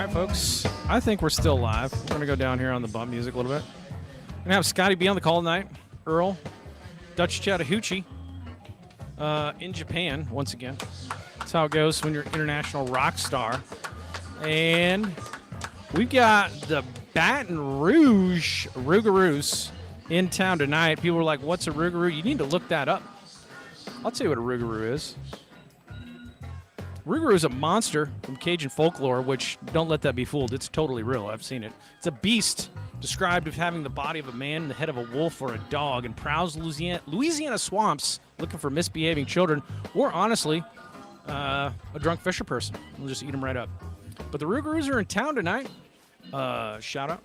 right, folks. I think we're still live. We're going to go down here on the bump music a little bit. We're going to have Scotty be on the call tonight. Earl, Dutch Chattahoochee in Japan, once again. That's how it goes when you're an international rock star. And we've got the Baton Rouge Rougarous in town tonight. People are like, what's a Rougarou? You need to look that up. I'll tell you what a Rougarou is. Rougarou is a monster from Cajun folklore, which don't let that be fooled. It's totally real. I've seen it. It's a beast described as having the body of a man and the head of a wolf or a dog and prowls Louisiana swamps looking for misbehaving children or, honestly, a drunk fisher person. We'll just eat them right up. But the Rougarous are in town tonight. Shout out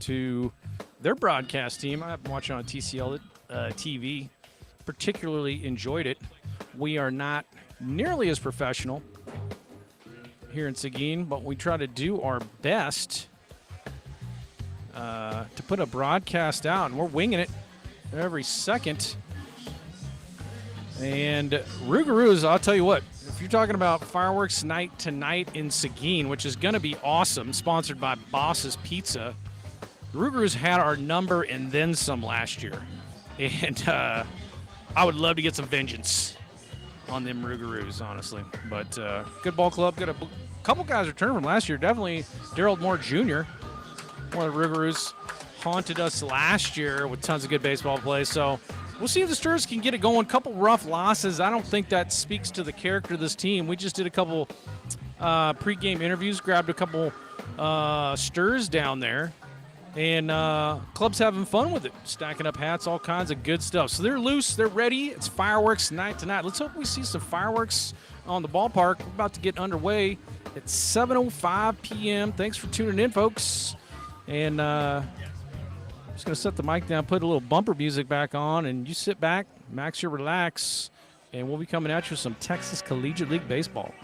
to their broadcast team. I've been watching on TCL TV. Particularly enjoyed it. We are not nearly as professional here in Seguin, but we try to do our best to put a broadcast out, and we're winging it every second. And Rougarous, I'll tell you what, if you're talking about fireworks night tonight in Seguin, which is going to be awesome, sponsored by Boss's Pizza, Rougarous had our number and then some last year. And I would love to get some vengeance on them Rougarous, honestly. But good ball club. Got a couple guys returned from last year. Definitely Daryl Moore Jr. One of the Rougarous haunted us last year with tons of good baseball play. So we'll see if the Stirs can get it going. Couple rough losses. I don't think that speaks to the character of this team. We just did a couple pregame interviews, grabbed a couple Stirs down there. And club's having fun with it, stacking up hats, all kinds of good stuff. So they're loose, they're ready. It's fireworks night tonight. Let's hope we see some fireworks on the ballpark. We're about to get underway at 7:05 p.m. Thanks for tuning in, folks. And I'm just going to set the mic down, put a little bumper music back on, and you sit back, max your relax, and we'll be coming at you with some Texas Collegiate League baseball.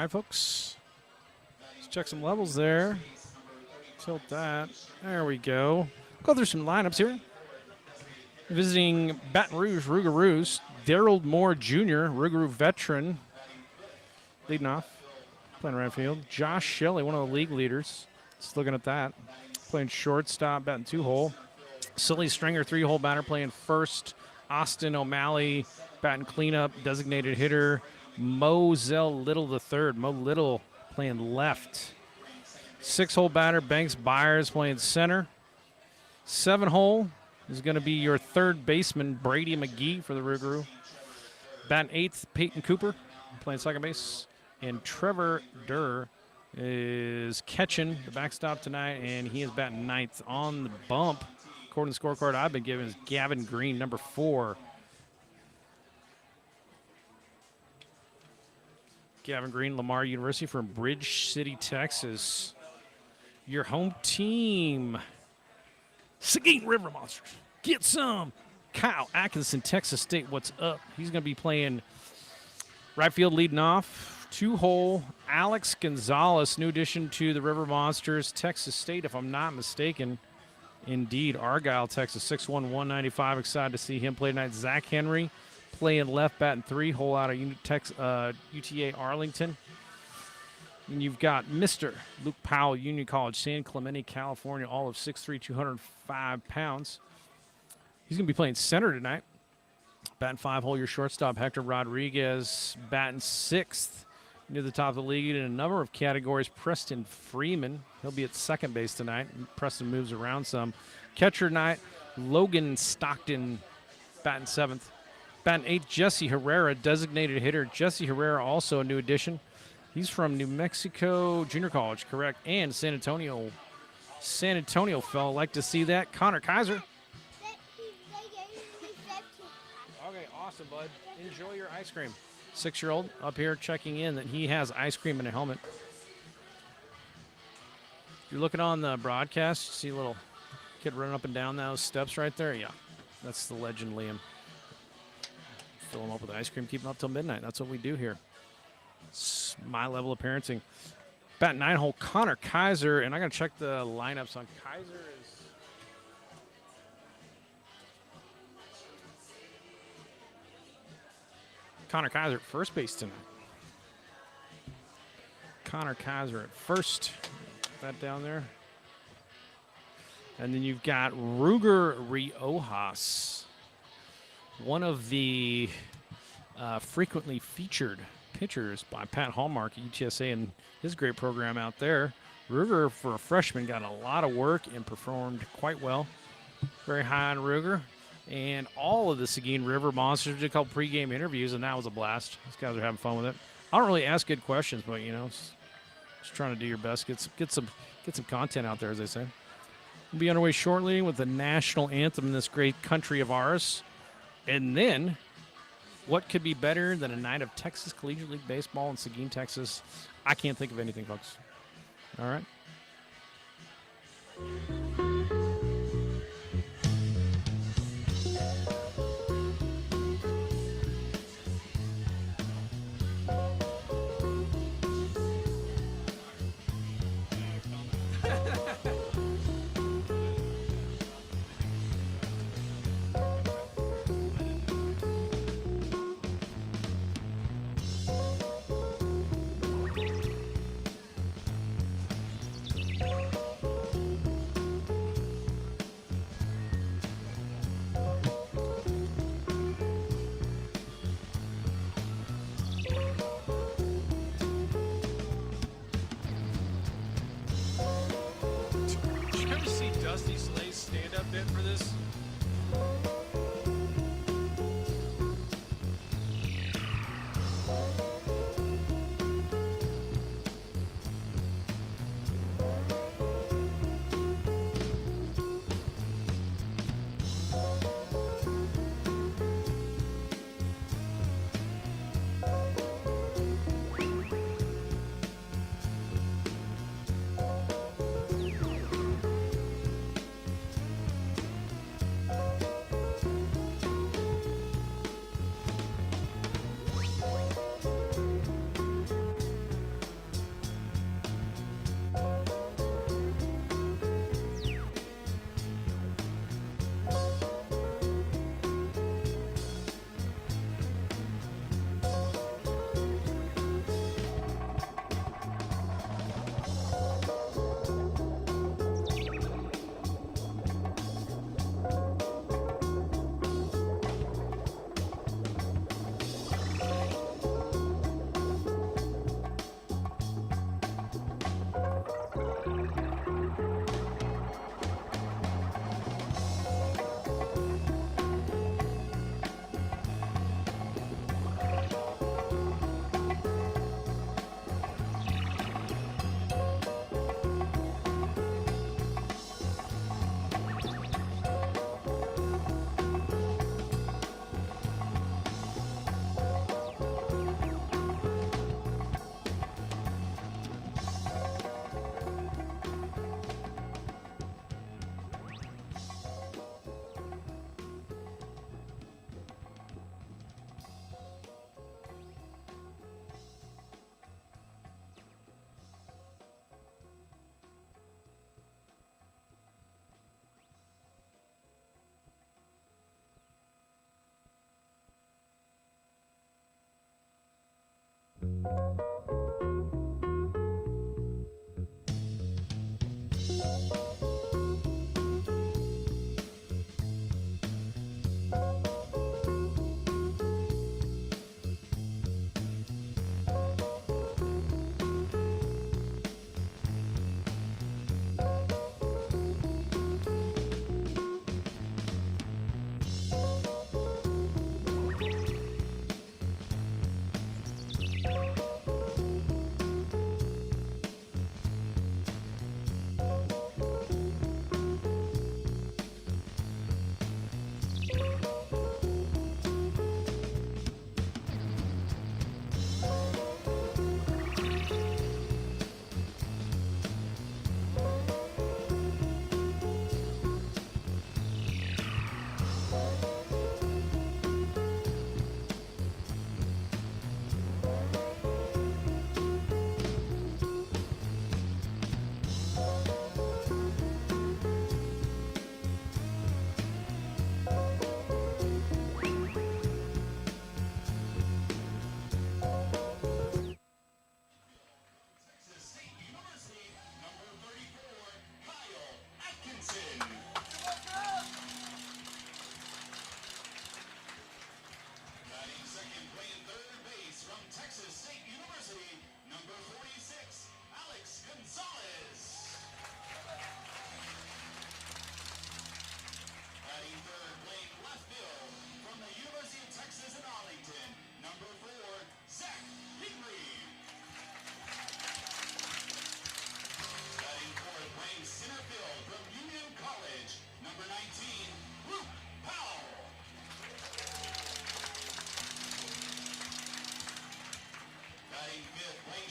right, folks. Let's check some levels there. Tilt that. There we go. Go through some lineups here. Visiting Baton Rouge, Rouge, Daryl Moore Jr., Rouge veteran, leading off, playing right field. Josh Shelley, one of the league leaders. Just looking at that. Playing shortstop, batting 2-hole. Silly Stringer, 3-hole batter, playing first. Austin O'Malley, batting cleanup, designated hitter. Moselle Little the third. Mo Little playing left. 6-hole batter, Banks Byers playing center. 7-hole is going to be your third baseman, Brady McGee for the Rouge. Batting 8th, Peyton Cooper playing second base. And Trevor Durr is catching the backstop tonight, and he is batting 9th. On the bump, according to the scorecard I've been given, is Gavin Green, number 4. Gavin Green, Lamar University from Bridge City, Texas. Your home team, Seguin River Monsters. Get some. Kyle Atkinson, Texas State, what's up? He's going to be playing right field leading off. 2-hole, Alex Gonzalez, new addition to the River Monsters, Texas State, if I'm not mistaken. Indeed, Argyle, Texas, 6'1", 195. Excited to see him play tonight. Zach Henry playing left, batting 3-hole out of UTA Arlington. And you've got Mr. Luke Powell, Union College, San Clemente, California, all of 6'3", 205 pounds. He's going to be playing center tonight. Batting 5-hole, your shortstop, Hector Rodriguez, batting 6th near the top of the league in a number of categories. Preston Freeman, he'll be at second base tonight. Preston moves around some. Catcher tonight, Logan Stockton, batting 7th. Batting 8th, Jesse Herrera, designated hitter. Jesse Herrera, also a new addition. He's from New Mexico Junior College, correct, and San Antonio. San Antonio fellow, like to see that. Connor Kaiser. Okay, awesome, bud. Enjoy your ice cream. 6-year-old up here checking in that he has ice cream in a helmet. You're looking on the broadcast, you see a little kid running up and down those steps right there? Yeah, that's the legend, Liam. Fill him up with ice cream, keep him up till midnight. That's what we do here. It's my level of parenting. Bat 9-hole, Connor Kaiser, and I'm going to check the lineups on Kaiser. Connor Kaiser at first base tonight. Connor Kaiser at first. That down there. And then you've got Ruger Riojas, one of the frequently featured pitchers by Pat Hallmark at UTSA and his great program out there. Ruger, for a freshman, got a lot of work and performed quite well. Very high on Ruger. And all of the Seguin River Monsters did a couple pregame interviews, and that was a blast. These guys are having fun with it. I don't really ask good questions, but, you know, just trying to do your best. Get some content out there, as they say. We'll be underway shortly with the national anthem in this great country of ours. And then, what could be better than a night of Texas Collegiate League baseball in Seguin, Texas? I can't think of anything, folks. All right? For this.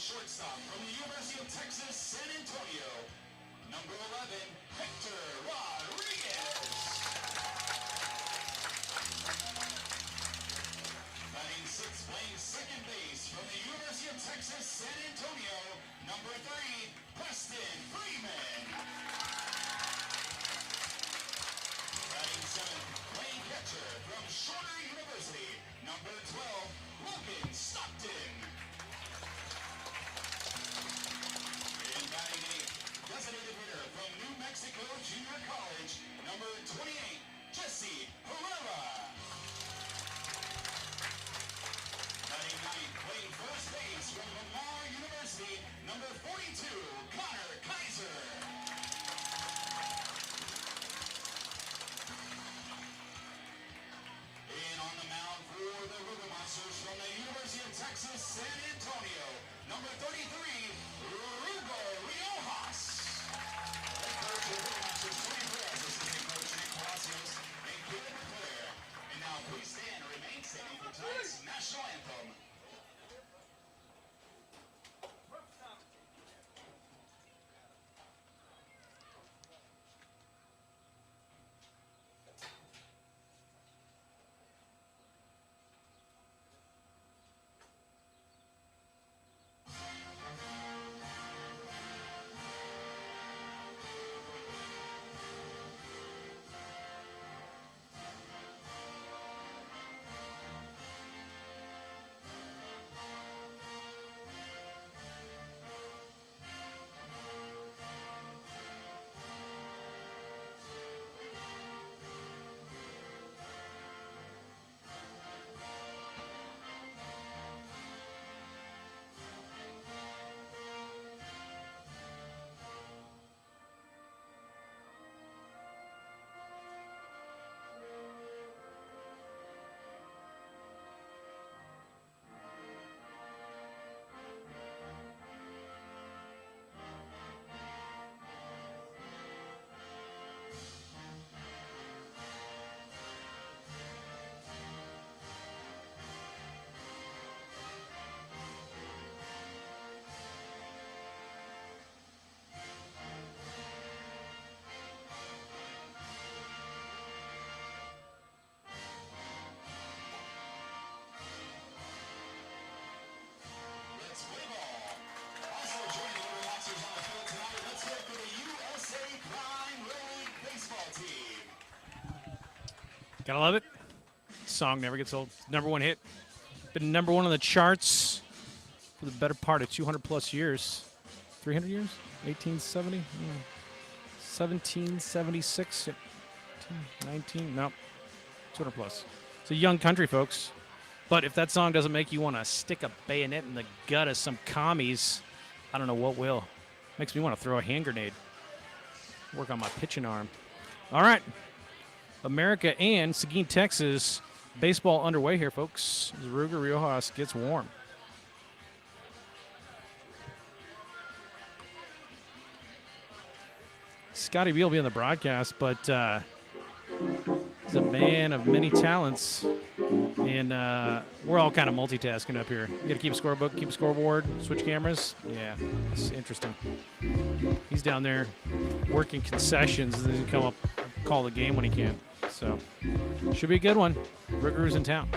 Shortstop from the University of Texas, San Antonio, number 11, Hector Rodriguez. Batting sixth, playing second base from the University of Texas, San Antonio, number 3, Preston Freeman. Batting seventh, playing catcher from Shorter University, number 12, Logan Stockton. Designated hitter from New Mexico Junior College, number 28, Jesse Herrera. Batting ninth, playing first base from Lamar University, number 42, Connor Kaiser. And on the mound for the River Monsters from the University of Texas, San Antonio, number 33, Rugo Riojas. And now please stand and remain standing for tonight's national anthem. Gotta love it. Song never gets old. Number one hit. Been number one on the charts for the better part of 200-plus years. 300 years? 1870? 1776? 19? No. 200-plus. It's a young country, folks. But if that song doesn't make you want to stick a bayonet in the gut of some commies, I don't know what will. Makes me want to throw a hand grenade. Work on my pitching arm. All right. America and Seguin, Texas. Baseball underway here, folks. As Ruger Riojas gets warm. Scotty B will be on the broadcast, but he's a man of many talents. And we're all kind of multitasking up here. You got to keep a scorebook, keep a scoreboard, switch cameras. Yeah, it's interesting. He's down there working concessions, and then he come up, call the game when he can. So, should be a good one. Ruger's in town.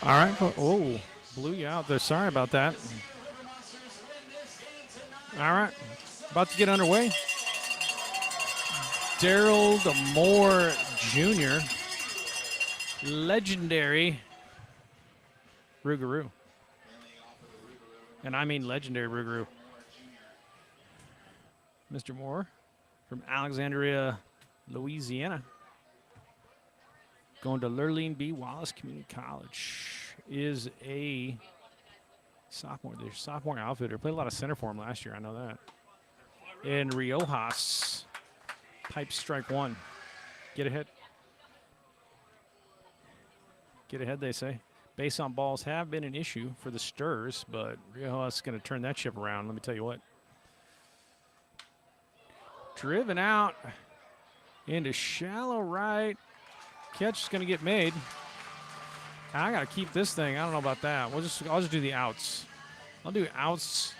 All right. Oh, blew you out there. Sorry about that. All right. About to get underway. Daryl Moore Jr., legendary Rougarou. And I mean legendary Rougarou. Mr. Moore from Alexandria, Louisiana. Going to Lurleen B. Wallace Community College. Is a sophomore. Their sophomore outfielder. Played a lot of center for him last year. I know that. And Riojas. Pipe strike one. Get ahead. Get ahead, they say. Base on balls have been an issue for the Stirs, but Riojas is going to turn that ship around. Let me tell you what. Driven out into shallow right. Catch is going to get made. I got to keep this thing. I don't know about that. I'll just do the outs. I'll do outs,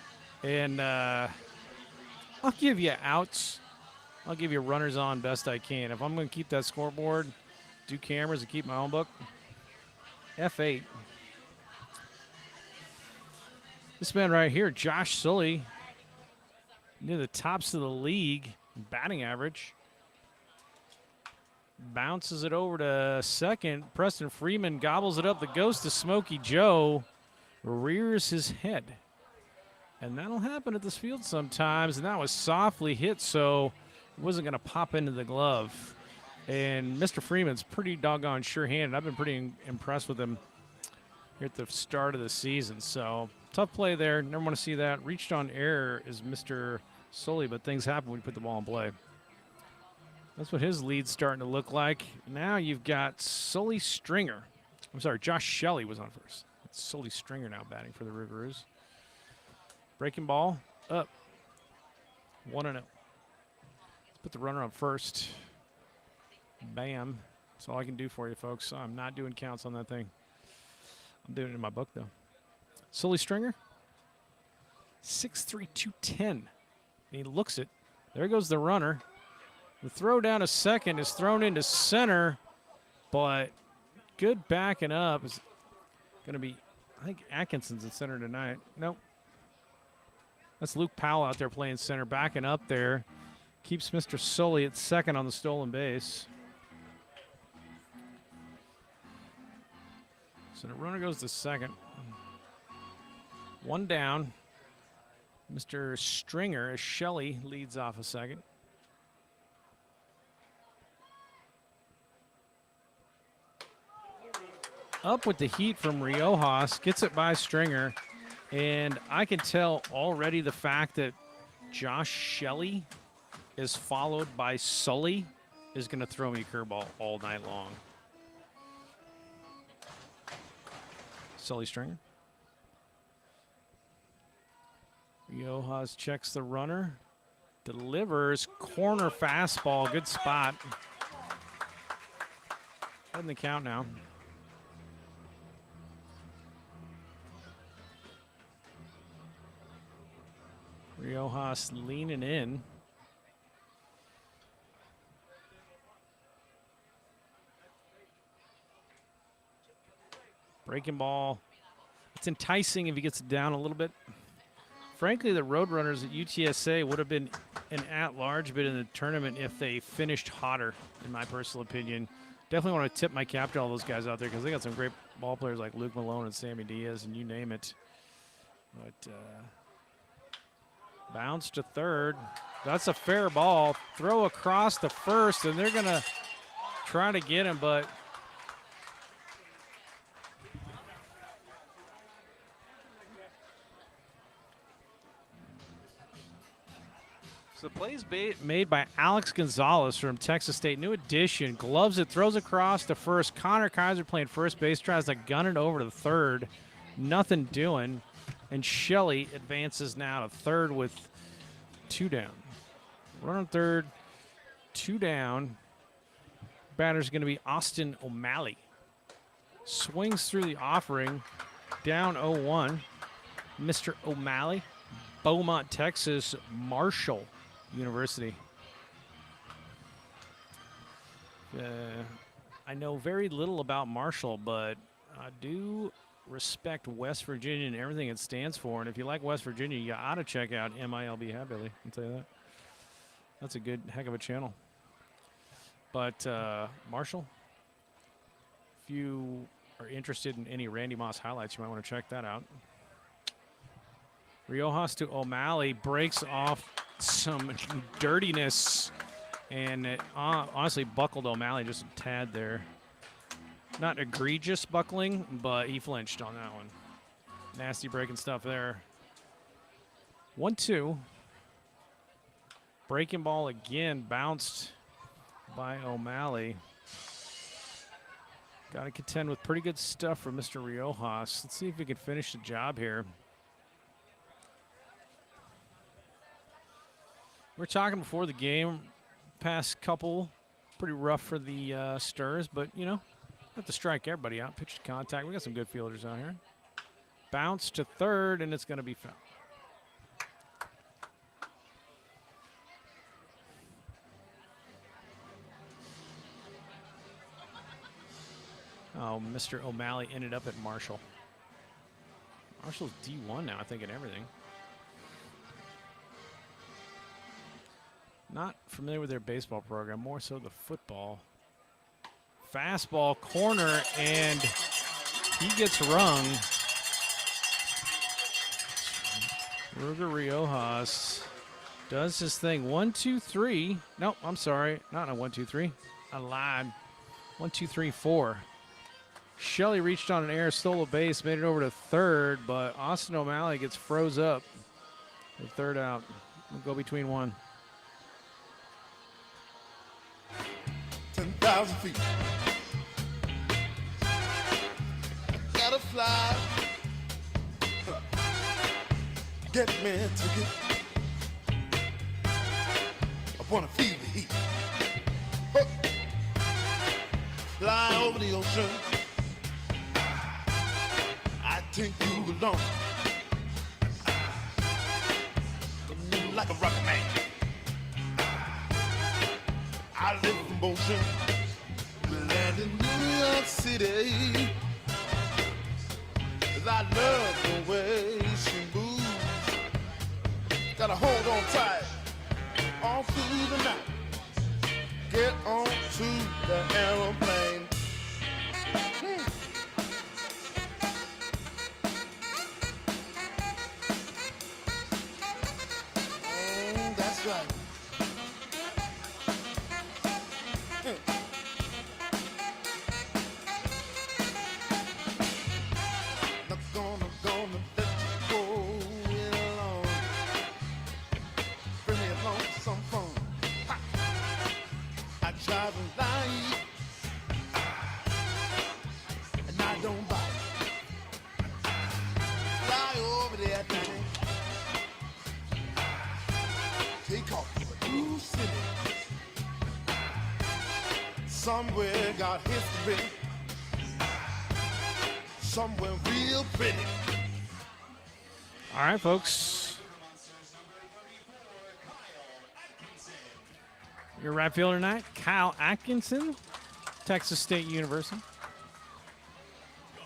and I'll give you outs. I'll give you runners on best I can. If I'm going to keep that scoreboard, do cameras, and keep my own book, F8. This man right here, Josh Sully, near the tops of the league in batting average. Bounces it over to second. Preston Freeman gobbles it up. The ghost to Smokey Joe rears his head. And that'll happen at this field sometimes. And that was softly hit, so it wasn't going to pop into the glove. And Mr. Freeman's pretty doggone sure-handed. I've been pretty impressed with him here at the start of the season. So tough play there. Never want to see that. Reached on error is Mr. Sully, but things happen when you put the ball in play. That's what his lead's starting to look like. Now you've got Sully Stringer. I'm sorry, Josh Shelley was on first. It's Sully Stringer now batting for the Rougarous. Breaking ball up. 1-0. Let's put the runner on first. Bam. That's all I can do for you, folks. I'm not doing counts on that thing. I'm doing it in my book, though. Sully Stringer. 6'3", 210. And he looks it. There goes the runner. The throw down to second is thrown into center, but good backing up is going to be, I think Atkinson's at center tonight. Nope. That's Luke Powell out there playing center, backing up there. Keeps Mr. Sully at second on the stolen base. So the runner goes to second. One down. Mr. Stringer, as Shelley leads off a second. up with the heat from Riojas, gets it by Stringer, and I can tell already the fact that Josh Shelley is followed by Sully is going to throw me a curveball all night long. Sully Stringer. Riojas checks the runner, delivers, corner fastball, good spot. In the count now. Riojas leaning in. Breaking ball. It's enticing if he gets it down a little bit. Frankly, the Roadrunners at UTSA would have been an at-large bid in the tournament if they finished hotter, in my personal opinion. Definitely want to tip my cap to all those guys out there because they got some great ball players like Luke Malone and Sammy Diaz and you name it. But bounce to third. That's a fair ball. Throw across to first, and they're going to try to get him, but the plays made by Alex Gonzalez from Texas State. New addition. Gloves it, throws across to first. Connor Kaiser playing first base, tries to gun it over to third. Nothing doing. And Shelley advances now to third with 2 down. Run on third, 2 down. Batter's going to be Austin O'Malley. Swings through the offering. Down 0-1. Mr. O'Malley. Beaumont, Texas, Marshall University. I know very little about Marshall, but I do respect West Virginia and everything it stands for. And if you like West Virginia, you ought to check out MILB Happily. I'll tell you that. That's a good heck of a channel. But Marshall, if you are interested in any Randy Moss highlights, you might want to check that out. Riojas to O'Malley, breaks off some dirtiness, and it honestly buckled O'Malley just a tad there. Not egregious buckling, but he flinched on that one. Nasty breaking stuff there. 1-2. Breaking ball again, bounced by O'Malley. Got to contend with pretty good stuff from Mr. Riojas. Let's see if we can finish the job here. We're talking before the game. Past couple, pretty rough for the Stars, but, you know, have to strike everybody out. Pitch to contact. We got some good fielders out here. Bounce to third, and it's going to be foul. Oh, Mr. O'Malley ended up at Marshall. Marshall's D1 now, I think, in everything. Not familiar with their baseball program, more so the football. Fastball, corner, and he gets rung. Ruger Riojas does his thing. 1, 2, 3. Nope, I'm sorry. Not a 1, 2, 3. I lied. 1, 2, 3, 4. Shelley reached on an air, stole a base, made it over to third, but Austin O'Malley gets froze up. The third out. We'll go between one. 10,000 feet. Gotta fly. Get me a ticket. I wanna feel the heat. Fly over the ocean. I take you along. Like a rocket man. I live in motion, land in New York City. 'Cause I love the way she moves. Gotta hold on tight all through the night. Get on to the aeroplane. Oh, that's right. traveling light, and I don't bite. Fly over that thing, take off to a new city. Somewhere got history, somewhere real pretty. All right, folks. Your right fielder tonight, Kyle Atkinson, Texas State University.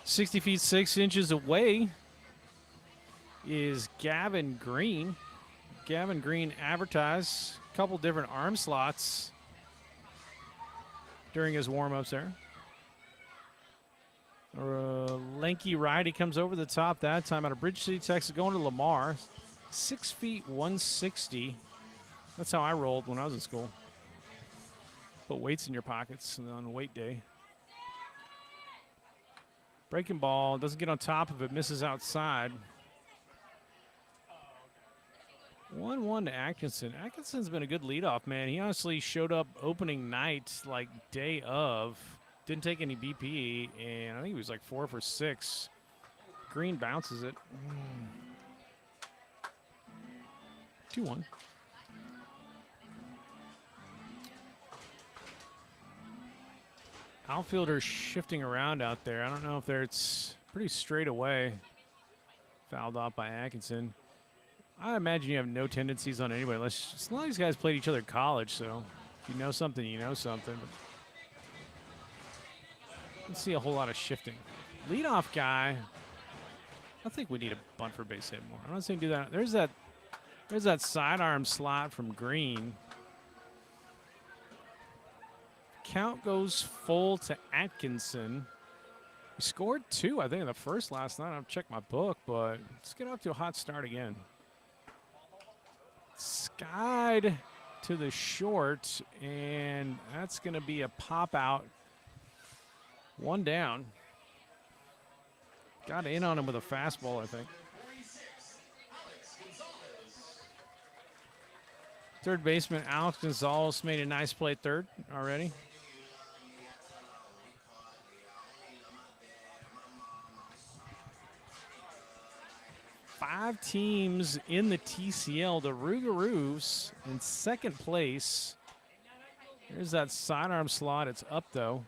60 feet 6 inches away is Gavin Green. Gavin Green advertised a couple different arm slots during his warm-ups there. Lanky righty comes over the top that time out of Bridge City, Texas, going to Lamar. 6 feet 160. That's how I rolled when I was in school. Put weights in your pockets on weight day. Breaking ball, doesn't get on top of it, misses outside. 1-1 to Atkinson. Atkinson's been a good leadoff man. He honestly showed up opening night, like day of. Didn't take any BP, and I think he was like 4 for 6. Green bounces it. 2-1. Outfielders shifting around out there. I don't know if it's pretty straight away. Fouled off by Atkinson. I imagine you have no tendencies on anybody. A lot of these guys played each other in college, so if you know something, you know something. But I don't see a whole lot of shifting. Leadoff guy, I think we need a bunt for base hit more. I'm not saying do that. There's that sidearm slot from Green. Count goes full to Atkinson. He scored 2, I think, in the first last night. I'll check my book, but let's get off to a hot start again. Skied to the short, and that's going to be a pop out. 1 down. Got in on him with a fastball, I think. Third baseman Alex Gonzalez made a nice play third already. Five teams in the TCL. The Rouge in second place. There's that sidearm slot. It's up, though.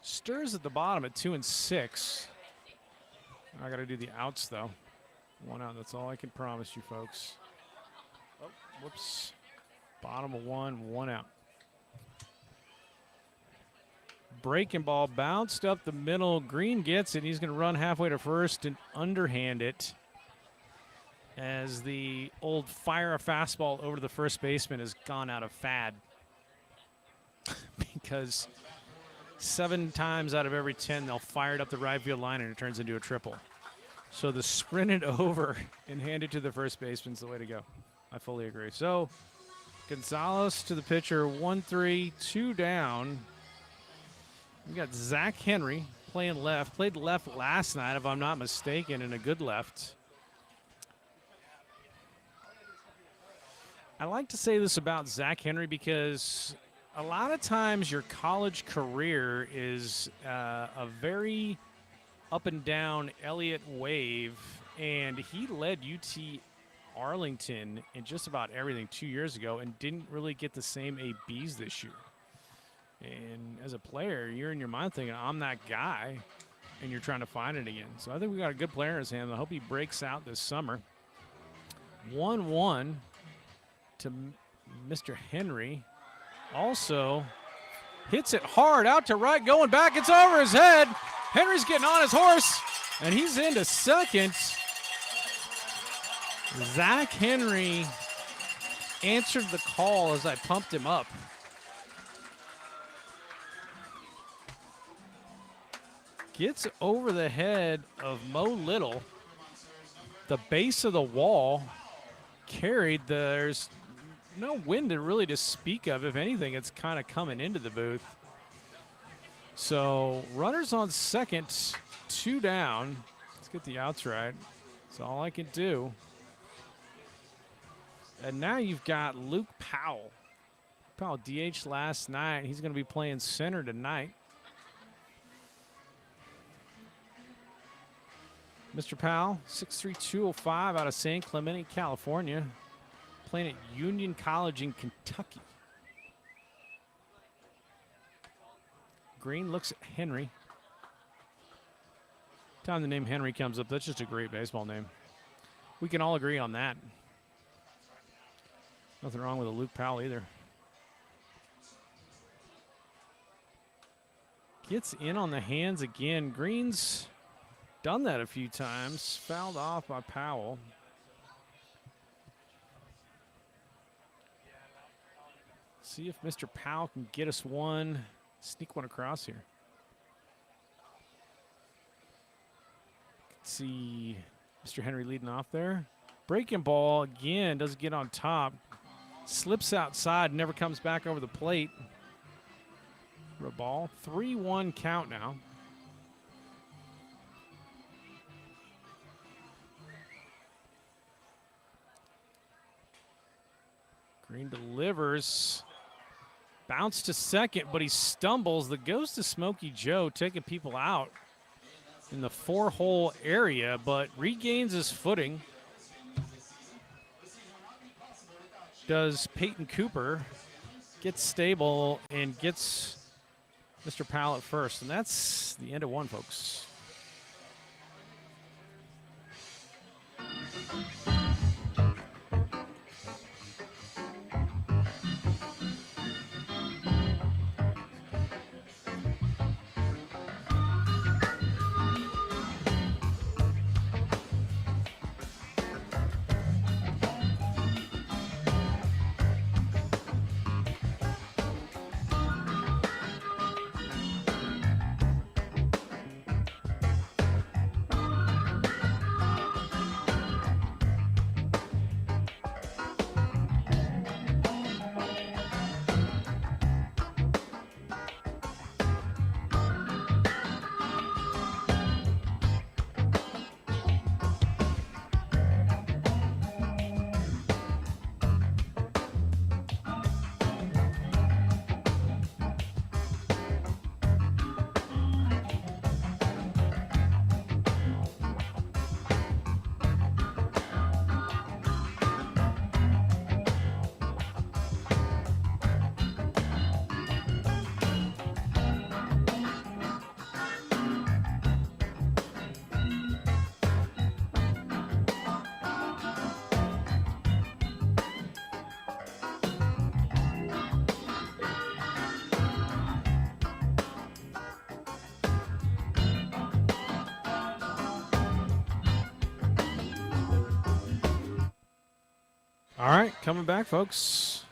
Stirs at the bottom at 2 and 6. I got to do the outs, though. 1 out. That's all I can promise you, folks. Oh, whoops. Bottom of 1 out. Breaking ball bounced up the middle. Green gets it. He's going to run halfway to first and underhand it, as the old fire a fastball over to the first baseman has gone out of fad. Because 7 times out of every 10, they'll fire it up the right field line and it turns into a triple. So the sprint it over and hand it to the first baseman's the way to go. I fully agree. So Gonzalez to the pitcher, 1-3, 2 down. We got Zach Henry playing left. Played left last night, if I'm not mistaken, and a good left. I like to say this about Zach Henry because a lot of times your college career is a very up and down Elliott wave, and he led UT Arlington in just about everything 2 years ago and didn't really get the same ABs this year. And as a player, you're in your mind thinking, I'm that guy, and you're trying to find it again. So I think we got a good player in his hand. I hope he breaks out this summer. 1-1 to Mr. Henry. Also hits it hard out to right, going back. It's over his head. Henry's getting on his horse, and he's into second. Zach Henry answered the call as I pumped him up. Gets over the head of Mo Little. The base of the wall carried. There's no wind really to speak of. If anything, it's kind of coming into the booth. So runners on second, 2 down. Let's get the outs right. That's all I can do. And now you've got Luke Powell. Powell DH last night. He's going to be playing center tonight. Mr. Powell, 6'3", 205 out of San Clemente, California. Playing at Union College in Kentucky. Green looks at Henry. Time the name Henry comes up, that's just a great baseball name. We can all agree on that. Nothing wrong with a Luke Powell either. Gets in on the hands again. Green's done that a few times. Fouled off by Powell. See if Mr. Powell can get us one. Sneak one across here. Let's see Mr. Henry leading off there. Breaking ball again. Doesn't get on top. Slips outside. Never comes back over the plate. For a ball. 3-1 count now. Green delivers. Bounce to second, but he stumbles. That goes to Smokey Joe, taking people out in the 4-hole area, but regains his footing. Does Peyton Cooper. Gets stable and gets Mr. Powell at first. And that's the end of one, folks. All right, coming back, folks.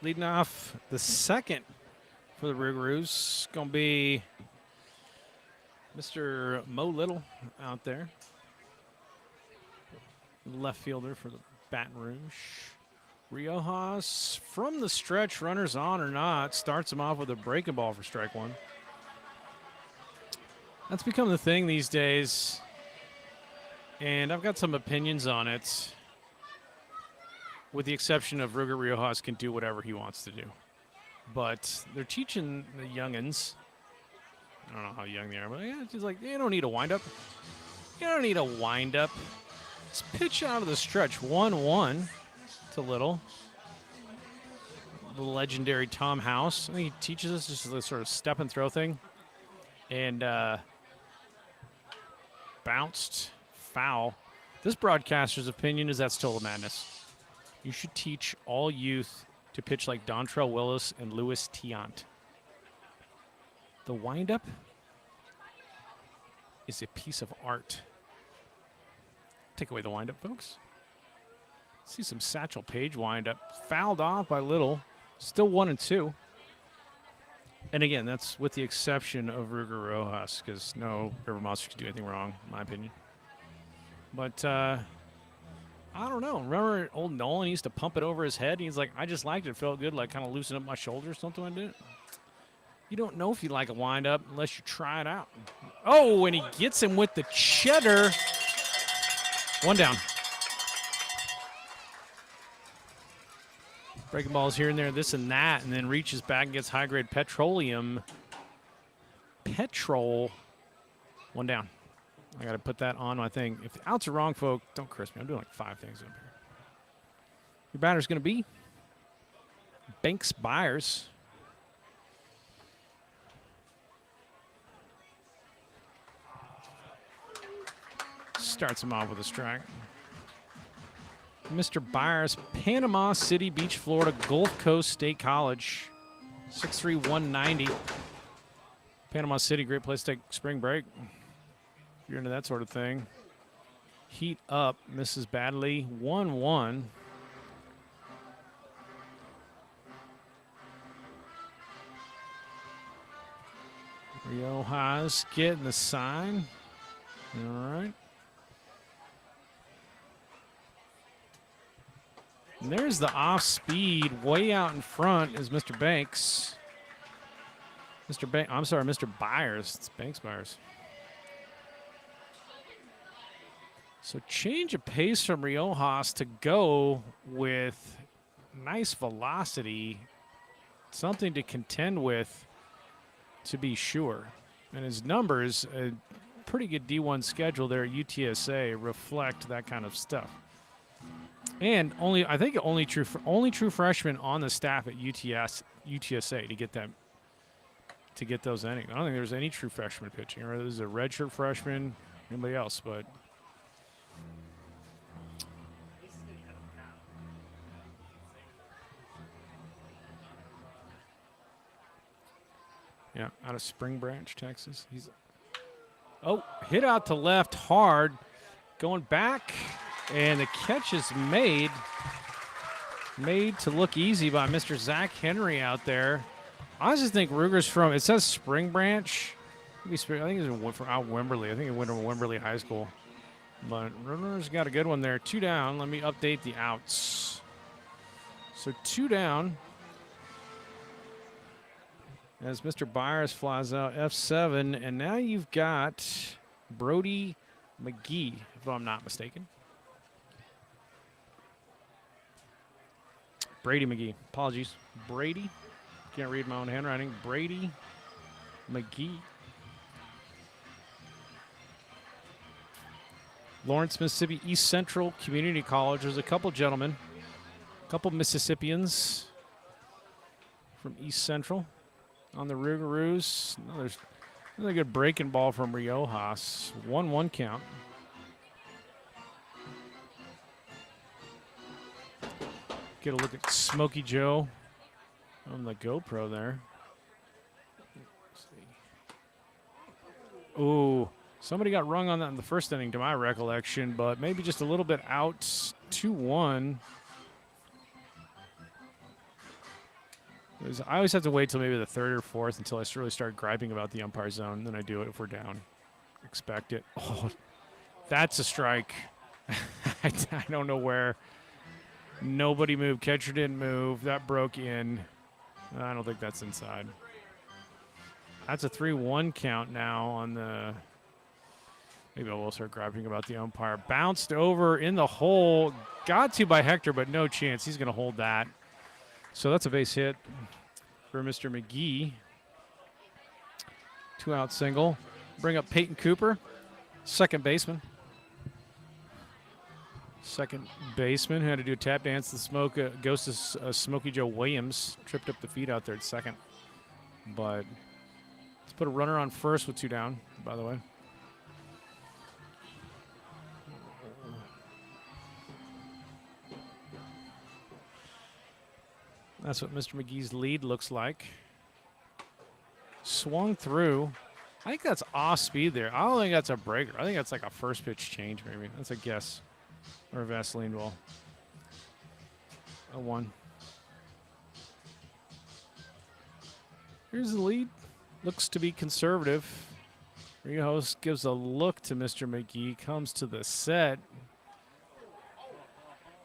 Leading off the second for the Rouge. Going to be Mr. Mo Little out there. Left fielder for the Baton Rouge. Riojas from the stretch, runners on or not, starts him off with a breaking ball for strike one. That's become the thing these days, and I've got some opinions on it. With the exception of Ruger Riojas can do whatever he wants to do. But they're teaching the youngins, I don't know how young they are, but yeah, it's just like, you don't need a windup. You don't need a windup. Let's pitch out of the stretch. 1-1 to Little. The legendary Tom House. I think he teaches us just this sort of step and throw thing. And bounced foul. This broadcaster's opinion is that's total madness. You should teach all youth to pitch like Dontrell Willis and Louis Tiant. The windup is a piece of art. Take away the windup, folks. See some Satchel Paige windup. Fouled off by Little. Still 1-2. And again, that's with the exception of Ruger Rojas, because no River Monster can do anything wrong, in my opinion. But I don't know. Remember old Nolan used to pump it over his head? He's like, I just liked it. It felt good, like kind of loosen up my shoulders, something like that. You don't know if you like a wind-up unless you try it out. Oh, and he gets him with the cheddar. One down. Breaking balls here and there, this and that, and then reaches back and gets high-grade petroleum. Petrol. One down. I got to put that on my thing. If the outs are wrong, folks, don't curse me. I'm doing like 5 things up here. Your batter's going to be Banks Byers. Starts him off with a strike. Mr. Byers, Panama City Beach, Florida, Gulf Coast State College. 6'3", 190. Panama City, great place to take spring break. If you're into that sort of thing. Heat up, misses badly. 1-1. Riojas getting the sign. All right. And there's the off speed. Way out in front is Mr. Banks. Mr. Byers. It's Banks Byers. So change of pace from Riojas to go with nice velocity. Something to contend with, to be sure. And his numbers, a pretty good D1 schedule there at UTSA, reflect that kind of stuff. And I think only true freshman on the staff at UTSA to get those innings. I don't think there's any true freshman pitching. Or there's a redshirt freshman, anybody else, but yeah, out of Spring Branch, Texas. He's hit out to left hard, going back. And the catch is made to look easy by Mr. Zach Henry out there. I just think Ruger's from, it says Spring Branch. I think he's from out Wimberley. I think he went to Wimberley High School. But Ruger's got a good one there. 2 down. Let me update the outs. So 2 down. As Mr. Byers flies out F7. And now you've got Brody McGee, if I'm not mistaken. Brady McGee. Apologies. Brady. Can't read my own handwriting. Brady McGee. Lawrence, Mississippi East Central Community College. There's a couple gentlemen, a couple Mississippians from East Central on the Rouge. There's another good breaking ball from Riojas. 1-1 count. Get a look at Smokey Joe on the GoPro there. Let's see. Ooh, somebody got rung on that in the first inning, to my recollection, but maybe just a little bit out. 2-1. I always have to wait till maybe the 3rd or 4th until I really start griping about the umpire zone. Then I do it if we're down. Expect it. Oh, that's a strike. I don't know where. Nobody moved. Catcher didn't move. That broke in. I don't think that's inside. That's a 3-1 count now on the. Maybe I will start griping about the umpire. Bounced over in the hole. Got to by Hector, but no chance. He's going to hold that. So that's a base hit for Mr. McGee. 2-out single. Bring up Peyton Cooper, second baseman. Second baseman had to do a tap dance. The smoke goes to Smokey Joe Williams. Tripped up the feet out there at second. But let's put a runner on first with 2 down, by the way. That's what Mr. McGee's lead looks like. Swung through. I think that's off speed there. I don't think that's a breaker. I think that's like a first pitch change maybe. That's a guess. Or a Vaseline ball. 0-1. Here's the lead. Looks to be conservative. Riojas gives a look to Mr. McGee. Comes to the set.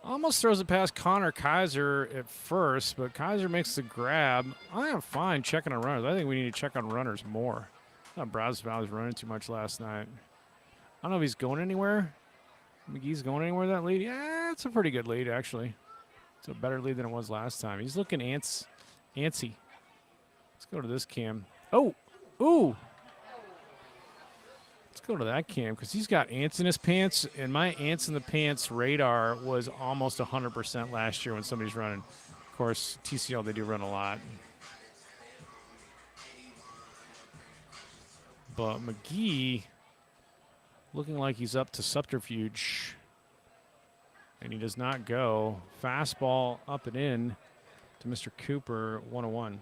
Almost throws it past Connor Kaiser at first, but Kaiser makes the grab. I am fine checking on runners. I think we need to check on runners more. I thought Brazos was running too much last night. I don't know if he's going anywhere. McGee's going anywhere that lead? Yeah, it's a pretty good lead, actually. It's a better lead than it was last time. He's looking antsy. Let's go to this cam. Oh, ooh. Let's go to that cam because he's got ants in his pants, and my ants in the pants radar was almost 100% last year when somebody's running. Of course, TCL, they do run a lot. But McGee looking like he's up to subterfuge. And he does not go. Fastball up and in to Mr. Cooper, 101.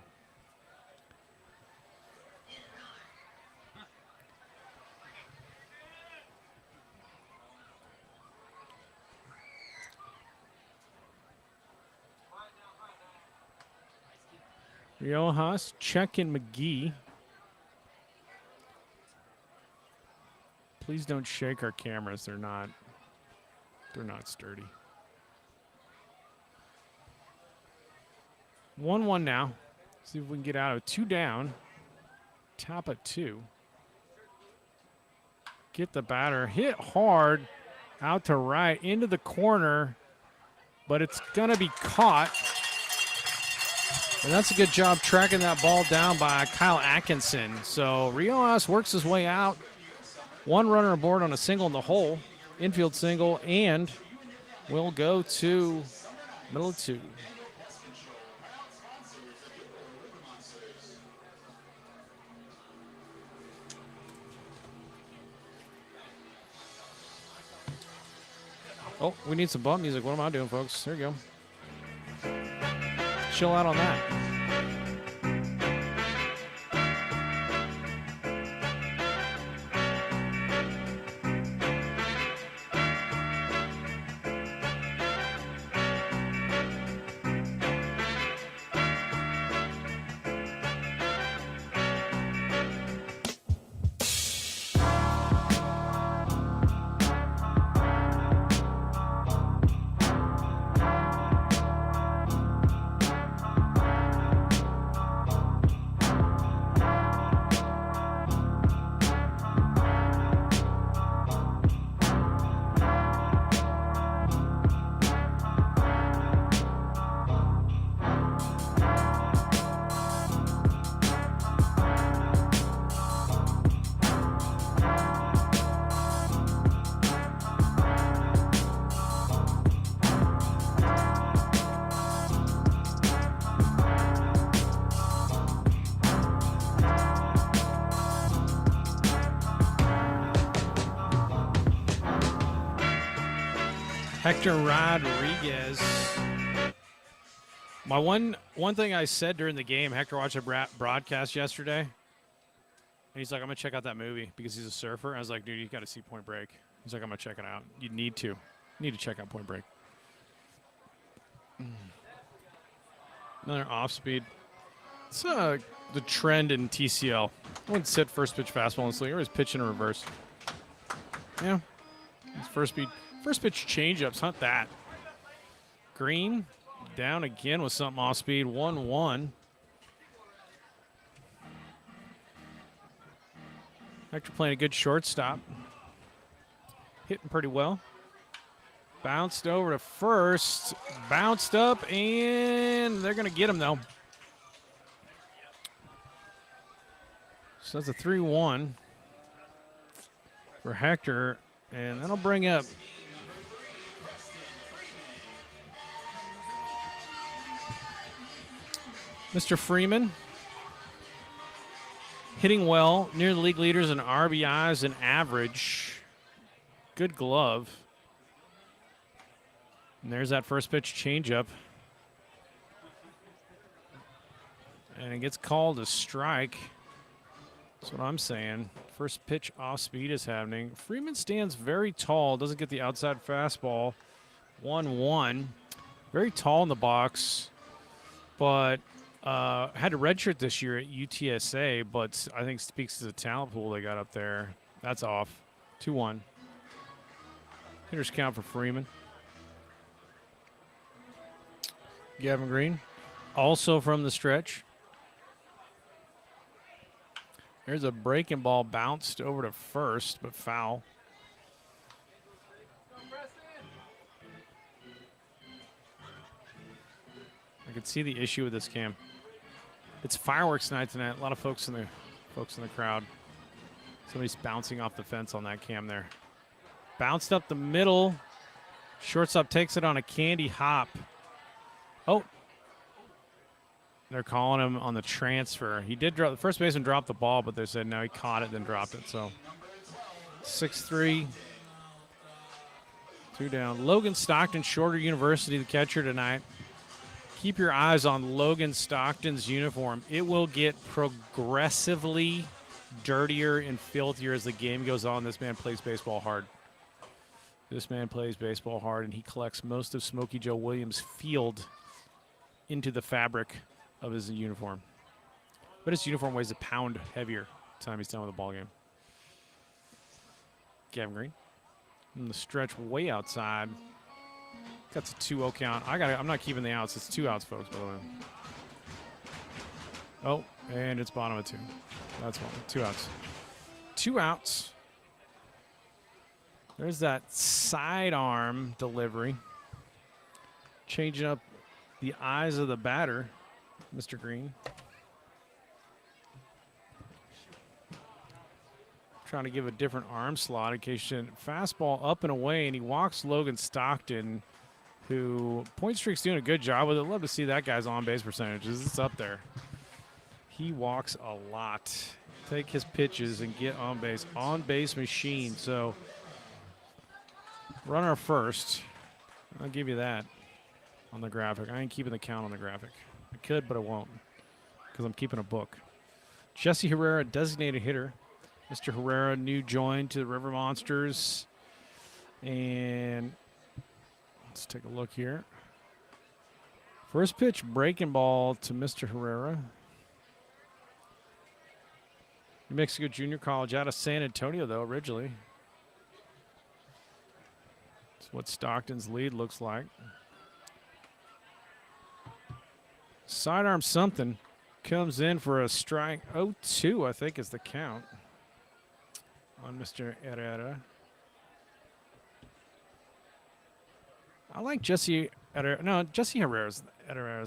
Riojas checking McGee. Please don't shake our cameras. They're not sturdy. 1-1 now. See if we can get out of 2 down. Top of 2. Get the batter. Hit hard out to right into the corner, but it's going to be caught. And that's a good job tracking that ball down by Kyle Atkinson. So Riojas works his way out. 1 runner aboard on a single in the hole. Infield single, and we'll go to middle of 2. Oh, we need some bump music. What am I doing, folks? There you go. Chill out on that. Hector Rodriguez. My one thing I said during the game, Hector watched a broadcast yesterday, and he's like, I'm going to check out that movie because he's a surfer. I was like, dude, you got to see Point Break. He's like, I'm going to check it out. You need to. You need to check out Point Break. Another off speed. It's the trend in TCL. I wouldn't sit first pitch fastball and always pitch in reverse. Yeah. It's first pitch changeups, hunt that. Green down again with something off speed. 1-1. Hector playing a good shortstop. Hitting pretty well. Bounced over to first. Bounced up, and they're going to get him, though. So that's a 3-1 for Hector, and that'll bring up Mr. Freeman. Hitting well, near the league leaders in RBIs and average. Good glove. And there's that first pitch changeup. And it gets called a strike. That's what I'm saying. First pitch off speed is happening. Freeman stands very tall, doesn't get the outside fastball. 1-1. Very tall in the box, but had a redshirt this year at UTSA, but I think speaks to the talent pool they got up there. That's off. 2-1. Hitters count for Freeman. Gavin Green, also from the stretch. There's a breaking ball bounced over to first, but foul. can see the issue with this cam. It's fireworks night tonight. A lot of folks in the crowd. Somebody's bouncing off the fence on that cam there. Bounced up the middle. Shortstop takes it on a candy hop. Oh. They're calling him on the transfer. He did drop, the first baseman dropped the ball, but they said no, he caught it, then dropped it. So 6-3. 2 down. Logan Stockton, Shorter University, the catcher tonight. Keep your eyes on Logan Stockton's uniform. It will get progressively dirtier and filthier as the game goes on. This man plays baseball hard. This man plays baseball hard, and he collects most of Smokey Joe Williams' field into the fabric of his uniform. But his uniform weighs a pound heavier by the time he's done with the ball game. Gavin Green. In the stretch way outside. That's a 2-0 count. I'm not keeping the outs. It's 2 outs, folks, by the way. Oh, and it's bottom of 2. That's one. 2 outs. 2 outs. There's that sidearm delivery. Changing up the eyes of the batter, Mr. Green. Trying to give a different arm slot in case you didn't. Fastball up and away, and he walks Logan Stockton, who point streak's doing a good job with it. Love to see that guy's on-base percentages. It's up there. He walks a lot. Take his pitches and get on base. On-base machine. So runner first. I'll give you that on the graphic. I ain't keeping the count on the graphic. I could, but I won't because I'm keeping a book. Jesse Herrera, designated hitter. Mr. Herrera, new join to the River Monsters. And let's take a look here. First pitch, breaking ball to Mr. Herrera. New Mexico Junior College out of San Antonio, though, originally. That's what Stockton's lead looks like. Sidearm something. Comes in for a strike. 0-2, I think, is the count on Mr. Herrera. I like Jesse Herrera. No, Jesse Herrera's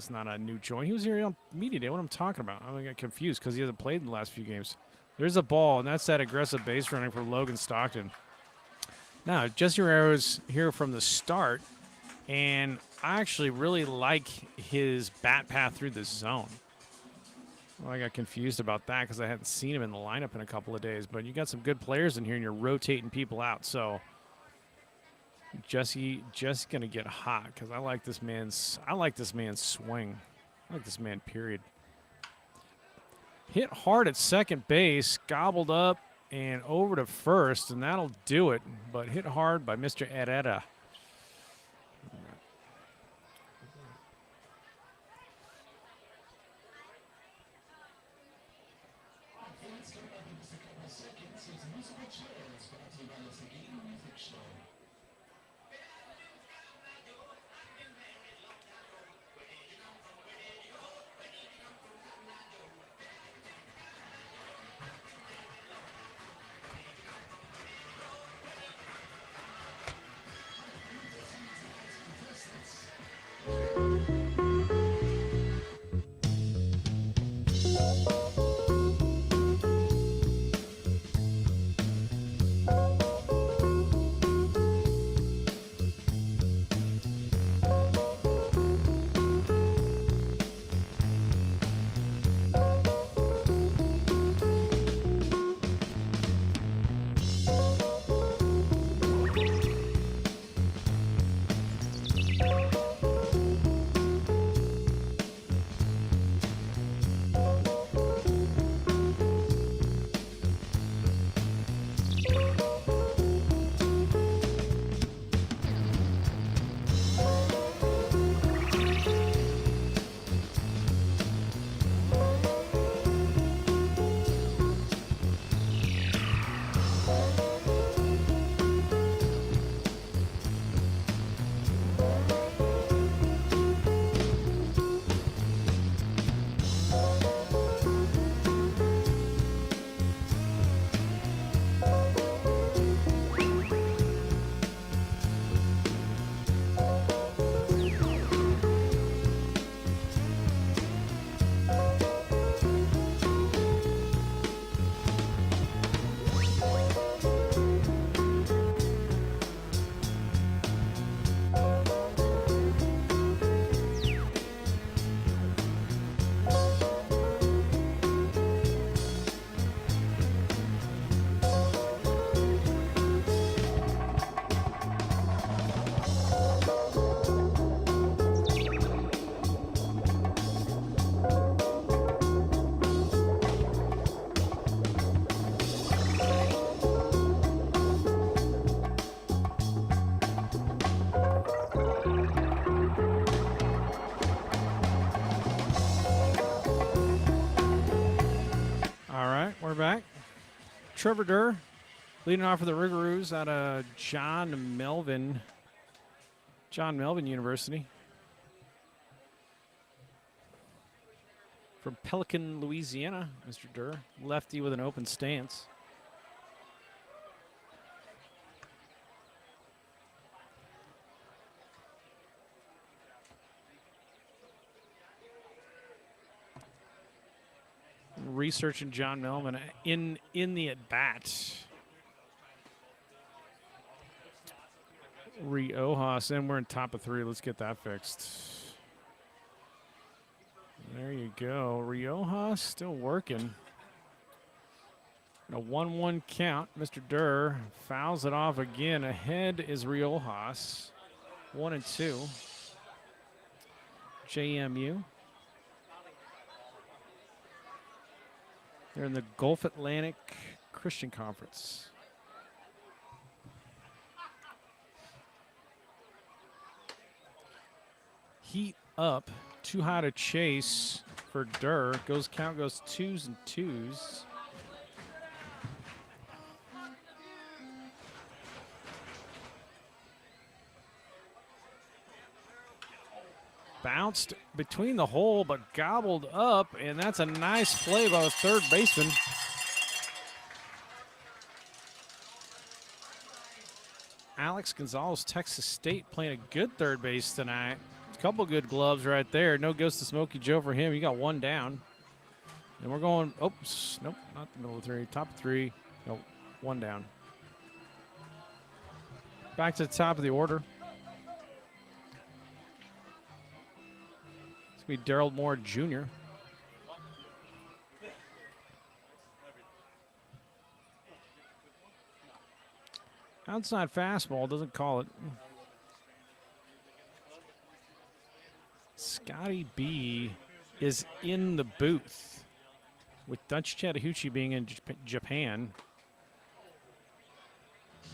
not a new join. He was here on media day. What I'm talking about. I'm going to get confused because he hasn't played in the last few games. There's a ball, and that's that aggressive base running for Logan Stockton. Now, Jesse Herrera's here from the start, and I actually really like his bat path through the zone. Well, I got confused about that because I hadn't seen him in the lineup in a couple of days. But you got some good players in here, and you're rotating people out. So Jesse's gonna get hot because I like this man's swing. I like this man. Period. Hit hard at second base, gobbled up and over to first, and that'll do it. But hit hard by Mr. Herrera. back. Trevor Durr leading off for the Rouge out of John Melvin University. From Pelican, Louisiana, Mr. Durr. Lefty with an open stance. Researching John Melvin in the at-bat. Riojas, and we're in top of 3. Let's get that fixed. There you go. Riojas still working. A 1-1 count. Mr. Durr fouls it off again. Ahead is Riojas. 1-2. JMU. They're in the Gulf Atlantic Christian Conference. Heat up. Too high to chase for Durr. Count goes 2s and 2s. Bounced between the hole, but gobbled up, and that's a nice play by the third baseman. Alex Gonzalez, Texas State, playing a good third base tonight. A couple good gloves right there. No goes to Smokey Joe for him. He got 1 down. And we're going, oops, nope, not the middle of 3. Top of 3, nope, 1 down. Back to the top of the order. Be Daryl Moore Jr. Outside fastball, doesn't call it. Scotty B is in the booth with Dutch Chattahoochee being in Japan.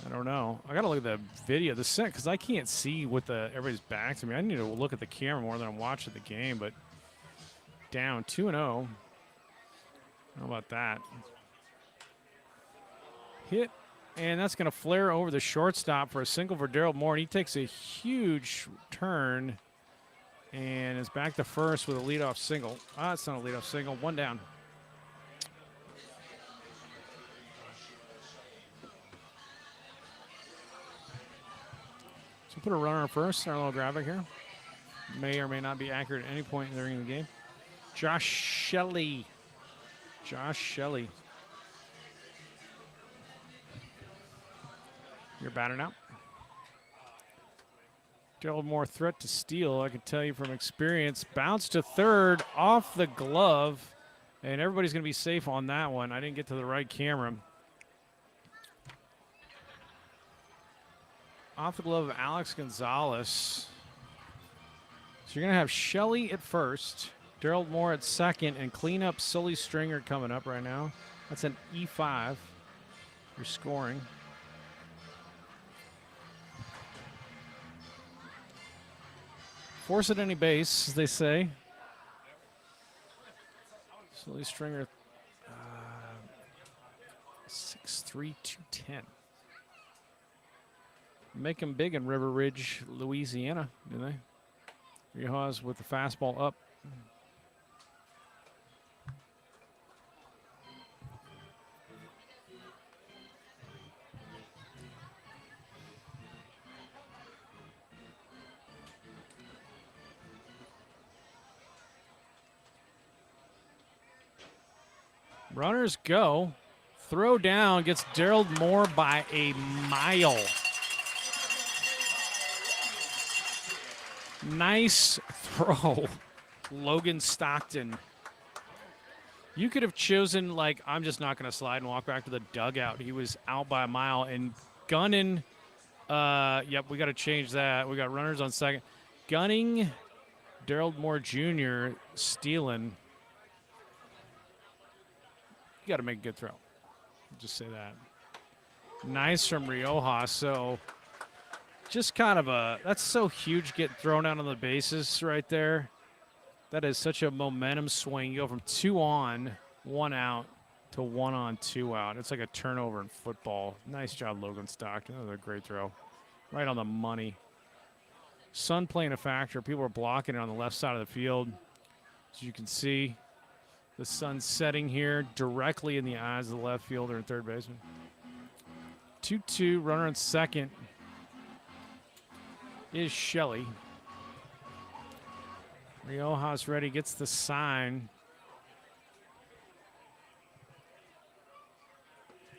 I don't know. I got to look at the video, the set, because I can't see what everybody's back to me. I need to look at the camera more than I'm watching the game, but down 2-0. How about that? Hit, and that's going to flare over the shortstop for a single for Daryl Moore, and he takes a huge turn and is back to first with a leadoff single. It's not a leadoff single. 1 down. So put a runner on first in our little graphic here. May or may not be accurate at any point during the game. Josh Shelley. You're batting out. Daryl Moore threat to steal, I can tell you from experience. Bounce to third, off the glove, and everybody's going to be safe on that one. I didn't get to the right camera. Off the glove of Alex Gonzalez. So you're going to have Shelley at first, Daryl Moore at second, and cleanup Sully Stringer coming up right now. That's an E5. You're scoring. Force at any base, as they say. Sully Stringer, 6'3", 210. Make them big in River Ridge, Louisiana, do they? Riojas with the fastball up. Runners go. Throw down gets Daryl Moore by a mile. Nice throw, Logan Stockton. You could have chosen, like, I'm just not going to slide and walk back to the dugout. He was out by a mile. And Gunning, yep, we got to change that. We got runners on second. Gunning, Daryl Moore Jr. stealing. You got to make a good throw. Just say that. Nice from Riojas. So just kind of that's so huge, get thrown out on the bases right there. That is such a momentum swing. You go from 2 on, 1 out to 1-on-2 out. It's like a turnover in football. Nice job, Logan Stockton. That was a great throw. Right on the money. Sun playing a factor. People are blocking it on the left side of the field. As you can see, the sun setting here directly in the eyes of the left fielder and third baseman. 2-2, runner on second is Shelley. Riojas ready, gets the sign.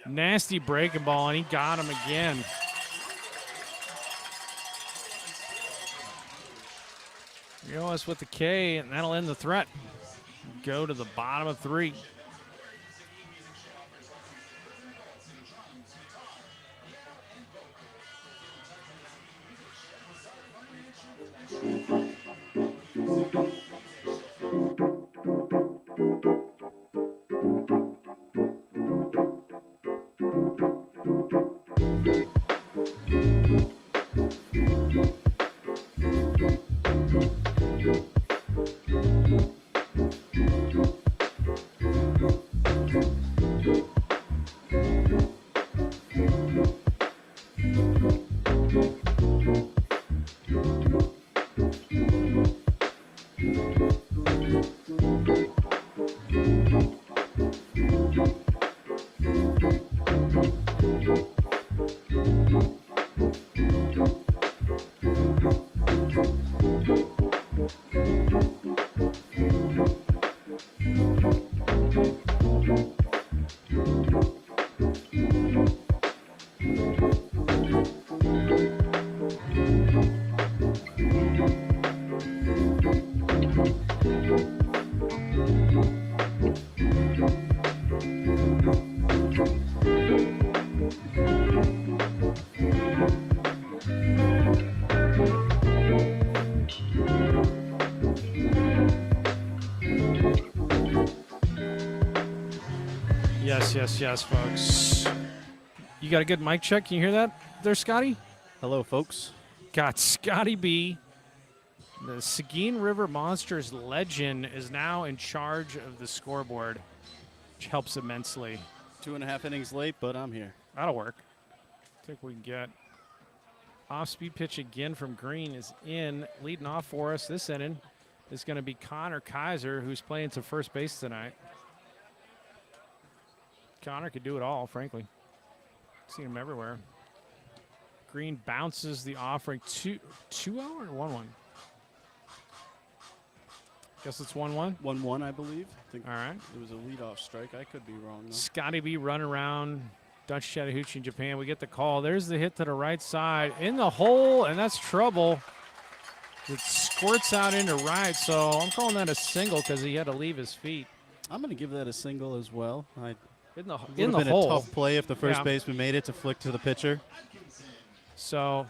Nasty breaking ball, and he got him again. Riojas with the K, and that'll end the threat. Go to the bottom of 3. Yes, folks. You got a good mic check? Can you hear that there, Scotty? Hello, folks. Got Scotty B. The Seguin River Monsters legend is now in charge of the scoreboard, which helps immensely. 2.5 innings late, but I'm here. That'll work. I think we can get off-speed pitch again from Green is in. Leading off for us this inning is going to be Connor Kaiser, who's playing to first base tonight. Connor could do it all, frankly. See him everywhere. Green bounces the offering. 2-0 or 1-1? Guess it's 1-1. 1-1, I believe. I think all right. It was a leadoff strike. I could be wrong, though. Scotty B run around Dutch Chattahoochee in Japan. We get the call. There's the hit to the right side. In the hole, and that's trouble. It squirts out into right, so I'm calling that a single because he had to leave his feet. I'm going to give that a single as well. In the been hole. A tough play if the first baseman made it to flick to the pitcher. So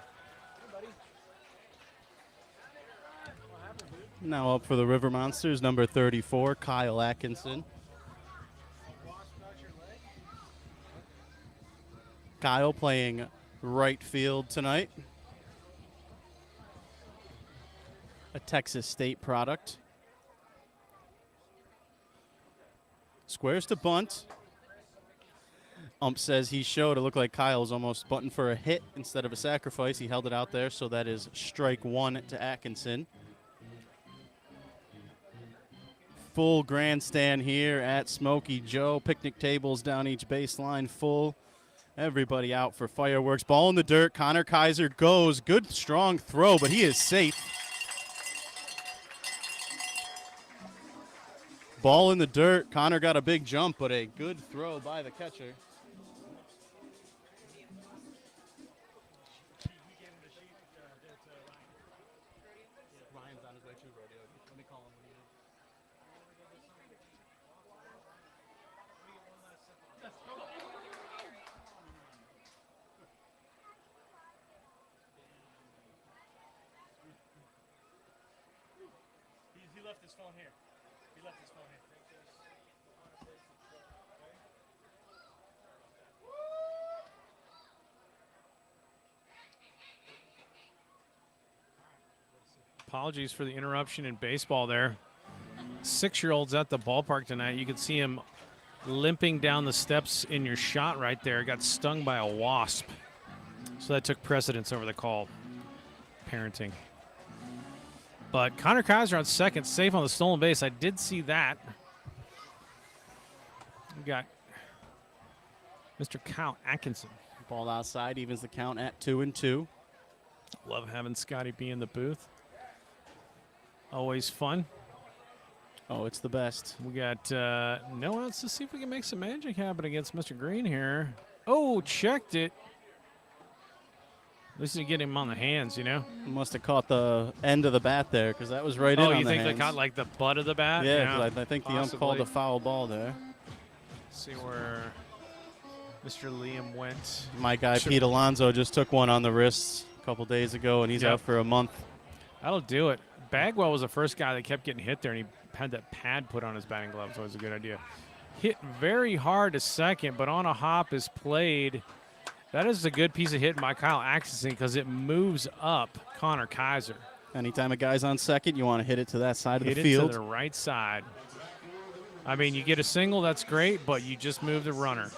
now up for the River Monsters, number 34, Kyle Atkinson. Kyle playing right field tonight. A Texas State product. Squares to bunt. Ump says he showed. It looked like Kyle was almost butting for a hit instead of a sacrifice. He held it out there, so that is strike 1 to Atkinson. Full grandstand here at Smokey Joe. Picnic tables down each baseline full. Everybody out for fireworks. Ball in the dirt. Connor Kaiser goes. Good, strong throw, but he is safe. Ball in the dirt. Connor got a big jump, but a good throw by the catcher. Ryan's on his way to rodeo. Let me call him when he is. He left his phone here. He left his phone here. apologies for the interruption in baseball there. 6-year-old's at the ballpark tonight. You can see him limping down the steps in your shot right there. Got stung by a wasp. So that took precedence over the call. Parenting. But Connor Kaiser on second, safe on the stolen base. I did see that. We got Mr. Kyle Atkinson. Ball outside, evens the count at 2-2. Love having Scotty B in the booth. Always fun. Oh, it's the best. We got no outs to see if we can make some magic happen against Mr. Green here. Oh, checked it. At least you get him on the hands, you know? Must have caught the end of the bat there because that was right in on the hands. Oh, you think they caught like the butt of the bat? Yeah, 'cause I think the ump called a foul ball there. Let's see where Mr. Liam went. My guy Pete Alonso just took one on the wrists a couple days ago, and he's out for a month. That'll do it. Bagwell was the first guy that kept getting hit there, and he had that pad put on his batting glove, so it was a good idea. Hit very hard to second, but on a hop is played. That is a good piece of hitting by Kyle Atkinson because it moves up Connor Kaiser. Anytime a guy's on second, you want to hit it to that side of the field. Hit it to the right side. I mean, you get a single, that's great, but you just move the runner.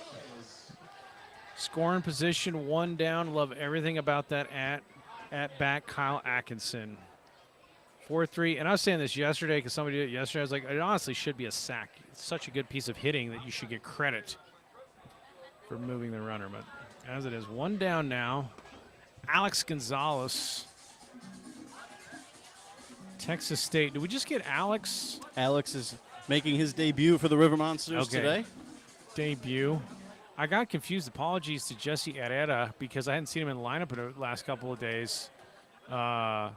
Scoring position, one down. Love everything about that at bat, Kyle Atkinson. 4-3. And I was saying this yesterday because somebody did it yesterday. I was like, it honestly should be a sack. It's such a good piece of hitting that you should get credit for moving the runner. But as it is, one down now. Alex Gonzalez, Texas State. Did we just get Alex? Alex is making his debut for the River Monsters today. Debut. I got confused. Apologies to Jesse Herrera because I hadn't seen him in the lineup in the last couple of days. Or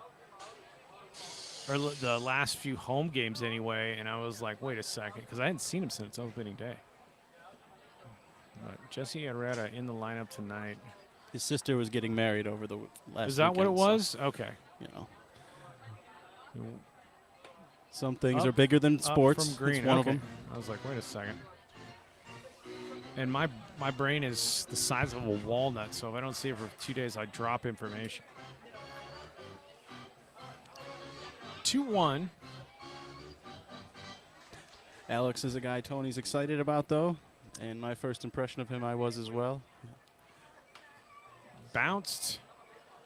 the last few home games anyway. And I was like, wait a second, because I hadn't seen him since opening day. Jesse Herrera in the lineup tonight. His sister was getting married over the last Is that what it weekend, was? so, Okay. you know. Some things are bigger than sports. From Green. It's one of Okay. them. I was like, wait a second. And my brain is the size of a walnut, so if I don't see it for 2 days, I drop information. 2-1. Alex is a guy Tony's excited about, though. And my first impression of him, I was as well. Bounced.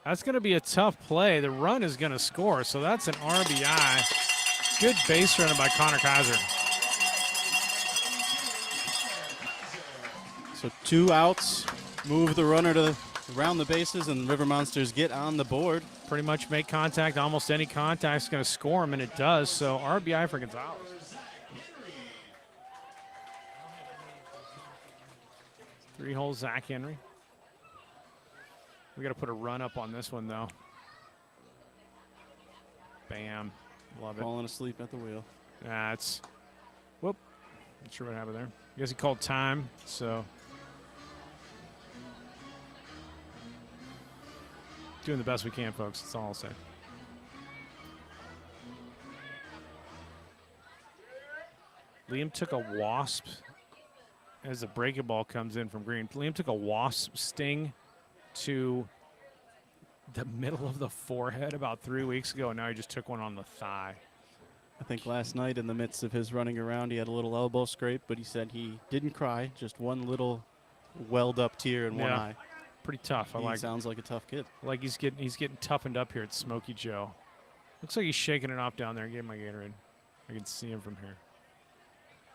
That's going to be a tough play. The run is going to score, so that's an RBI. Good base running by Connor Kaiser. So 2 outs, move the runner to around the bases, and River Monsters get on the board. Pretty much make contact. Almost any contact is going to score him, and it does. So RBI for Gonzalez. 3-hole Zach Henry. We got to put a run up on this one, though. Bam. Love it. Falling asleep at the wheel. It's, whoop. Not sure what happened there. I guess he called time, so. Doing the best we can, folks. That's all I'll say. Liam took a wasp as the breaking ball comes in from Green. Liam took a wasp sting to the middle of the forehead about 3 weeks ago, and now he just took one on the thigh. I think last night in the midst of his running around, he had a little elbow scrape, but he said he didn't cry, just one little welled up tear in one eye. Pretty tough. He sounds like a tough kid. Like he's getting toughened up here at Smokey Joe. Looks like he's shaking it off down there. Getting my Gatorade. I can see him from here.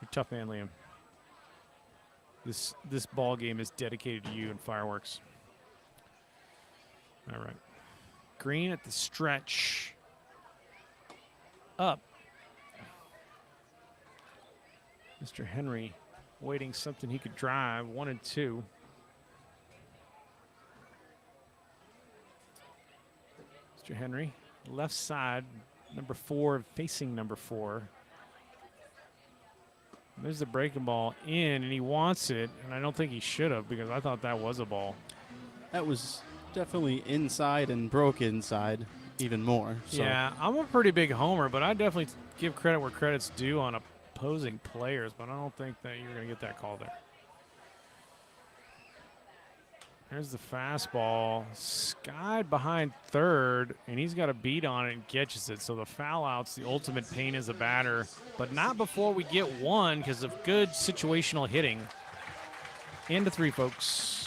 You're a tough man, Liam. This ball game is dedicated to you and fireworks. All right. Green at the stretch. Up. Mr. Henry waiting something he could drive. 1-2. Mr. Henry, left side, number 4, facing number 4. There's the breaking ball in, and he wants it, and I don't think he should have because I thought that was a ball. That was definitely inside and broke inside even more. So. Yeah, I'm a pretty big homer, but I definitely give credit where credit's due on opposing players, but I don't think that you're going to get that call there. Here's the fastball. Skied behind third, and he's got a beat on it and catches it. So the foul out's the ultimate pain as a batter, but not before we get one because of good situational hitting. Into 3, folks.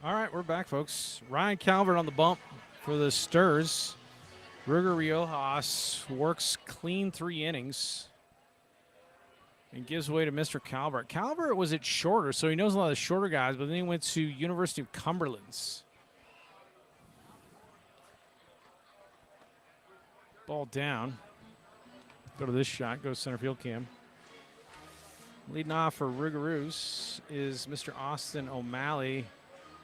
All right, we're back, folks. Ryan Calvert on the bump for the Stirs. Ruger Riojas works clean 3 innings and gives way to Mr. Calvert. Calvert was at shorter, so he knows a lot of the shorter guys, but then he went to University of Cumberland's. Ball down. Go to this shot. Go center field cam. Leading off for Rougarous is Mr. Austin O'Malley.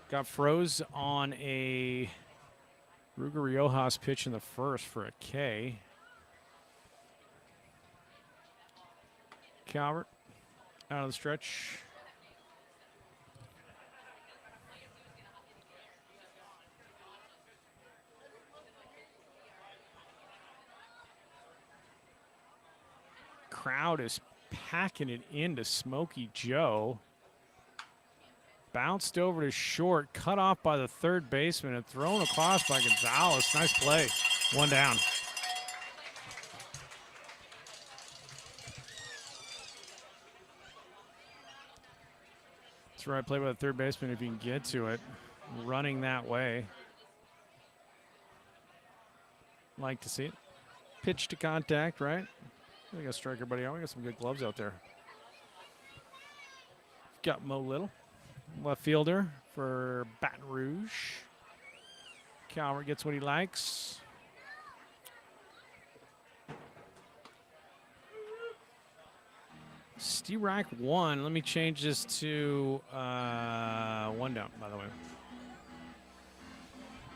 Got froze on a Ruger Riojas pitch in the first for a K. Calvert out of the stretch. Crowd is packing it into Smokey Joe. Bounced over to short, cut off by the third baseman, and thrown across by Gonzalez. Nice play. 1 down. That's the right play by the third baseman if you can get to it. Running that way. Like to see it. Pitch to contact, right? We got to strike everybody out. We got some good gloves out there. Got Mo Little. left fielder for Baton Rouge. Calvert gets what he likes. Strike one. Let me change this to one down, by the way.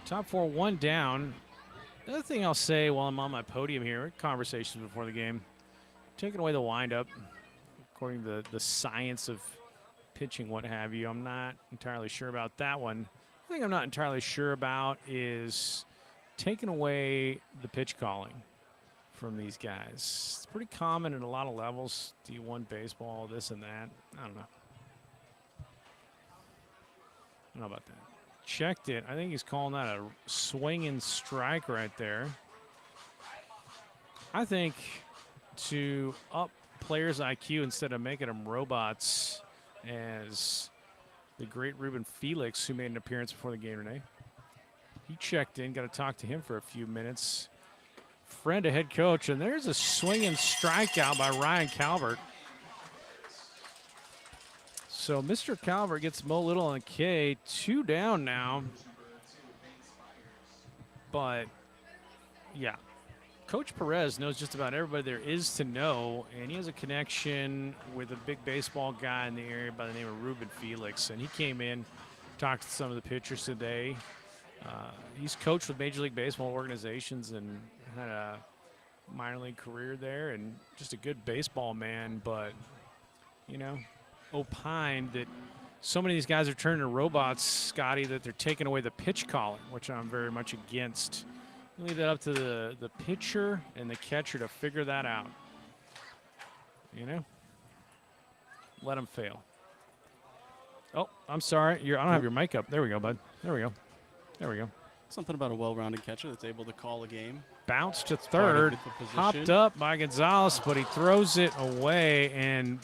Top four, one down. Another thing I'll say while I'm on my podium here, conversations before the game, taking away the windup, according to the science of pitching, what have you. I'm not entirely sure about that one. The thing I'm not entirely sure about is taking away the pitch calling from these guys. It's pretty common at a lot of levels. D1 baseball, this and that. I don't know. I don't know about that. Checked it. I think he's calling that a swing and strike right there. I think to up players' IQ instead of making them robots, as the great Ruben Felix, who made an appearance before the game today. He checked in. Got to talk to him for a few minutes. Friend of head coach, and there's a swing and strikeout by Ryan Calvert. So Mr. Calvert gets Mo Little on a K, 2 down now. But, yeah, Coach Perez knows just about everybody there is to know, and he has a connection with a big baseball guy in the area by the name of Ruben Felix. And he came in, talked to some of the pitchers today. He's coached with Major League Baseball organizations and had a minor league career there, and just a good baseball man, but, you know, opined that so many of these guys are turning to robots, Scotty, that they're taking away the pitch calling, which I'm very much against. You leave that up to the pitcher and the catcher to figure that out. You know? Let them fail. Oh, I'm sorry. I don't have your mic up. There we go, bud. There we go. There we go. Something about a well-rounded catcher that's able to call a game. Bounce to third. Hopped up by Gonzalez, but he throws it away. And,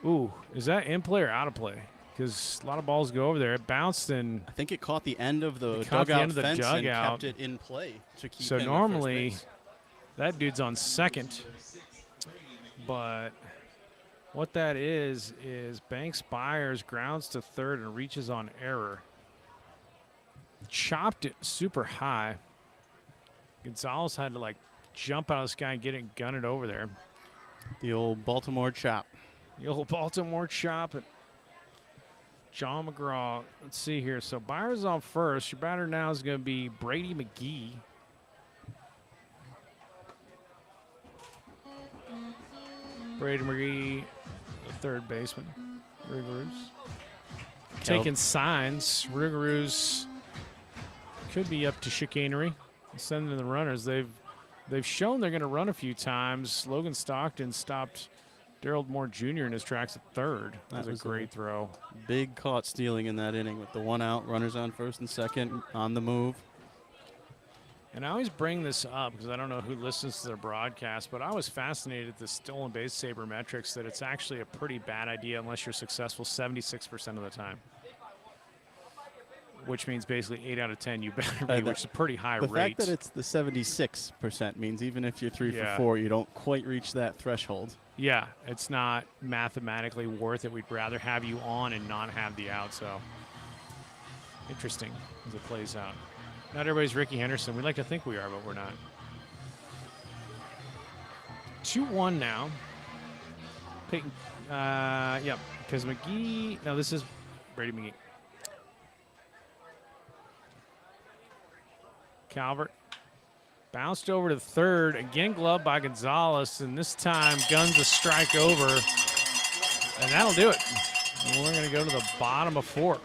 ooh, is that in play or out of play? Because a lot of balls go over there. It bounced and I think it caught the end of the caught the dugout end of the fence and dugout. kept it in play to keep So him at normally first base. that dude's on second. But what that is Banks Byers grounds to third and reaches on error. Chopped it super high. Gonzalez had to like jump out of the sky and get it and gun it over there. The old Baltimore chop. The old Baltimore chop it. John McGraw. Let's see here. So Byers on first. Your batter now is going to be Brady McGee. Brady McGee, the third baseman. Rouge. Taking signs. Rouge could be up to chicanery. Sending the runners. They've shown they're going to run a few times. Logan Stockton stopped Darrell Moore Jr. in his tracks at third. That was a great throw. Big caught stealing in that inning with the one out, runners on first and second, on the move. And I always bring this up because I don't know who listens to their broadcast, but I was fascinated at the stolen base sabermetrics that it's actually a pretty bad idea unless you're successful 76% of the time. Which means basically 8 out of 10 you better be, which is a pretty high rate. The fact that it's the 76% means even if you're 3 for 4, you don't quite reach that threshold. Yeah, it's not mathematically worth it. We'd rather have you on and not have the out. So interesting as it plays out. Not everybody's Ricky Henderson. We like to think we are, but we're not. 2-1 now. Peyton, yep, because McGee. No, this is Brady McGee. Calvert bounced over to third, again gloved by Gonzalez, and this time guns a strike over, and that'll do it. And we're going to go to the bottom of 4.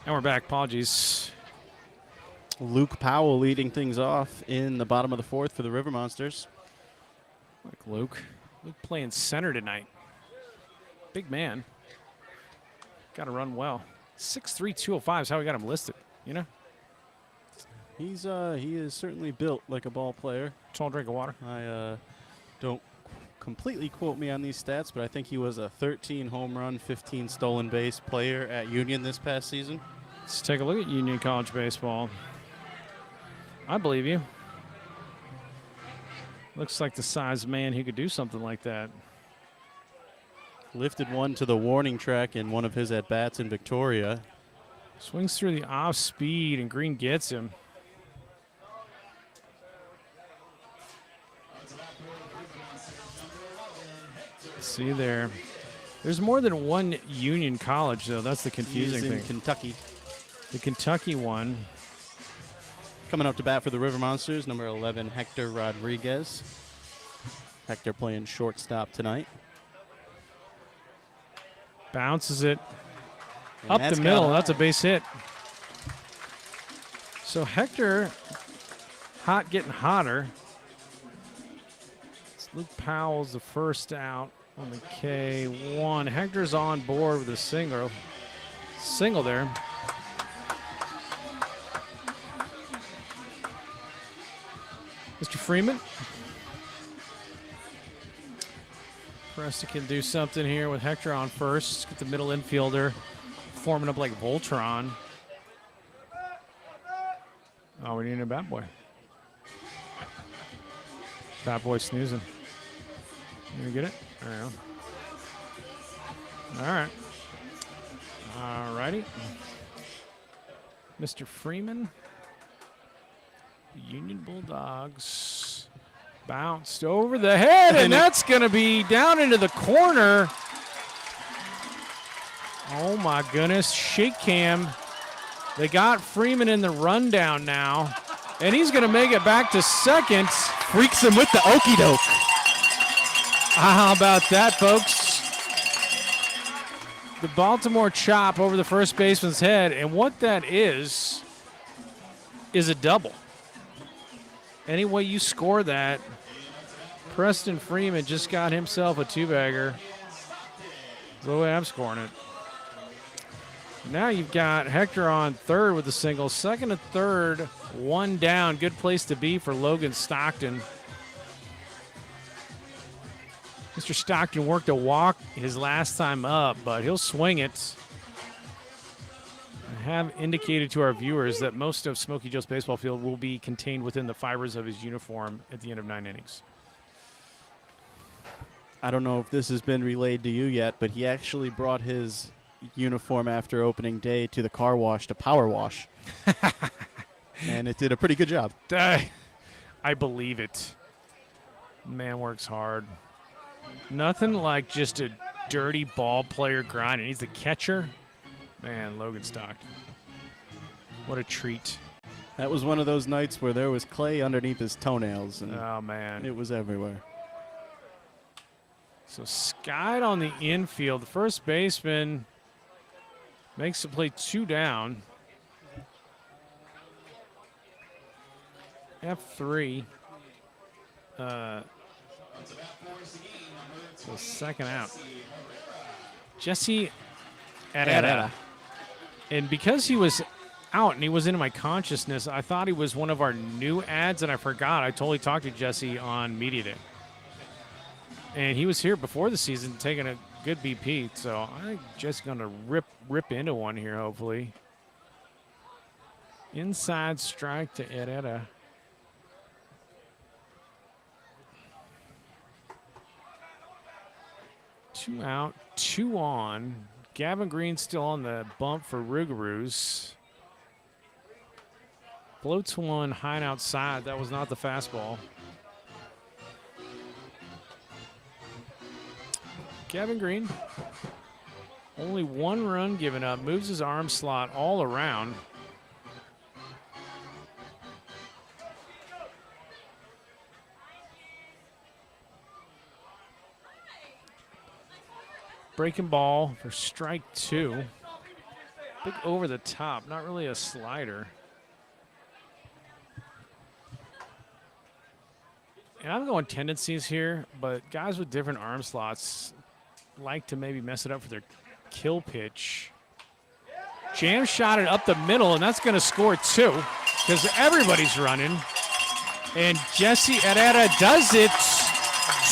And we're back. Apologies. Luke Powell leading things off in the bottom of the fourth for the River Monsters. Like Luke. Luke playing center tonight. Big man. Got to run well. 6'3", 205 is how we got him listed, you know? He is certainly built like a ball player. Tall drink of water. Don't completely quote me on these stats, but I think he was a 13 home run, 15 stolen base player at Union this past season. Let's take a look at Union College baseball. I believe you. Looks like the size man who could do something like that. Lifted one to the warning track in one of his at-bats in Victoria. Swings through the off speed, and Green gets him. See there. There's more than one Union College, though. That's the confusing He's in thing. Kentucky. The Kentucky one. Coming up to bat for the River Monsters, number 11, Hector Rodriguez. Hector playing shortstop tonight. Bounces it And up that's the middle. got- That's a base hit. So Hector, hot getting hotter. It's Luke Powell's the first out on the K1. Hector's on board with a single. Single there. Mr. Freeman. Preston can do something here with Hector on first. Get the middle infielder forming up like Voltron. Oh, we need a bat boy. Bat boy snoozing. You gonna get it? There you go. All right. All righty. Mr. Freeman. Union Bulldogs. Bounced over the head, and that's going to be down into the corner. Oh, my goodness. Shake cam. They got Freeman in the rundown now, and he's going to make it back to second. Freaks him with the okey doke. How about that, folks? The Baltimore chop over the first baseman's head, and what that is a double. Any way you score that, Preston Freeman just got himself a two-bagger. That's the way I'm scoring it. Now you've got Hector on third with a single. Second and third, one down. Good place to be for Logan Stockton. Mr. Stockton worked a walk his last time up, but he'll swing it. I have indicated to our viewers that most of Smokey Joe's baseball field will be contained within the fibers of his uniform at the end of 9 innings. I don't know if this has been relayed to you yet, but he actually brought his uniform after opening day to the car wash to power wash. And it did a pretty good job. I believe it. Man works hard. Nothing like just a dirty ball player grinding. He's the catcher. Man, Logan Stockton. What a treat. That was one of those nights where there was clay underneath his toenails, and Oh, man. it was everywhere. So skied on the infield. The first baseman makes the play 2 down. F3. So second out. Jesse Herrera. And because he was out and he was into my consciousness, I thought he was one of our new ads, and I forgot. I totally talked to Jesse on Media Day. And he was here before the season taking a good BP, so I'm just going to rip into one here, hopefully. Inside strike to Herrera. Two out, 2 on. Gavin Green still on the bump for Rouge. Floats one high and outside. That was not the fastball. Gavin Green, only 1 run given up, moves his arm slot all around. Breaking ball for strike 2. Big over the top, not really a slider. And I'm going tendencies here, but guys with different arm slots like to maybe mess it up for their kill pitch. Jam shot it up the middle, and that's going to score 2 because everybody's running. And Jesse Herrera does it.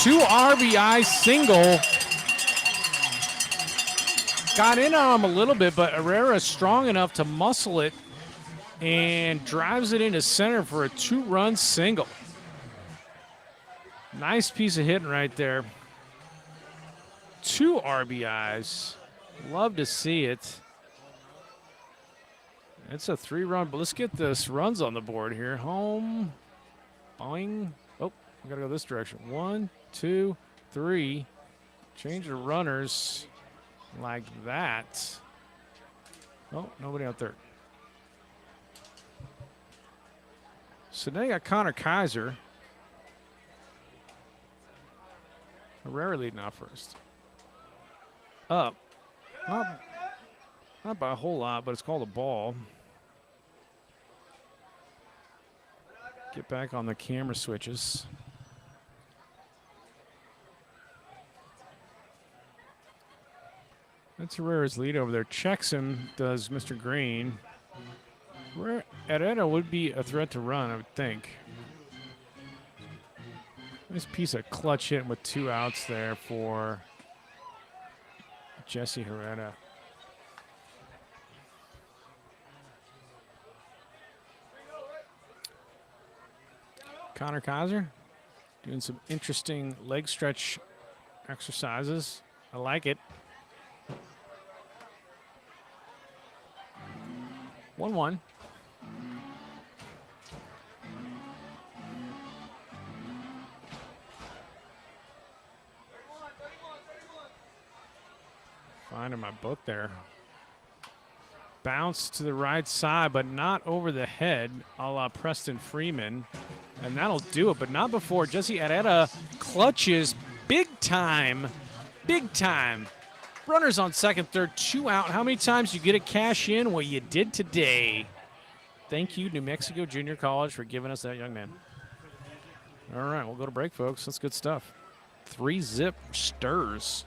2 RBI single. Got in on him a little bit, but Herrera is strong enough to muscle it and drives it into center for a 2-run single. Nice piece of hitting right there. 2 RBIs. Love to see it. It's a 3-run, but let's get this runs on the board here. Home. Boing. Oh, we got to go this direction. 1, 2, 3. Change the runners like that. Oh, nobody out there. So now you got Connor Kaiser. Herrera leading off first. Up. Not by a whole lot, but it's called a ball. Get back on the camera switches. That's Herrera's lead over there. Checks him, does Mr. Green. Herrera would be a threat to run, I would think. Nice piece of clutch hit with 2 outs there for Jesse Herrera. Connor Kaiser doing some interesting leg stretch exercises. I like it. 1-1. Finding my book there. Bounce to the right side, but not over the head, a la Preston Freeman. And that'll do it, but not before Jesse Herrera clutches big time. Big time. Runners on second, third, 2 out. How many times you get a cash in? Well, you did today. Thank you, New Mexico Junior College, for giving us that young man. All right, we'll go to break, folks. That's good stuff. 3-zip stirs.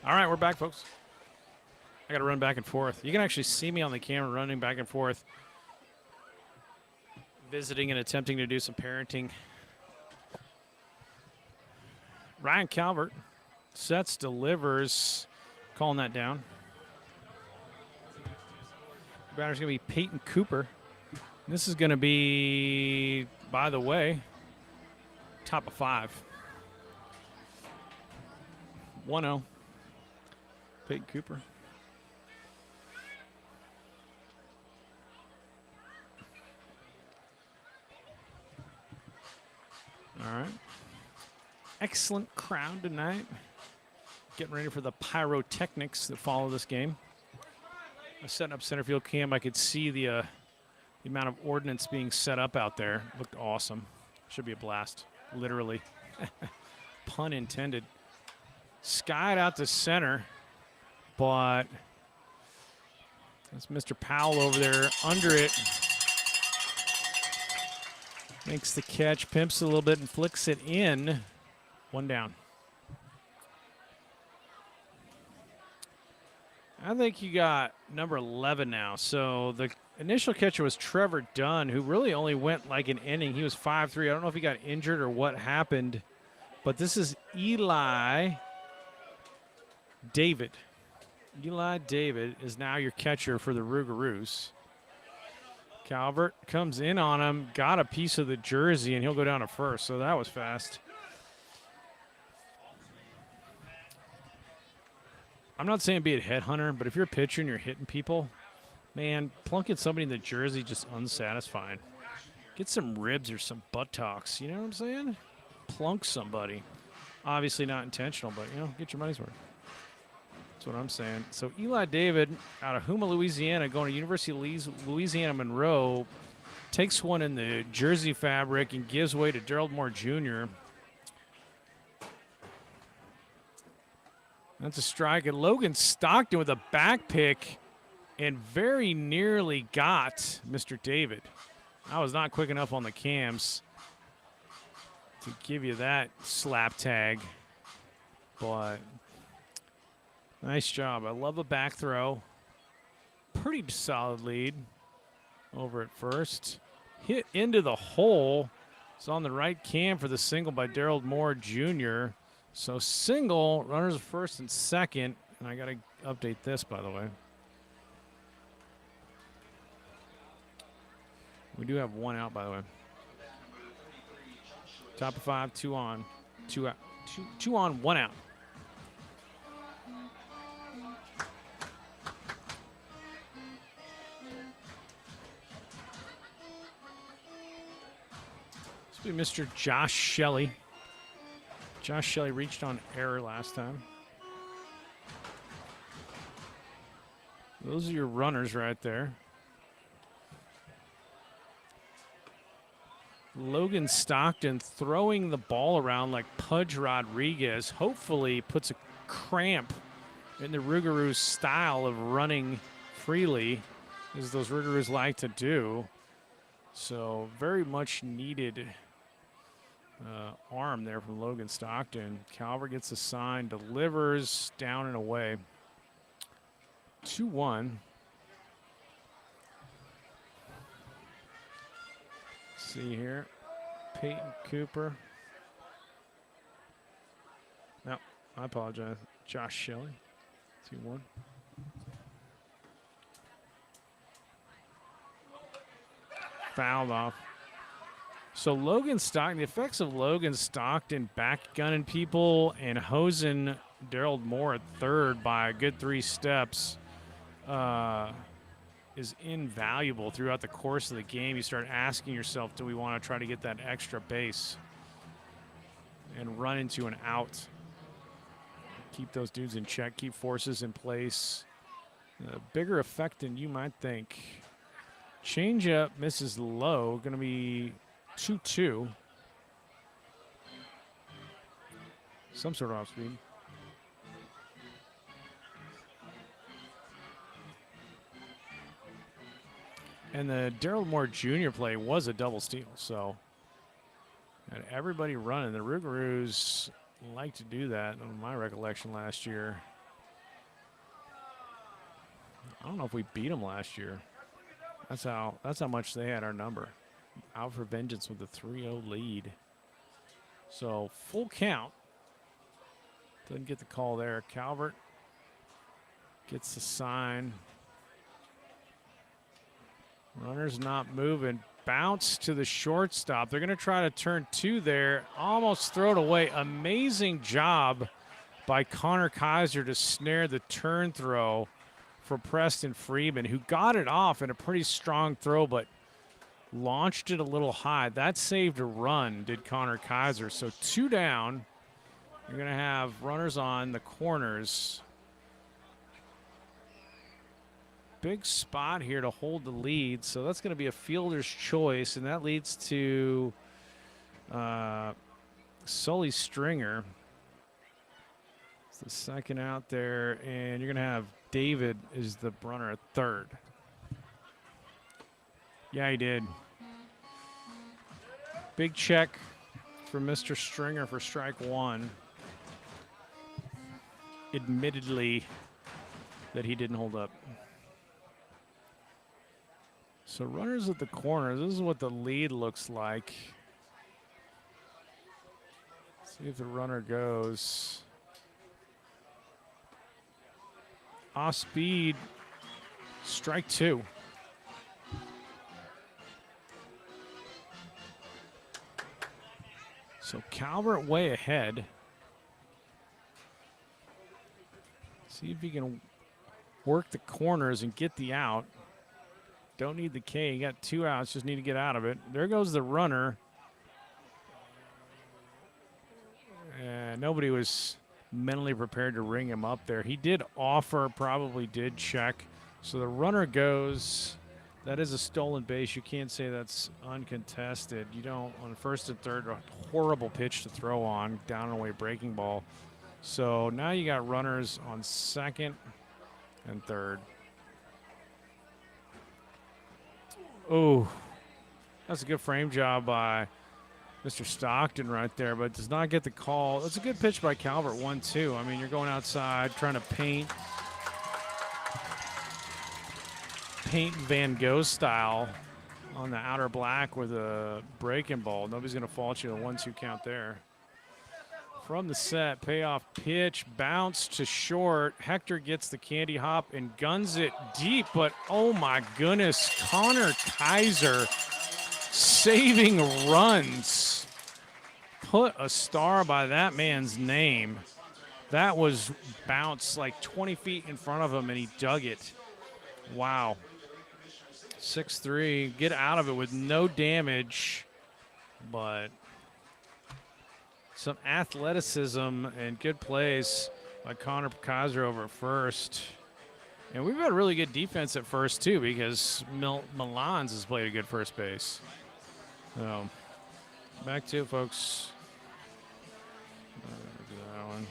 All right, we're back, folks. I got to run back and forth. You can actually see me on the camera running back and forth. visiting and attempting to do some parenting. Ryan Calvert sets, delivers, calling that down. Batter's going to be Peyton Cooper. This is going to be, by the way, top of 5. 1-0. Peyton Cooper. All right. Excellent crowd tonight. Getting ready for the pyrotechnics that follow this game. I was setting up center field cam. I could see the amount of ordnance being set up out there. Looked awesome. Should be a blast, literally. Pun intended. Skied out to center, but that's Mr. Powell over there under it. Makes the catch, pimps a little bit, and flicks it in. 1 down. I think you got number 11 now. So the initial catcher was Trevor Dunn, who really only went like an inning. He was 5-3. I don't know if he got injured or what happened, but this is Eli David. Eli David is now your catcher for the Rougarous. Calvert comes in on him, got a piece of the jersey, and he'll go down to first. So that was fast. I'm not saying be a headhunter, but if you're a pitcher and you're hitting people, man, plunking somebody in the jersey just unsatisfying. Get some ribs or some buttocks, you know what I'm saying? Plunk somebody. Obviously not intentional, but, you know, get your money's worth. That's what I'm saying. So Eli David out of Houma, Louisiana, going to University of Louisiana Monroe, takes one in the jersey fabric and gives way to Darrell Moore Jr. That's a strike. And Logan Stockton with a back pick and very nearly got Mr. David. I was not quick enough on the cams to give you that slap tag, but nice job. I love a back throw. Pretty solid lead over at first. Hit into the hole. It's on the right cam for the single by Darrell Moore Jr. So single, runners at first and second. And I got to update this, by the way. We do have 1 out, by the way. Top of 5, 2 on, 2 out. 2 on, 1 out. This will be Mr. Josh Shelley. Josh Shelley reached on error last time. Those are your runners right there. Logan Stockton throwing the ball around like Pudge Rodriguez. Hopefully puts a cramp in the Rougarous style of running freely, as those Rougarous like to do. So very much needed arm there from Logan Stockton. Calvert gets the sign, delivers down and away. 2-1. See here, Peyton Cooper. No, I apologize. Josh Shelley. 2-1. Fouled off. So Logan Stockton, the effects of Logan Stockton back gunning people and hosing Darrell Moore at third by a good 3 steps is invaluable throughout the course of the game. You start asking yourself, do we want to try to get that extra base and run into an out? Keep those dudes in check, keep forces in place. A bigger effect than you might think. Changeup misses low, going to be 2-2. Some sort of off speed. And the Darrell Moore Jr. play was a double steal, so had everybody running. The Rougarous like to do that, in my recollection last year. I don't know if we beat them last year. That's how much they had our number. out for vengeance with a 3-0 lead. So full count. Doesn't get the call there. Calvert gets the sign. Runner's not moving. Bounce to the shortstop. They're going to try to turn 2 there. Almost throw it away. Amazing job by Connor Kaiser to snare the turn throw for Preston Freeman, who got it off in a pretty strong throw, but launched it a little high. That saved a run, did Connor Kaiser. So 2 down. You're going to have runners on the corners. Big spot here to hold the lead. So that's going to be a fielder's choice, and that leads to Sully Stringer. It's the second out there, and you're going to have David is the runner at third. Yeah, he did. Big check for Mr. Stringer for strike 1. Admittedly that he didn't hold up. So runners at the corner. This is what the lead looks like. See if the runner goes. Off speed, strike 2. So Calvert way ahead. See if he can work the corners and get the out. Don't need the K. You got 2 outs. Just need to get out of it. There goes the runner. And nobody was mentally prepared to ring him up there. He did offer, probably did check. So the runner goes. That is a stolen base. You can't say that's uncontested. You don't, on first and third, a horrible pitch to throw on, down and away breaking ball. So now you got runners on second and third. Oh, that's a good frame job by Mr. Stockton right there, but does not get the call. That's a good pitch by Calvert, 1-2. I mean, you're going outside trying to paint Van Gogh style on the outer black with a breaking ball. Nobody's going to fault you a 1-2 count there. From the set, payoff pitch, bounce to short. Hector gets the candy hop and guns it deep, but oh my goodness, Connor Kaiser saving runs. Put a star by that man's name. That was bounced like 20 feet in front of him, and he dug it. Wow. 6-3, get out of it with no damage, but some athleticism and good plays by Connor Kaiser over at first. And we've had really good defense at first, too, because Milans has played a good first base. So, back to it, folks. That one.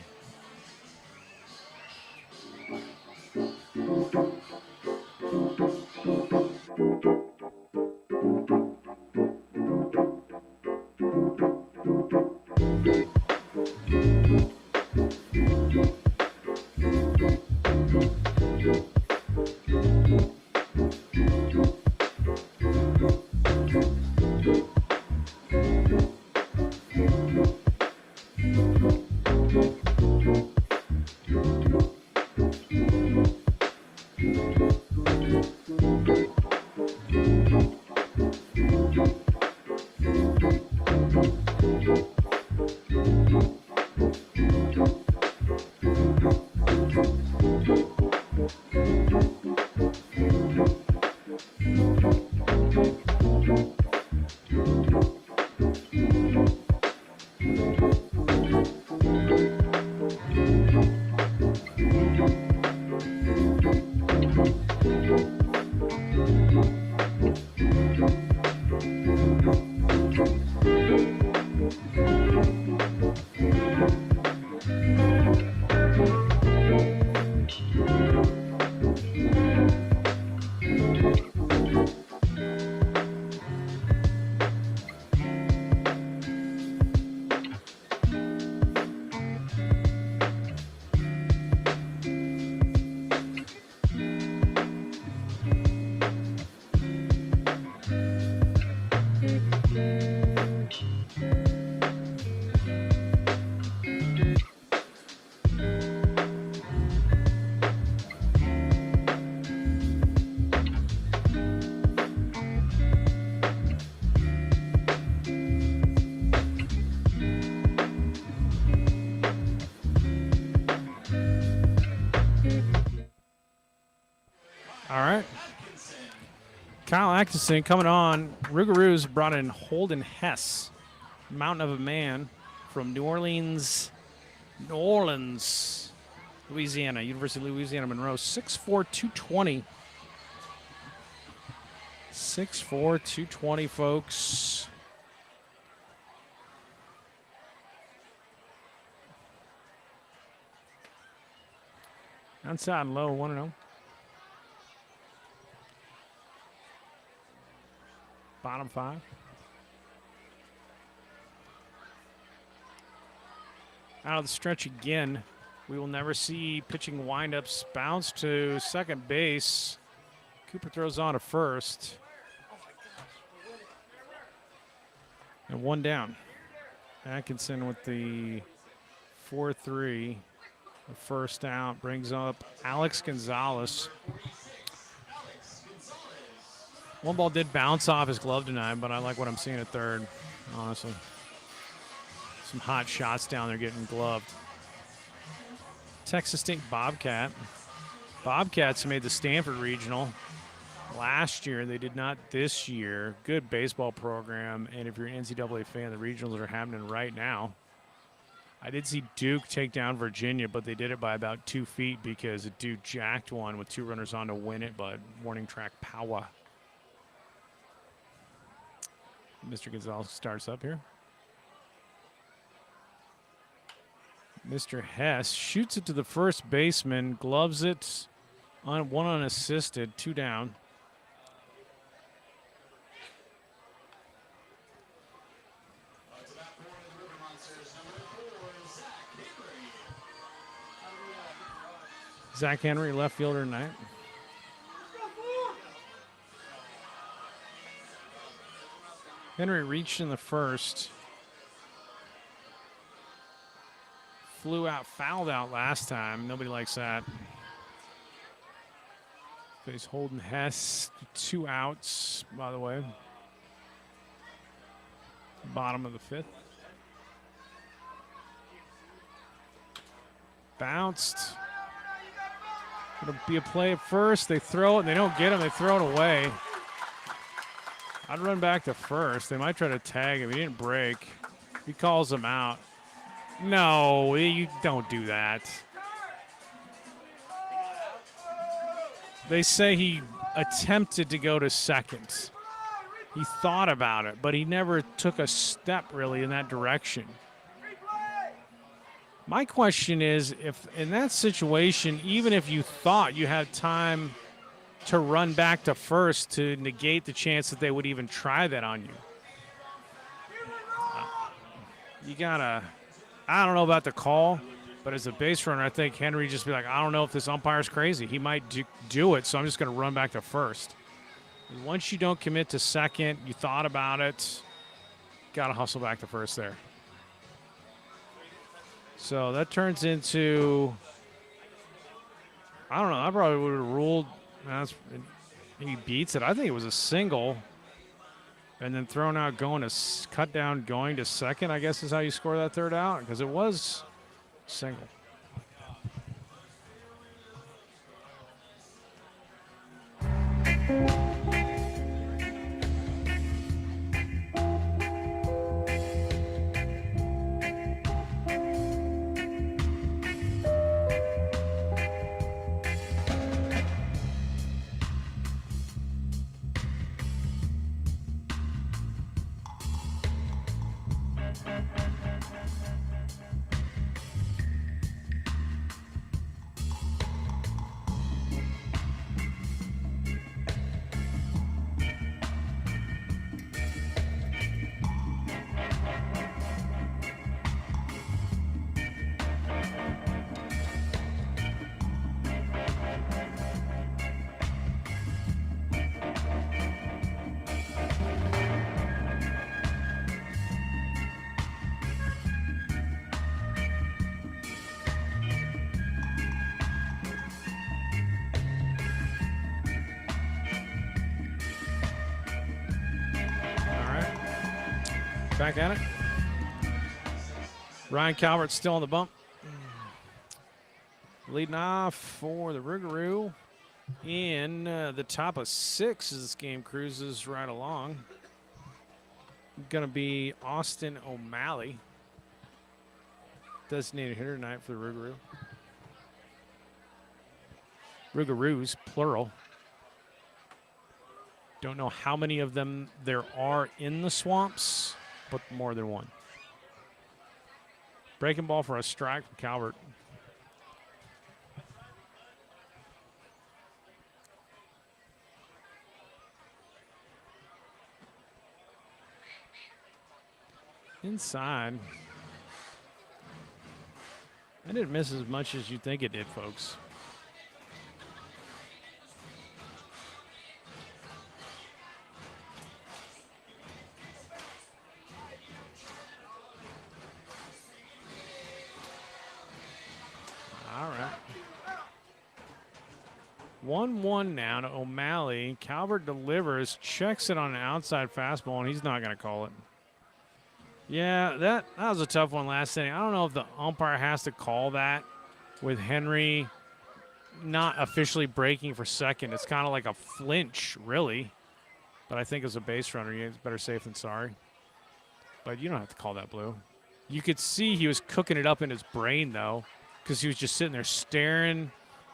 All right. Kyle Atkinson coming on. Rouge brought in Holden Hess, mountain of a man from New Orleans, Louisiana, University of Louisiana Monroe. 6'4", 220. 6'4", 220, folks. Outside and low, 1-0. Bottom 5. Out of the stretch again. We will never see pitching windups. Bounce to second base. Cooper throws on to first. And one down. Atkinson with the 4-3. The first out brings up Alex Gonzalez. One ball did bounce off his glove tonight, but I like what I'm seeing at third, honestly. Some hot shots down there getting gloved. Texas State Bobcat. Bobcats made the Stanford Regional last year. They did not this year. Good baseball program, and if you're an NCAA fan, the regionals are happening right now. I did see Duke take down Virginia, but they did it by about 2 feet because Duke jacked one with 2 runners on to win it, but warning track power. Mr. Gonzalez starts up here. Mr. Hess shoots it to the first baseman, gloves it, on one unassisted, 2 down. Zach Henry, left fielder tonight. Henry reached in the first. Flew out, fouled out last time. Nobody likes that. He's holding Hess. 2 outs, by the way. Bottom of the 5th. Bounced. It'll be a play at first. They throw it, and they don't get him. They throw it away. I'd run back to first. They might try to tag him. He didn't break. He calls him out. No, you don't do that. They say he attempted to go to second. He thought about it, but he never took a step really in that direction. My question is, if in that situation, even if you thought you had time to run back to first to negate the chance that they would even try that on you, you gotta, I don't know about the call, but as a base runner, I think Henry just be like, I don't know if this umpire's crazy. He might do it, so I'm just going to run back to first. And once you don't commit to second, you thought about it, got to hustle back to first there. So that turns into, I don't know, I probably would have ruled, he beats it. I think it was a single. And then thrown out going to cut down going to second, I guess is how you score that third out, because it was single. Back at it. Ryan Calvert's still on the bump. Leading off for the Rougarou in the top of 6 as this game cruises right along. Going to be Austin O'Malley. Designated hitter tonight for the Rougarou. Rougarous, plural. Don't know how many of them there are in the swamps, but more than one. Breaking ball for a strike from Calvert. Inside. That didn't miss as much as you think it did, folks. All right. 1-1 now to O'Malley. Calvert delivers, checks it on an outside fastball, and he's not going to call it. Yeah, that was a tough one last inning. I don't know if the umpire has to call that with Henry not officially breaking for second. It's kind of like a flinch, really. But I think as a base runner, it's better safe than sorry. But you don't have to call that blue. You could see he was cooking it up in his brain, though, because he was just sitting there staring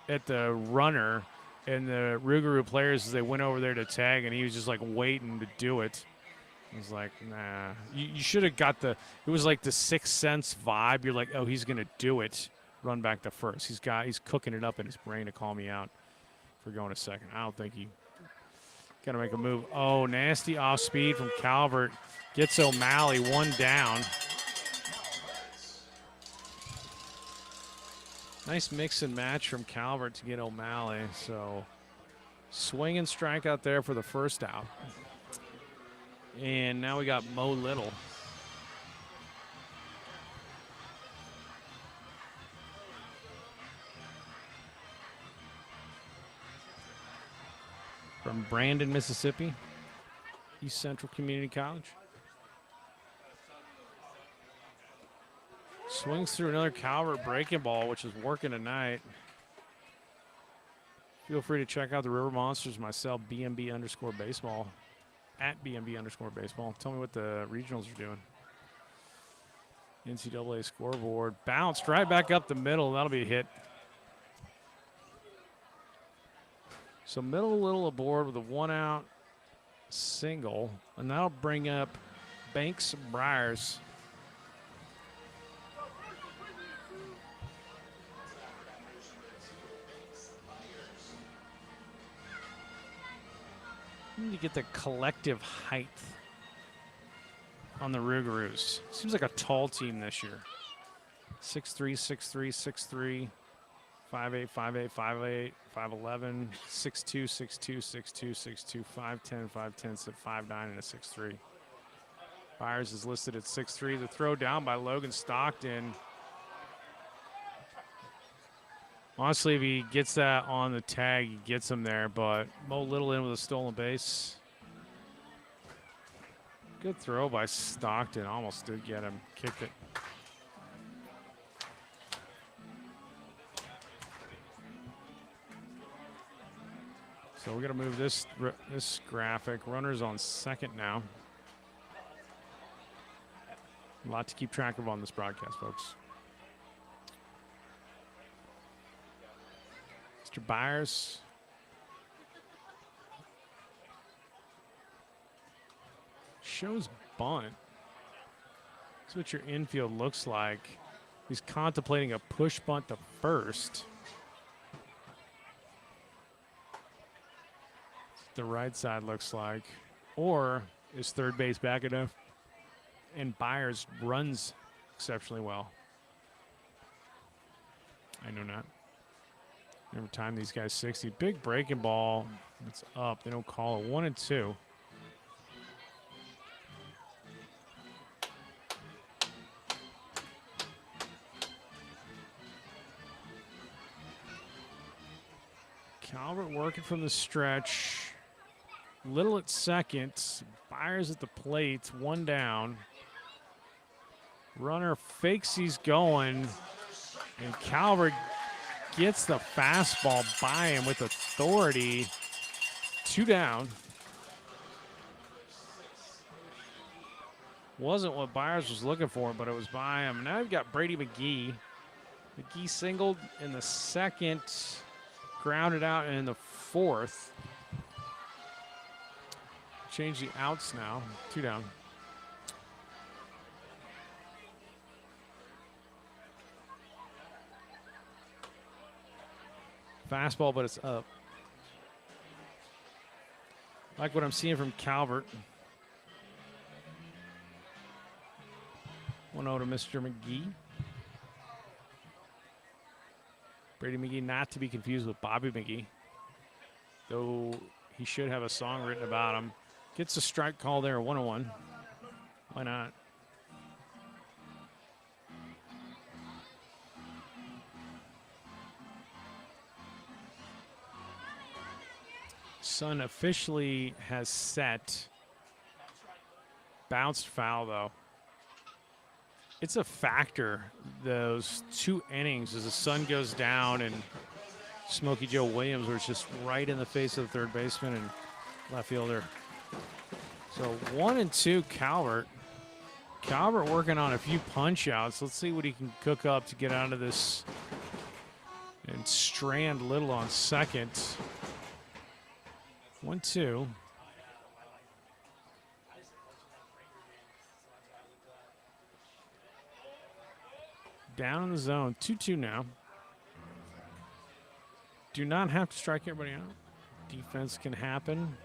at the runner and the Rougarou players as they went over there to tag, and he was just like waiting to do it. I was like, nah. You should have got it was like the Sixth Sense vibe. You're like, oh, he's going to do it. Run back to first. He's cooking it up in his brain to call me out for going to second. I don't think he got to make a move. Oh, nasty off speed from Calvert. Gets O'Malley one down. Nice mix and match from Calvert to get O'Malley. So swing and strike out there for the first out. And now we got Mo Little. From Brandon, Mississippi, East Central Community College. Swings through another Calvert breaking ball, which is working tonight. Feel free to check out the River Monsters myself, BMB_baseball. At BMB_baseball. Tell me what the regionals are doing. NCAA scoreboard. Bounced right back up the middle. That'll be a hit. So Middle Little aboard with a 1-out single. And that'll bring up Banks Briars. Need to get the collective height on the Rougarous. Seems like a tall team this year. 6'3", 6'3", 6'3", 5'8", 5'8", 5'8", 5'11", 6'2", 6'2", 6'2", 6'2", 5'10", 5'10", 5'9", and a 6'3". Byers is listed at 6'3". The throw down by Logan Stockton. Honestly, if he gets that on the tag, he gets him there, but Mo Little in with a stolen base. Good throw by Stockton. Almost did get him. Kicked it. So we're going to move this graphic. Runners on second now. A lot to keep track of on this broadcast, folks. Mr. Byers. Shows bunt. That's what your infield looks like. He's contemplating a push bunt to first. The right side looks like. Or is third base back enough? And Byers runs exceptionally well. I know not. Every time these guys 60. Big breaking ball. It's up. They don't call it. 1-2. Calvert working from the stretch. Little at second. Byers at the plate. One down. Runner fakes he's going, and Calvert gets the fastball by him with authority. 2 down. Wasn't what Byers was looking for, but it was by him. Now you've got Brady McGee. McGee singled in the second, grounded out in the fourth. Change the outs now. 2 down. Fastball, but it's up. Like what I'm seeing from Calvert. 1-0 to Mr. McGee. Brady McGee, not to be confused with Bobby McGee, though he should have a song written about him. Gets a strike call there, 1-1. Why not? Sun officially has set. Bounced foul, though. It's a factor, those 2 innings, as the sun goes down and Smokey Joe Williams was just right in the face of the third baseman and left fielder. So 1 and 2, Calvert. Calvert working on a few punch outs. Let's see what he can cook up to get out of this. And Strand Little on second. 1-2. Down in the zone. 2-2 now. Do not have to strike everybody out. Defense can happen.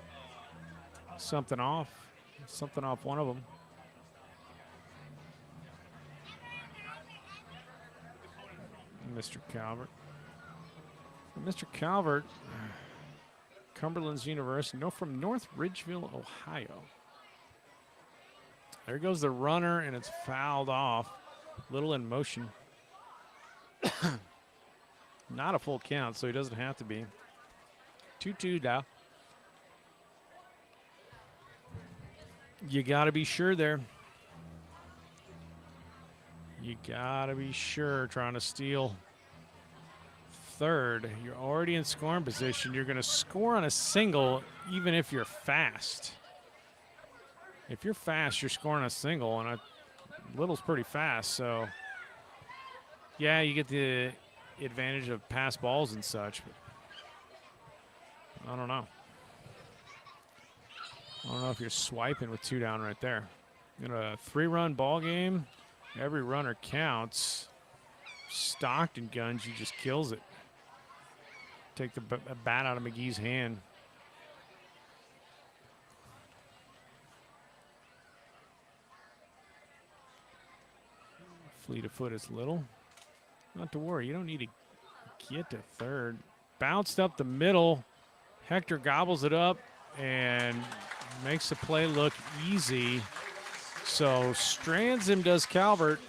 Something off. Something off one of them. Mr. Calvert. Mr. Calvert, Cumberland's University, no, from North Ridgeville, Ohio. There goes the runner, and it's fouled off. Little in motion. Not a full count, so he doesn't have to be. 2-2 now. You got to be sure there. You got to be sure trying to steal third. You're already in scoring position. You're going to score on a single even if you're fast. If you're fast, you're scoring a single, and Little's pretty fast, so yeah, you get the advantage of pass balls and such, but I don't know. I don't know if you're swiping with 2 down right there. In a 3-run ball game, every runner counts. Stockton guns, he just kills it. Take the bat out of McGee's hand. Fleet of foot is Little. Not to worry, you don't need to get to third. Bounced up the middle. Hector gobbles it up and makes the play look easy. So strands him, does Calvert,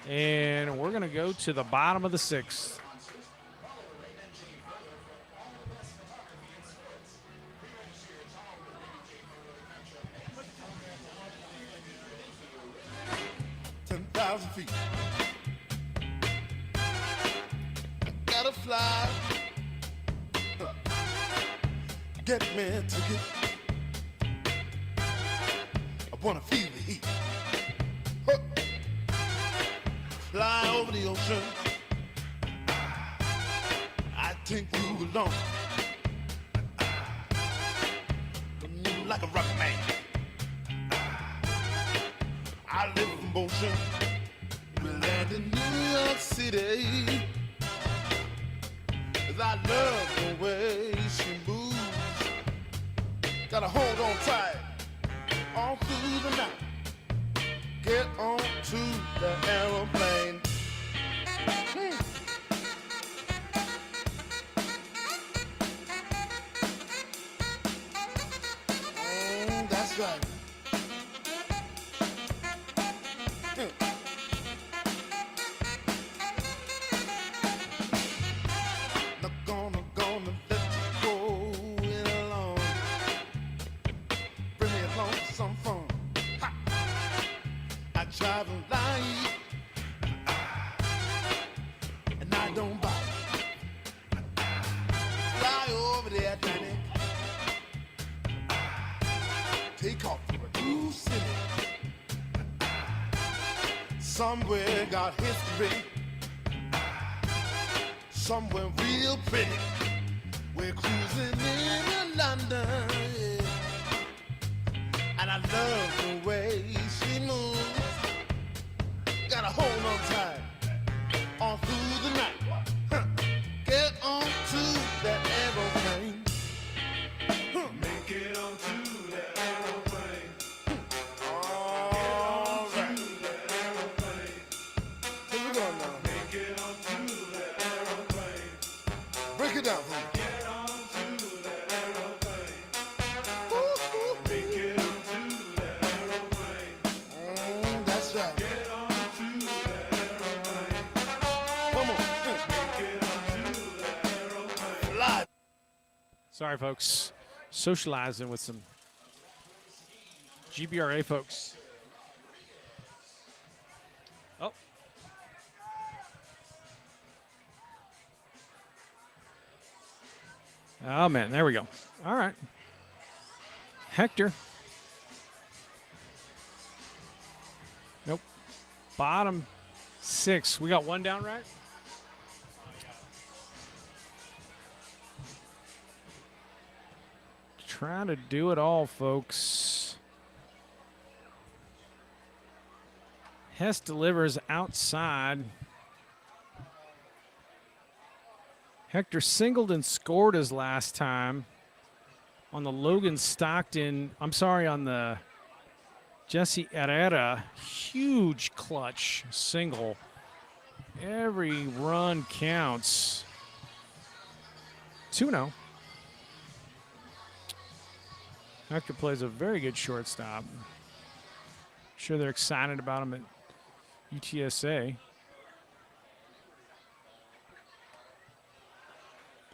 and we're going to go to the bottom of the 6th. Feet. Gotta fly. Get me a ticket. I wanna feel the heat. Huh. Fly over the ocean. I take you along. Like a rock man. I live in motion. We land in New York City. 'Cause I love the way she moves. Gotta hold on tight all through the night. Get on to the aeroplane. That's right. Driving light Somewhere got history, somewhere real pretty. We're cruising in London, yeah. And I love the way she moves. Gotta hold on tight all through the night. Huh. Get on to that aeroplane. Huh. Make it onto that aeroplane. All right. That aeroplane. Here we go now. Make it onto that aeroplane. Break it down for me. Get onto that aeroplane. Woo-hoo. Make it onto that aeroplane. That's right. Get onto that aeroplane. Come on. Get onto that aeroplane. Fly. Sorry, folks. Socializing with some GBRA folks. Oh. Oh, man. There we go. All right. Hector. Nope. Bottom 6. We got one down, right? Trying to do it all, folks. Hess delivers outside. Hector singled and scored his last time on the Logan Stockton. I'm sorry, on the Jesse Herrera. Huge clutch single. Every run counts. 2-0. Hector plays a very good shortstop. Sure they're excited about him at UTSA.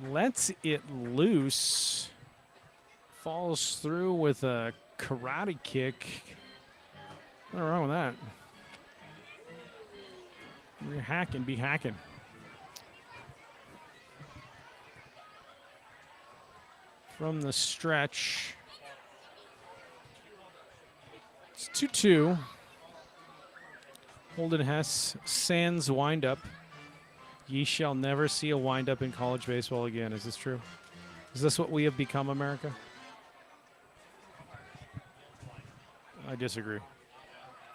Lets it loose. Falls through with a karate kick. Nothing wrong with that. You're hacking, be hacking. From the stretch. It's 2-2. Holden Hess, sans windup. Ye shall never see a windup in college baseball again. Is this true? Is this what we have become, America? I disagree.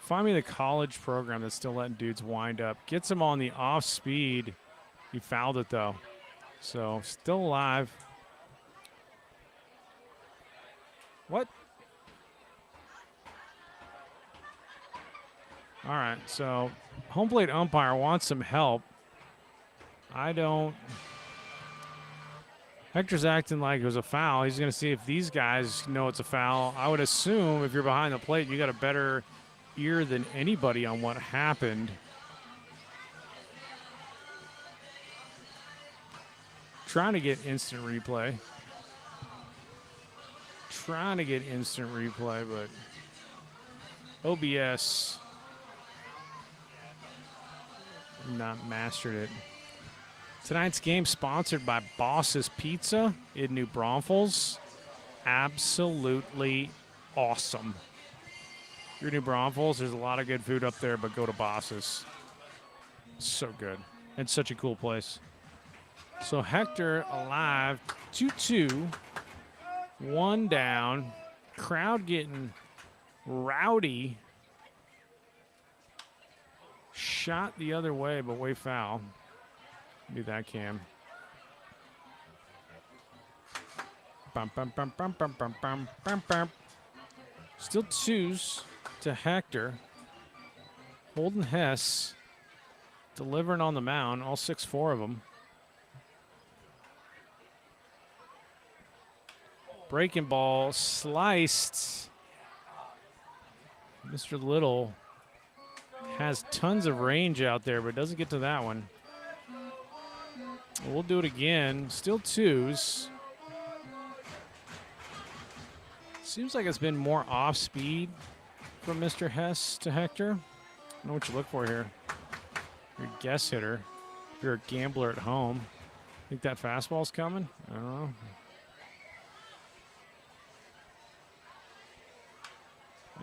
Find me the college program that's still letting dudes wind up. Gets him on the off speed. He fouled it, though. So, still alive. What? All right, so home plate umpire wants some help. I don't. Hector's acting like it was a foul. He's going to see if these guys know it's a foul. I would assume if you're behind the plate, you got a better ear than anybody on what happened. Trying to get instant replay. But OBS not mastered it. Tonight's game sponsored by Boss's Pizza in New Braunfels. Absolutely awesome. If you're New Braunfels, there's a lot of good food up there, but go to Boss's. So good. And such a cool place. So Hector alive, 2-2. One down. Crowd getting rowdy. Shot the other way, but way foul. Do that, Cam. Bum, bum, bum, bum, bum, bum, bum, bum, bum. Still 2s to Hector. Holden Hess delivering on the mound, all 6-4 of them. Breaking ball, sliced. Mr. Little has tons of range out there, but doesn't get to that one. We'll do it again. Still 2s. Seems like it's been more off speed from Mr. Hess to Hector. I don't know what you look for here. You're a guess hitter. If you're a gambler at home. Think that fastball's coming? I don't know.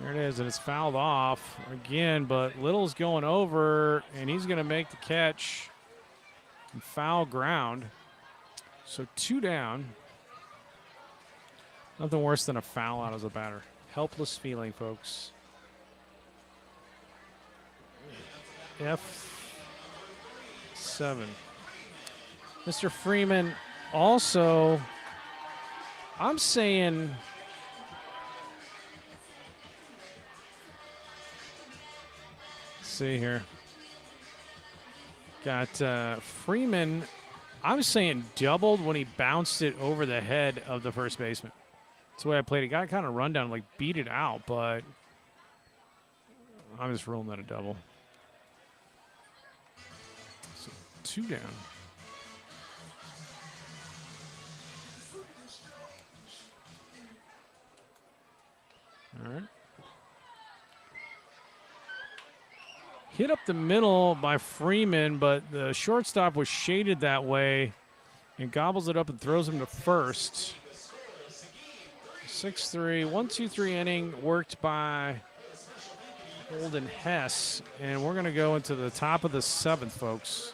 There it is, and it's fouled off again, but Little's going over, and he's going to make the catch and foul ground. So 2 down. Nothing worse than a foul out as a batter. Helpless feeling, folks. F7. Mr. Freeman also, I'm saying, let's see here. Got Freeman, I'm saying doubled when he bounced it over the head of the first baseman. That's the way I played it. Got kind of run down, like beat it out, but I'm just ruling that a double. So 2 down. All right. Hit up the middle by Freeman, but the shortstop was shaded that way and gobbles it up and throws him to first. 6-3, 1-2-3 inning worked by Holden Hess, and we're going to go into the top of the 7th, folks.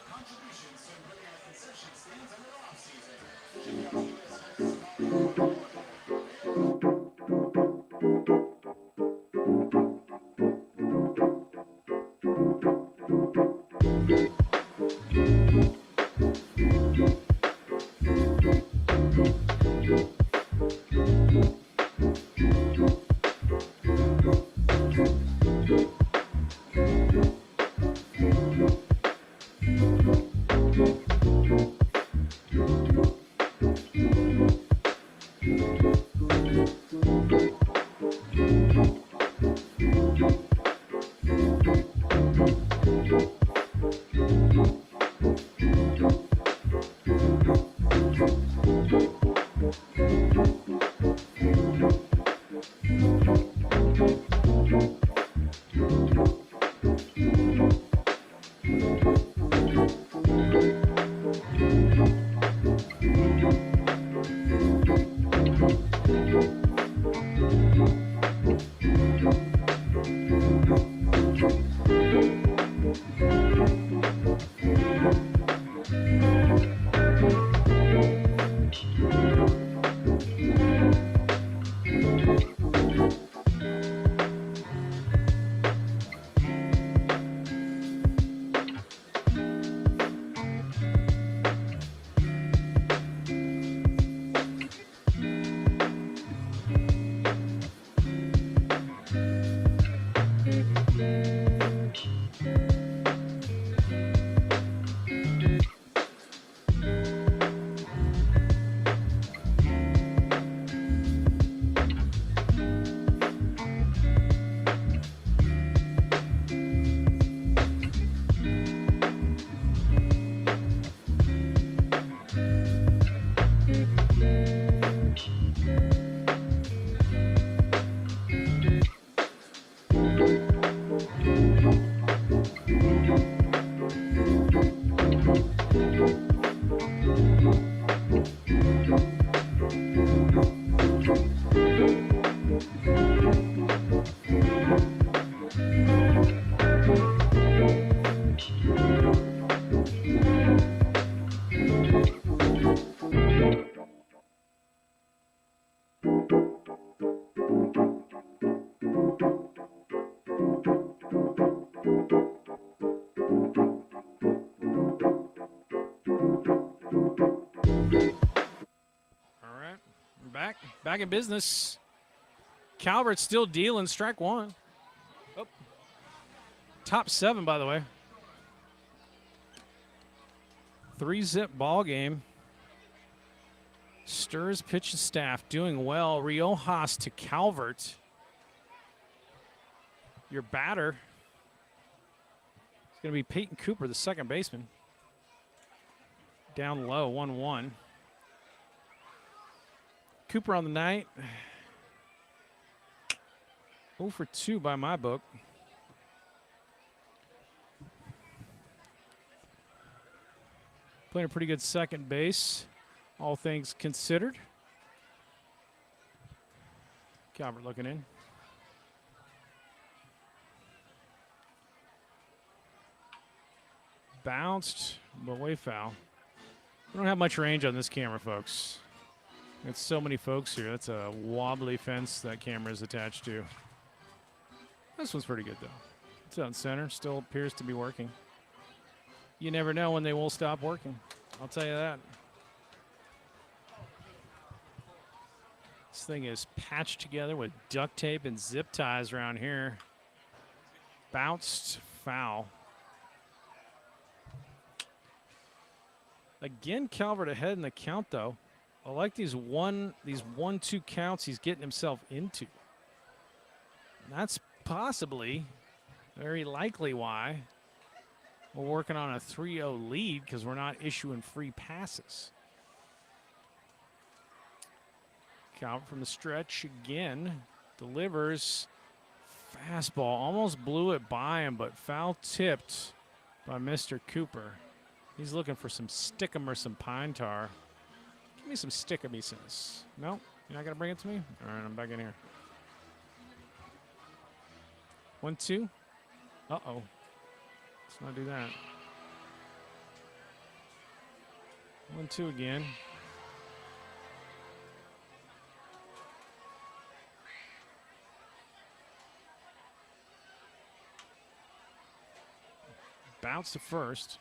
Back in business. Calvert's still dealing. Strike 1. Oh. Top 7, by the way. 3-zip ball game. Stirs pitch and staff doing well. Riojas to Calvert. Your batter is going to be Peyton Cooper, the second baseman. Down low, 1-1. Cooper on the night. 0 for 2 by my book. Playing a pretty good second base, all things considered. Calvert looking in. Bounced, but way foul. We don't have much range on this camera, folks. It's so many folks here. That's a wobbly fence that camera is attached to. This one's pretty good, though. It's out in center. Still appears to be working. You never know when they will stop working. I'll tell you that. This thing is patched together with duct tape and zip ties around here. Bounced, foul. Again, Calvert ahead in the count, though. I like these 1-2 counts he's getting himself into. And that's possibly, very likely why we're working on a 3-0 lead, because we're not issuing free passes. Calvert from the stretch again. Delivers. Fastball. Almost blew it by him, but foul tipped by Mr. Cooper. He's looking for some stickum or some pine tar. Give me some stickum, says. No? You're not going to bring it to me? All right, I'm back in here. 1-2. Uh-oh. Let's not do that. 1-2 again. Bounce to first.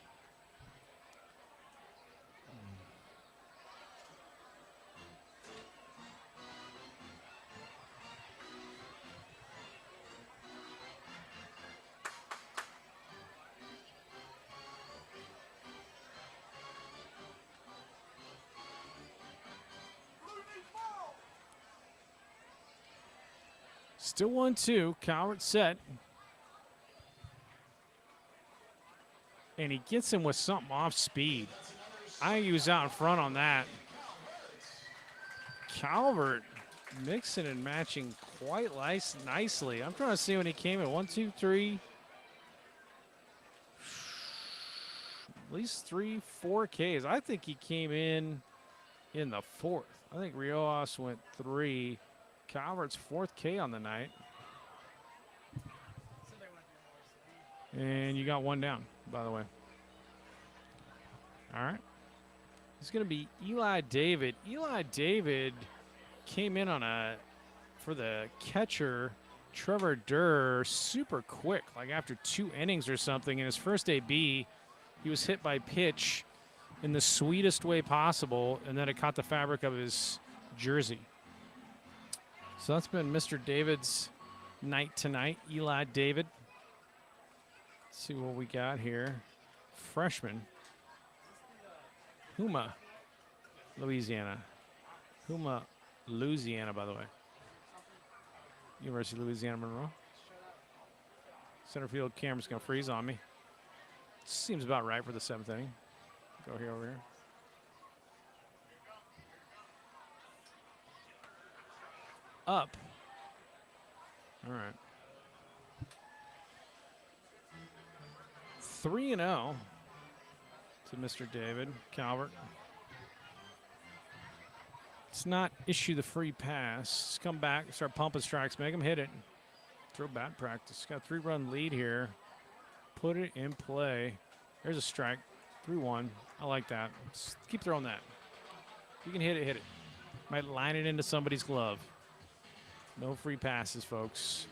Still 1-2. Calvert set. And he gets him with something off speed. I think he was out in front on that. Calvert mixing and matching quite nicely. I'm trying to see when he came in. 1, 2, 3. At least 3, 4 Ks. I think he came in the 4th. I think Riojas went 3. Calvert's 4th K on the night. And you got one down, by the way. All right. It's going to be Eli David. Eli David came in for the catcher, Trevor Durr, super quick, like after 2 innings or something. In his first AB, he was hit by pitch in the sweetest way possible, and then it caught the fabric of his jersey. So that's been Mr. David's night tonight, Eli David. Let's see what we got here. Freshman. Huma, Louisiana. Huma, Louisiana, by the way. University of Louisiana Monroe. Center field camera's going to freeze on me. Seems about right for the 7th inning. Go here, over here. Up. All right. 3-0 to Mr. David Calvert. Let's not issue the free pass. Let's come back, start pumping strikes, make him hit it. Throw bat practice. Got a 3-run lead here. Put it in play. There's a strike. 3-1. I like that. Let's keep throwing that. If you can hit it, hit it. Might line it into somebody's glove. No free passes, folks.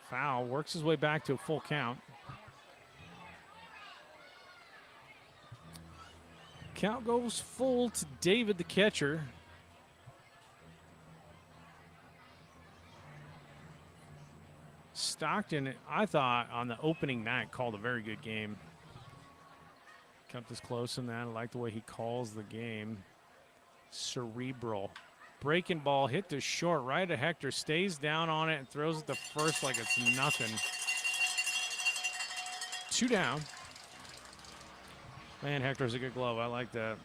Foul. Works his way back to a full count. Count goes full to David, the catcher. Stockton, I thought, on the opening night, called a very good game. Kept us close in that. I like the way he calls the game. Cerebral. Breaking ball, hit to short, right to Hector, stays down on it and throws it to first like it's nothing. 2 down. Man, Hector's a good glove. I like that.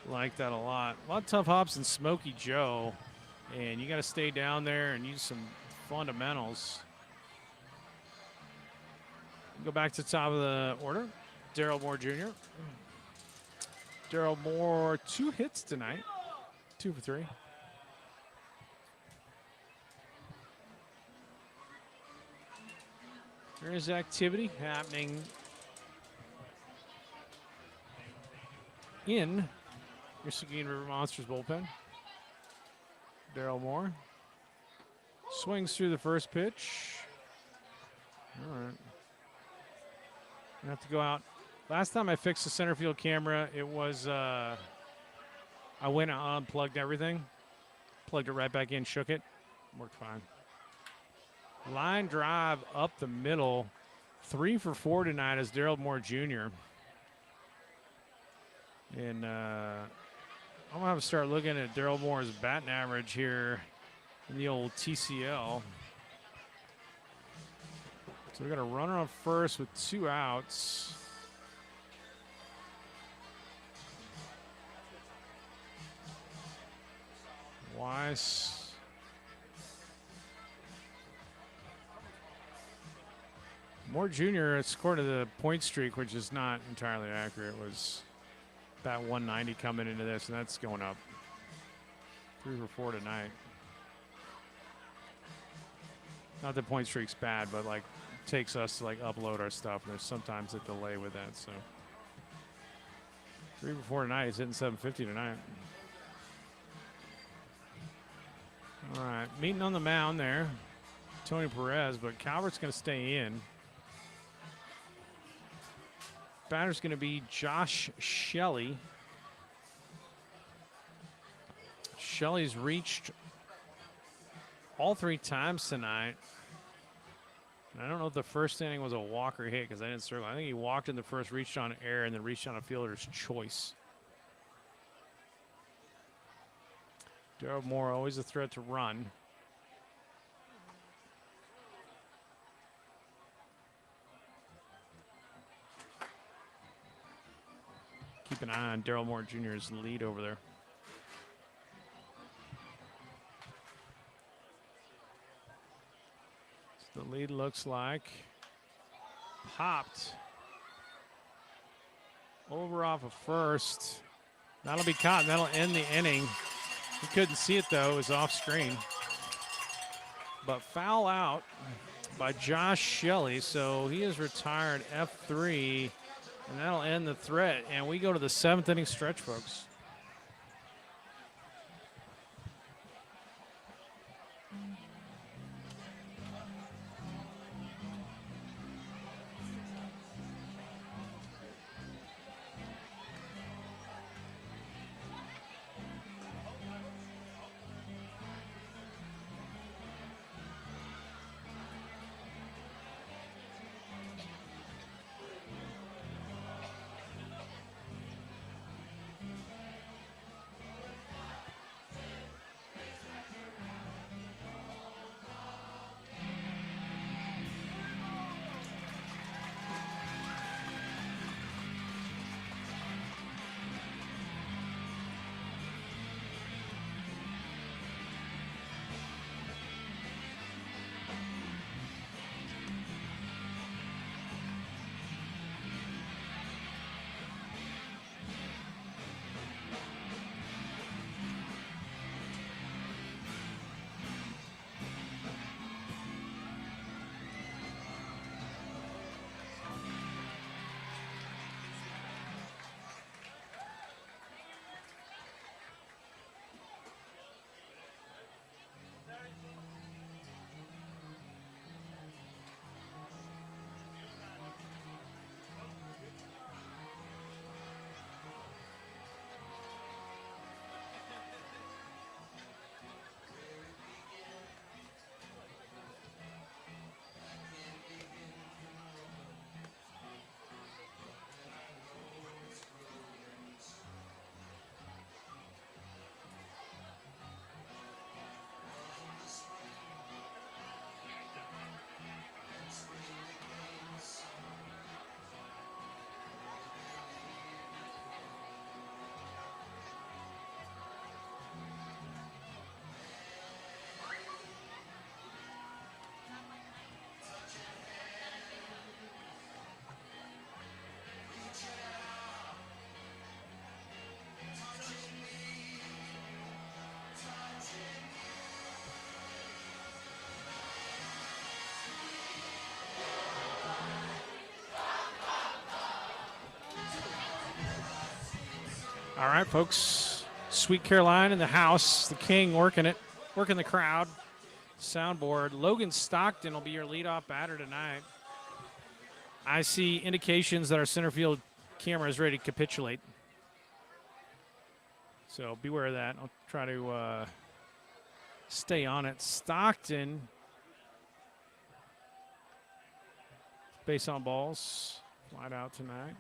Like that a lot. A lot of tough hops in Smokey Joe. And you got to stay down there and use some fundamentals. Go back to the top of the order. Daryl Moore Jr. Daryl Moore, 2 hits tonight. 2 for 3. There is activity happening in your Seguin River Monsters bullpen. Daryl Moore swings through the first pitch. All right. I have to go out. Last time I fixed the center field camera, it was I went and unplugged everything, plugged it right back in, shook it, worked fine. Line drive up the middle, 3 for 4 tonight as Daryl Moore Jr. And I'm gonna have to start looking at Daryl Moore's batting average here in the old TCL. So we got a runner on first with 2 outs. Weiss. Moore Jr. scored the point streak, which is not entirely accurate. It was about 190 coming into this, and that's going up. 3 for 4 tonight. Not that point streak's bad, but like it takes us to like upload our stuff, and there's sometimes a delay with that. So 3 for 4 tonight. He's hitting 750 tonight. All right, meeting on the mound there, Tony Perez, but Calvert's going to stay in. Batter's going to be Josh Shelley. Shelley's reached all 3 times tonight. And I don't know if the first inning was a walk or hit because I didn't circle. I think he walked in the first, reached on air, and then reached on a fielder's choice. Daryl Moore always a threat to run. Keep an eye on Daryl Moore Jr.'s lead over there. So the lead looks like popped over off of first. That'll be caught, and that'll end the inning. You couldn't see it, though. It was off screen. But foul out by Josh Shelley, so he is retired F3. And that'll end the threat. And we go to the 7th inning stretch, folks. All right, folks. Sweet Caroline in the house. The king working it, working the crowd. Soundboard. Logan Stockton will be your leadoff batter tonight. I see indications that our center field camera is ready to capitulate. So beware of that. I'll try to stay on it. Stockton. Base on balls. Flied out tonight.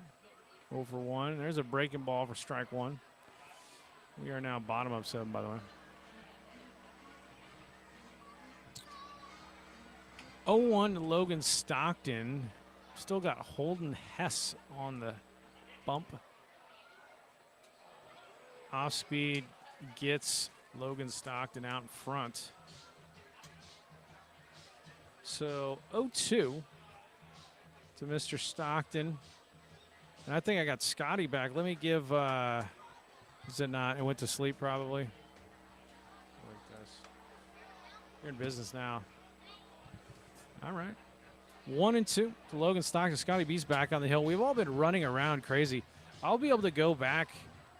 0 for 1. There's a breaking ball for strike 1. We are now bottom of 7, by the way. 0-1 to Logan Stockton. Still got Holden Hess on the bump. Off speed gets Logan Stockton out in front. So 0-2 to Mr. Stockton. And I think I got Scotty back. Let me give, is it not? It went to sleep probably. You're in business now. All right. 1-2 to Logan Stockton. Scotty B's back on the hill. We've all been running around crazy. I'll be able to go back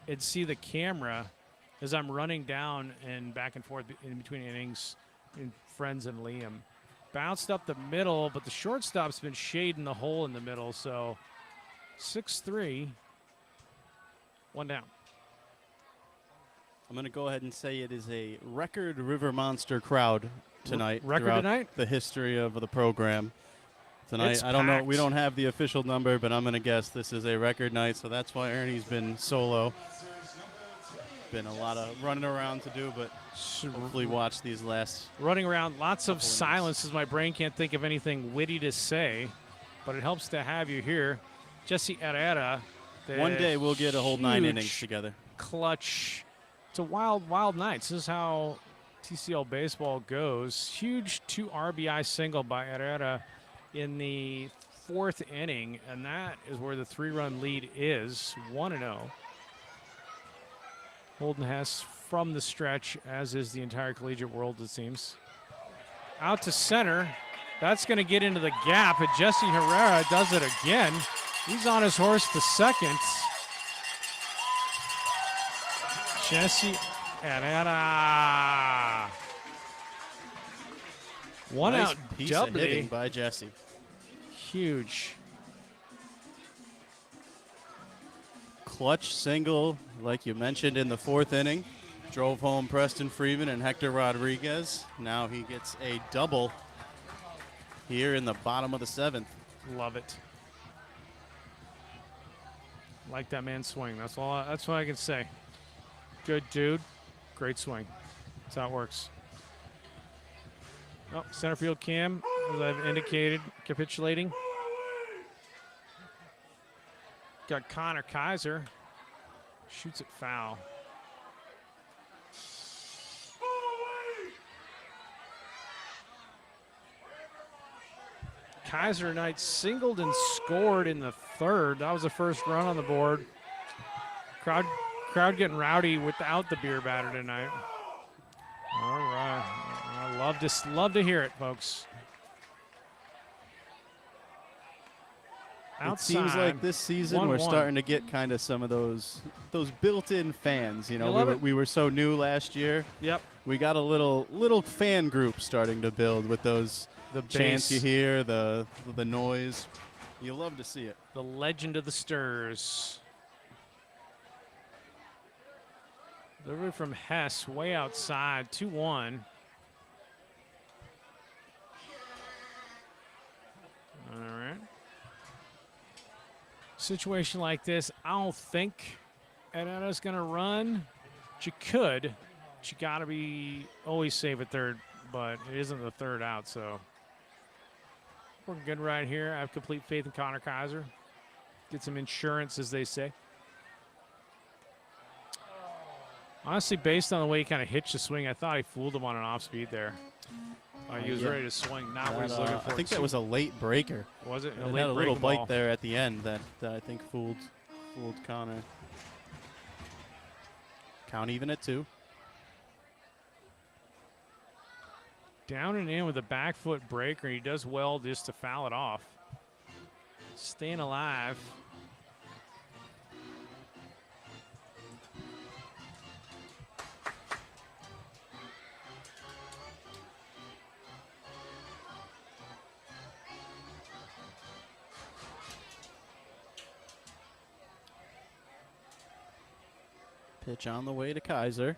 and see the camera as I'm running down and back and forth in between innings in Friends and Liam. Bounced up the middle, but the shortstop's been shading the hole in the middle, so 6-3, 1 down. I'm going to go ahead and say it is a record River Monster crowd tonight. Record throughout tonight? The history of the program. Tonight, It's I don't know. packed. We don't have the official number, but I'm going to guess this is a record night, so that's why Ernie's been solo. Been a lot of running around to do, but hopefully watch these last. Running around, lots of Couple silence as my brain can't think of anything witty to say, but it helps to have you here. Jesse Herrera. One day we'll get a whole 9 huge innings together. Clutch. It's a wild, wild night. This is how TCL baseball goes. Huge 2 RBI single by Herrera in the 4th inning, and that is where the 3-run lead is, 1-0. Holden Hess from the stretch, as is the entire collegiate world, it seems. Out to center. That's going to get into the gap, and Jesse Herrera does it again. He's on his horse to second. Jesse Herrera. One Nice out piece of doubly. hitting by Jesse. Huge. Clutch single, like you mentioned, in the 4th inning. Drove home Preston Freeman and Hector Rodriguez. Now he gets a double here in the bottom of the 7th. Love it. Like that man's swing. That's all. That's what I can say. Good dude. Great swing. That's how it works. Oh, center field cam, as I've indicated, capitulating. Got Connor Kaiser. Shoots it foul. Kaiser tonight singled and scored in the 3rd. That was the first run on the board. Crowd getting rowdy without the beer batter tonight. All right. I love to hear it, folks. It seems like this season 1-1. we're starting to get kind of some of those built-in fans. You know, love it. we were so new last year. Yep. We got a little fan group starting to build with those The chants you bass. hear, the noise. You love to see it. The legend of the Stirs. Delivery from Hess, way outside, 2-1. All right. Situation like this, I don't think Herrera's going to run. You could. But you got to be always safe at 3rd, but it isn't the 3rd out, so we're good right here. I have complete faith in Connor Kaiser. Get some insurance, as they say. Honestly, based on the way he kind of hitched the swing, I thought he fooled him on an off speed there. He was Yeah. ready to swing, not what he's That, looking for. I think that was a late breaker. Was it? It had a little bite there at the end that I think fooled Connor. Count even at 2. Down and in with a back foot breaker. He does well just to foul it off. Staying alive. Pitch on the way to Kaiser.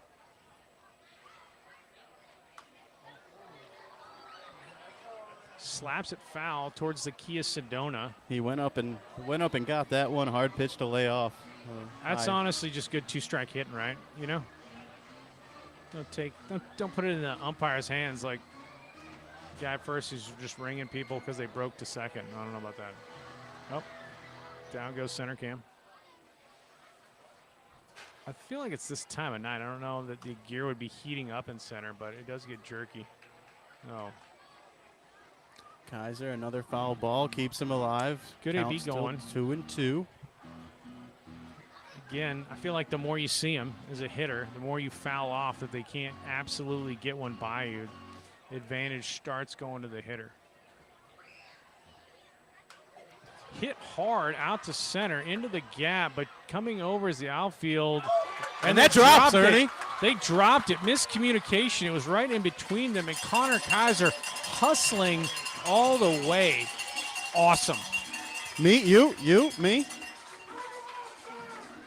Slaps it foul towards the Kia Sedona. He went up and got that one. Hard pitch to lay off. That's high. honestly just good two-strike hitting, right? You know, don't put it in the umpire's hands like guy first who's just ringing people because they broke to second. I don't know about that. Oh, down goes center cam. I feel like it's this time of night. I don't know that the gear would be heating up in center, but it does get jerky. Oh. Kaiser, another foul ball, keeps him alive. Good Count AB still going. 2-2. Again, I feel like the more you see him as a hitter, the more you foul off that they can't absolutely get one by you. Advantage starts going to the hitter. Hit hard out to center into the gap, but coming over is the outfield. And that drops, it. Ernie. They dropped it. Miscommunication. It was right in between them, and Connor Kaiser hustling all the way. Awesome. Me, you, me.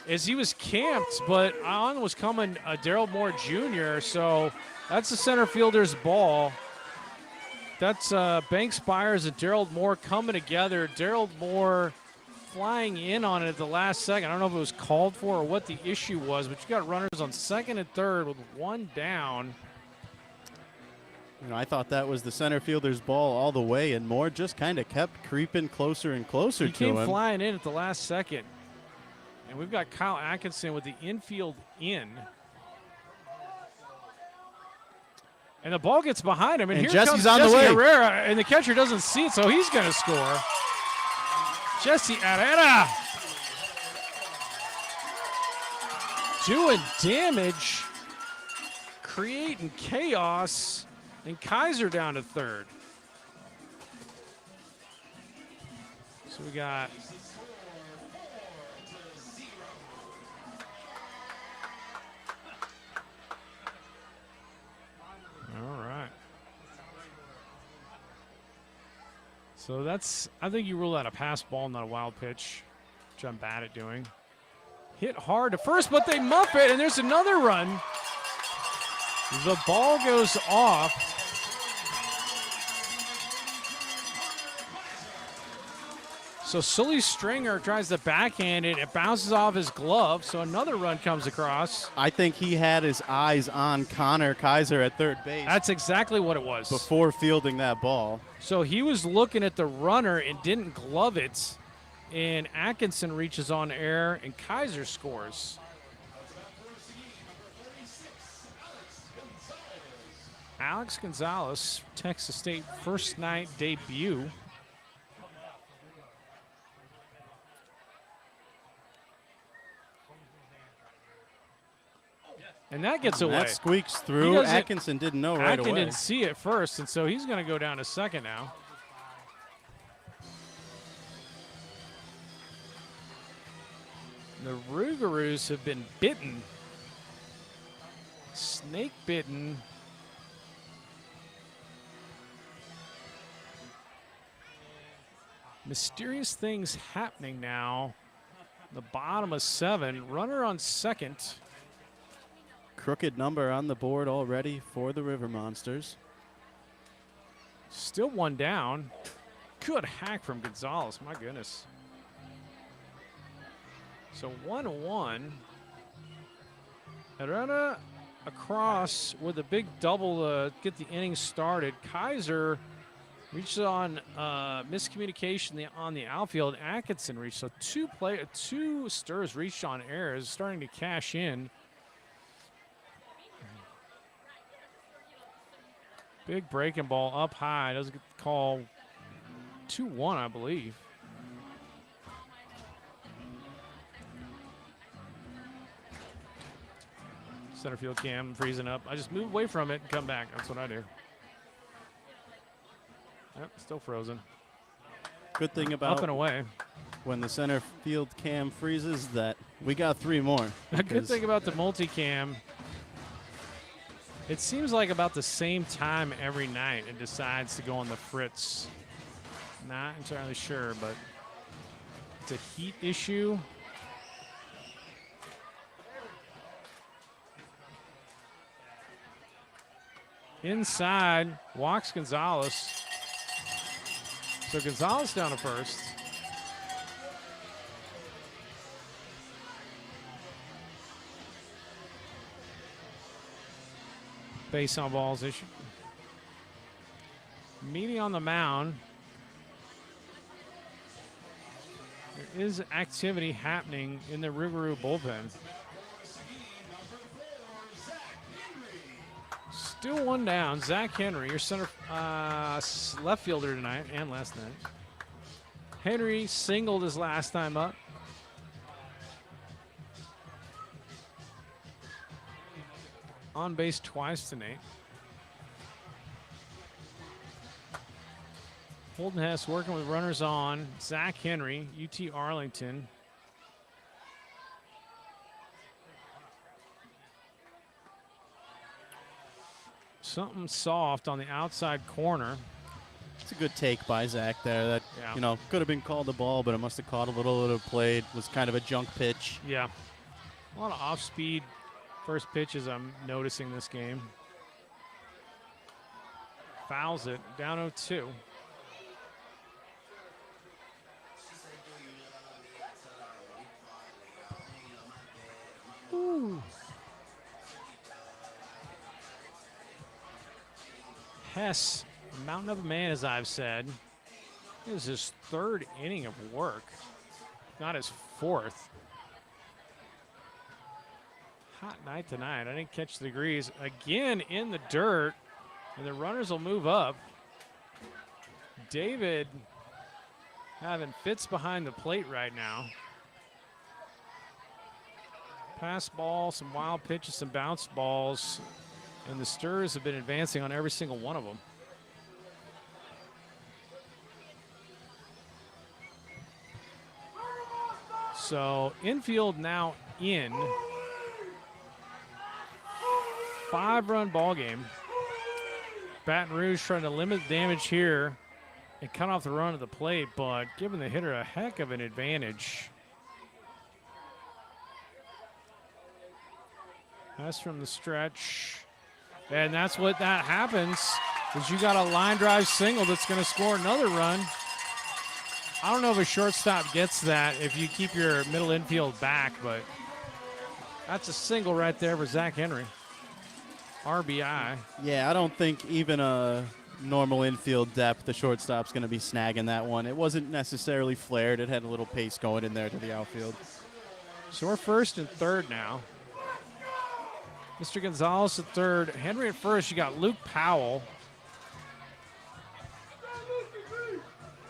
As he was camped, but on was coming Daryl Moore Jr., so that's the center fielder's ball. That's Banks Byers and Daryl Moore coming together. Daryl Moore flying in on it at the last second. I don't know if it was called for or what the issue was, but you got runners on second and third with one down. You know, I thought that was the center fielder's ball all the way, and Moore just kind of kept creeping closer and closer He to came him. flying in at the last second. And we've got Kyle Atkinson with the infield in. And the ball gets behind him. And here Jesse's comes on the Jesse way. Herrera, and the catcher doesn't see it, so he's going to score. Jesse Herrera doing damage, creating chaos, and Kaiser down to third. So we got all right. So that's, I think you rule out a pass ball, not a wild pitch, which I'm bad at doing. Hit hard to first, but they muff it, and there's another run. The ball goes off. So Sully Stringer tries to backhand it. It bounces off his glove, so another run comes across. I think he had his eyes on Connor Kaiser at third base That's exactly what it was. before fielding that ball. So he was looking at the runner and didn't glove it, and Atkinson reaches on air, and Kaiser scores. Alex Gonzalez, Texas State first night debut. And that gets away. That squeaks He through. doesn't- Atkinson didn't know right Atkin away. didn't see it first, and so he's going to go down to second now. The Rougarous have been bitten. Snake bitten. Mysterious things happening now. The bottom of 7. Runner on second. Crooked number on the board already for the River Monsters. Still one down. Good hack from Gonzalez. My goodness. So 1-1. Herrera across with a big double to get the inning started. Kaiser reached on miscommunication on the outfield. Atkinson reached. So two stirs reached on errors, starting to cash in. Big breaking ball up high. Doesn't get the call. 2-1, I believe. Center field cam freezing up. I just move away from it and come back. That's what I do. Yep, still frozen. Good thing Up about and away. when the center field cam freezes that we got 3 more. A good because thing about the multicam, it seems like about the same time every night it decides to go on the fritz. Not entirely sure, but it's a heat issue. Inside, walks Gonzalez. So Gonzalez down to first. Base on balls issued. Meeting on the mound. There is activity happening in the Rougarou bullpen. Still one down. Zach Henry, your center left fielder tonight and last night. Henry singled his last time up. On base twice tonight. Holden Hess working with runners on. Zach Henry, UT Arlington. Something soft on the outside corner. It's a good take by Zach there. That, Yeah. you know, could have been called a ball, but it must have caught a little of played. Was kind of a junk pitch. Yeah. A lot of off-speed first pitches I'm noticing this game. Fouls it. Down 0-2. Hess, a mountain of a man, as I've said. This is his third inning of work, not his fourth. Hot night tonight. I didn't catch the degrees. Again in the dirt, and the runners will move up. David having fits behind the plate right now. Pass ball, some wild pitches, some bounce balls. And the Sturs have been advancing on every single one of them. So infield now in. 5-run ball game. Baton Rouge trying to limit damage here and cut off the run at the plate, but giving the hitter a heck of an advantage. That's from the stretch. And that's what that happens, is you got a line drive single that's going to score another run. I don't know if a shortstop gets that if you keep your middle infield back, but that's a single right there for Zach Henry. RBI. Yeah, I don't think even a normal infield depth, the shortstop's going to be snagging that one. It wasn't necessarily flared. It had a little pace going in there to the outfield. So we're first and third now. Mr. Gonzalez at third. Henry at first. You got Luke Powell.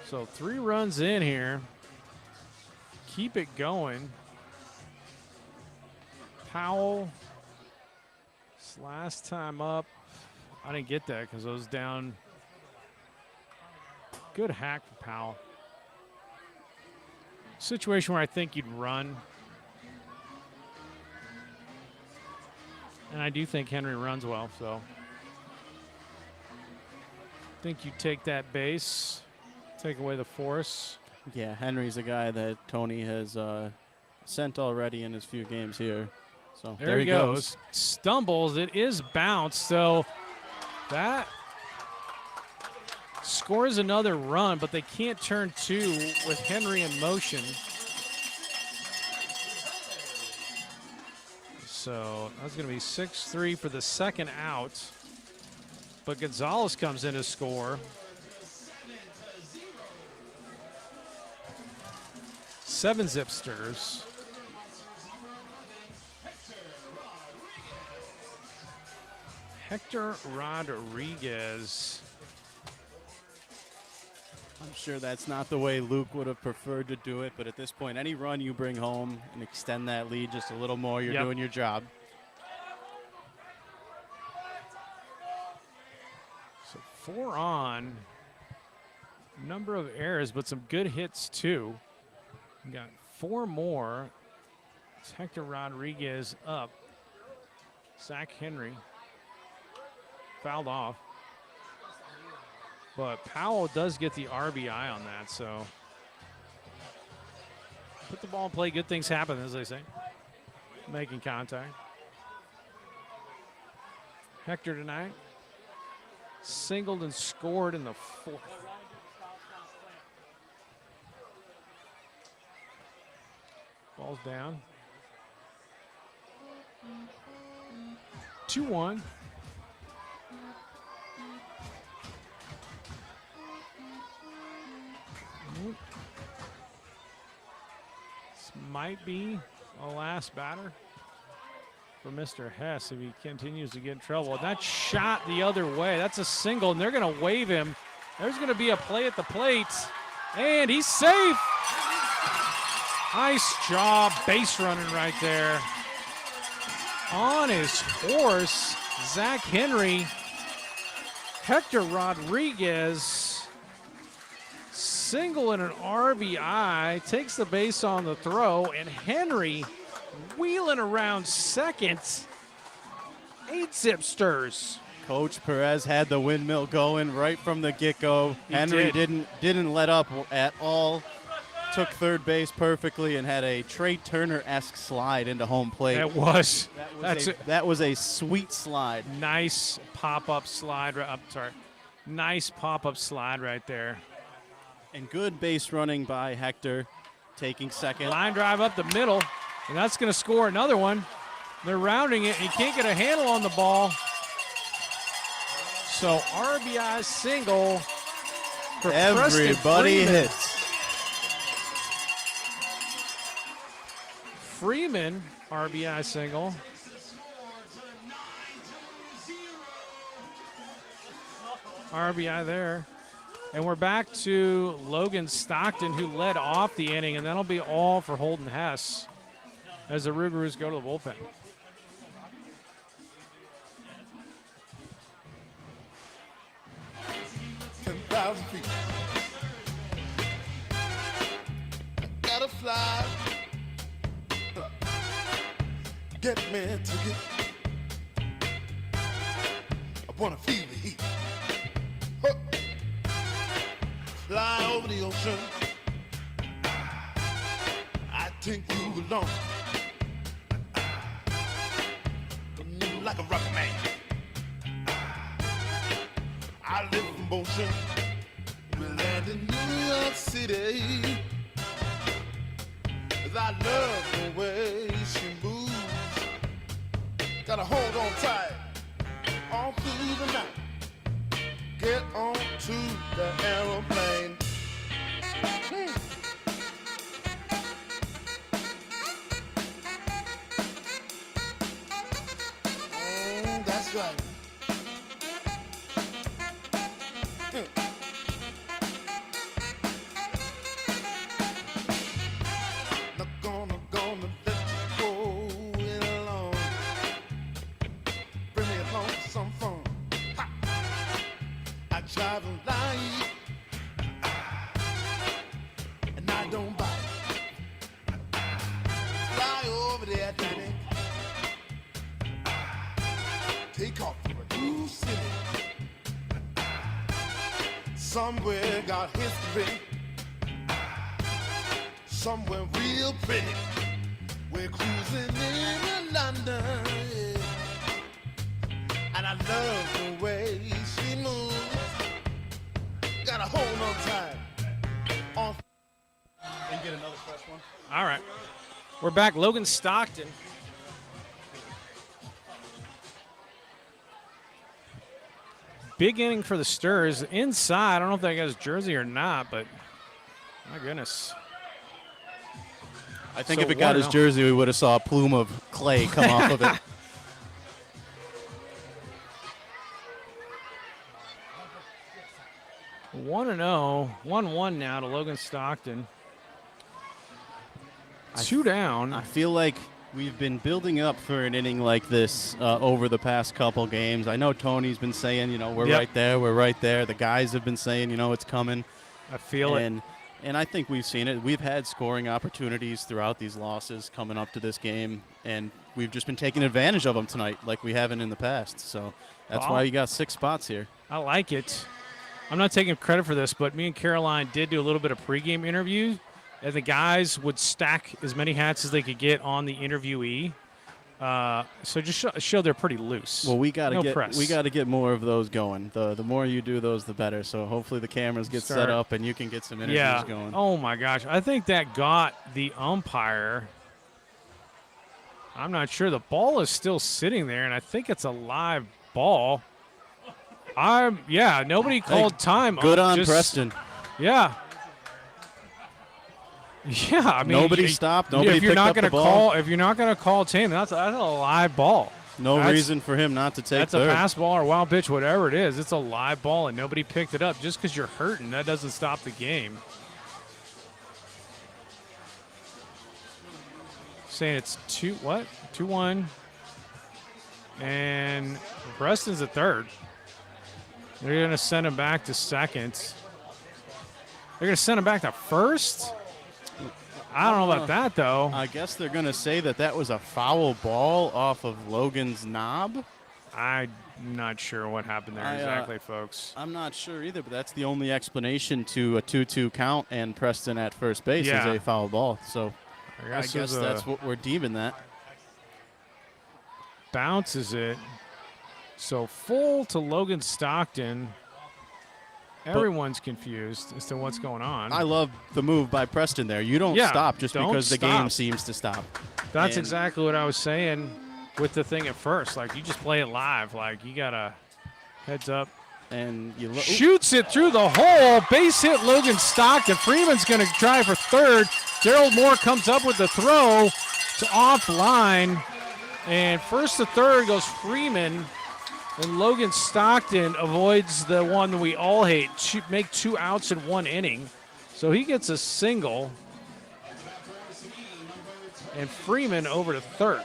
So 3 runs in here. Keep it going. Powell. His last time up. I didn't get that because I was down. Good hack for Powell. Situation where I think you'd run. And I do think Henry runs well, so I think you take that base, take away the force. Yeah, Henry's a guy that Tony has sent already in his few games here. So There he goes. Stumbles. It is bounced, so that scores another run, but they can't turn 2 with Henry in motion. So that's going to be 6-3 for the second out. But Gonzalez comes in to score. 7-zip Sturs. Hector Rodriguez. I'm sure that's not the way Luke would have preferred to do it, but at this point, any run you bring home and extend that lead just a little more, you're doing your job. So 4 on. Number of errors, but some good hits too. We got 4 more. It's Hector Rodriguez up. Zach Henry fouled off. But Powell does get the RBI on that, so put the ball in play, good things happen, as they say. Making contact. Hector tonight, singled and scored in the fourth. Ball's down. 2-1. This might be a last batter for Mr. Hess if he continues to get in trouble. That shot the other way. That's a single, and they're going to wave him. There's going to be a play at the plate, and he's safe. Nice job base running right there. On his horse, Zach Henry. Hector Rodriguez, single and an RBI, takes the base on the throw, and Henry wheeling around second. 8-zip stirs. Coach Perez had the windmill going right from the get-go. Henry didn't let up at all. Took third base perfectly and had a Trey Turner-esque slide into home plate. That was. That was a sweet slide. Nice pop-up slide. Nice pop-up slide right there. And good base running by Hector, taking second. Line drive up the middle, and that's going to score another one. They're rounding it. He can't get a handle on the ball. So RBI single for everybody hits. Freeman, RBI single. RBI there. And we're back to Logan Stockton, who led off the inning, and that'll be all for Holden Hess as the Rougarous go to the bullpen. Feet. Gotta fly. Get me to get. I wanna feel the heat. Huh. Fly over the ocean. I take you along. Like a rocket man. I live in motion. We land in New York City. I love the way she moves. Gotta hold on tight all through the night. Get on to the aeroplane. Oh, that's right. Travel light, and I don't bite. Fly over the Atlantic, take off for a new city. Somewhere got history, somewhere real pretty. We're cruising in London, yeah. And I love the way she moves. Gotta hold on tight. And get another fresh one. All right. We're back. Logan Stockton. Big inning for the Stirs. Inside, I don't know if that got his jersey or not, but my goodness. I think if it got his jersey, we would have saw a plume of clay come off of it. 1-0, 1-1 now to Logan Stockton. 2 down. I feel like we've been building up for an inning like this over the past couple games. I know Tony's been saying, you know, we're right there, we're right there. The guys have been saying, you know, it's coming. I feel it. And I think we've seen it. We've had scoring opportunities throughout these losses coming up to this game, and we've just been taking advantage of them tonight like we haven't in the past. So that's why you got 6 spots here. I like it. I'm not taking credit for this, but me and Caroline did do a little bit of pregame interview, and the guys would stack as many hats as they could get on the interviewee. So just show they're pretty loose. Well, we gotta No press. get more of those going. The more you do those, the better. So hopefully the cameras get set up and you can get some interviews going. Oh my gosh, I think that got the umpire. I'm not sure. The ball is still sitting there, and I think it's a live ball. Nobody called time. Good on Preston. Yeah. Yeah, I mean, Nobody stopped. Nobody if you're picked not up gonna the ball. if you're not going to call time, that's a live ball. No reason for him not to take That's third. a pass ball or wild pitch, whatever it is. It's a live ball, and nobody picked it up. Just because you're hurting, that doesn't stop the game. Saying it's 2-1. And Preston's at third. They're going to send him back to second. They're going to send him back to first? I don't know about that, though. I guess they're going to say that was a foul ball off of Logan's knob. I'm not sure what happened there exactly, folks. I'm not sure either, but that's the only explanation to a 2-2 count and Preston at first base is a foul ball. So I guess that's what we're deeming that. Bounces it. So full to Logan Stockton. Everyone's confused as to what's going on. I love the move by Preston there. You don't stop just because the game seems to stop. That's exactly what I was saying with the thing at first. Like, you just play it live. Like, you got to heads up. And you shoots it through the hole. Base hit Logan Stockton. Freeman's going to try for third. Gerald Moore comes up with the throw. It's offline. And first to third goes Freeman. And Logan Stockton avoids the one that we all hate, make 2 outs in 1 inning. So he gets a single. And Freeman over to third.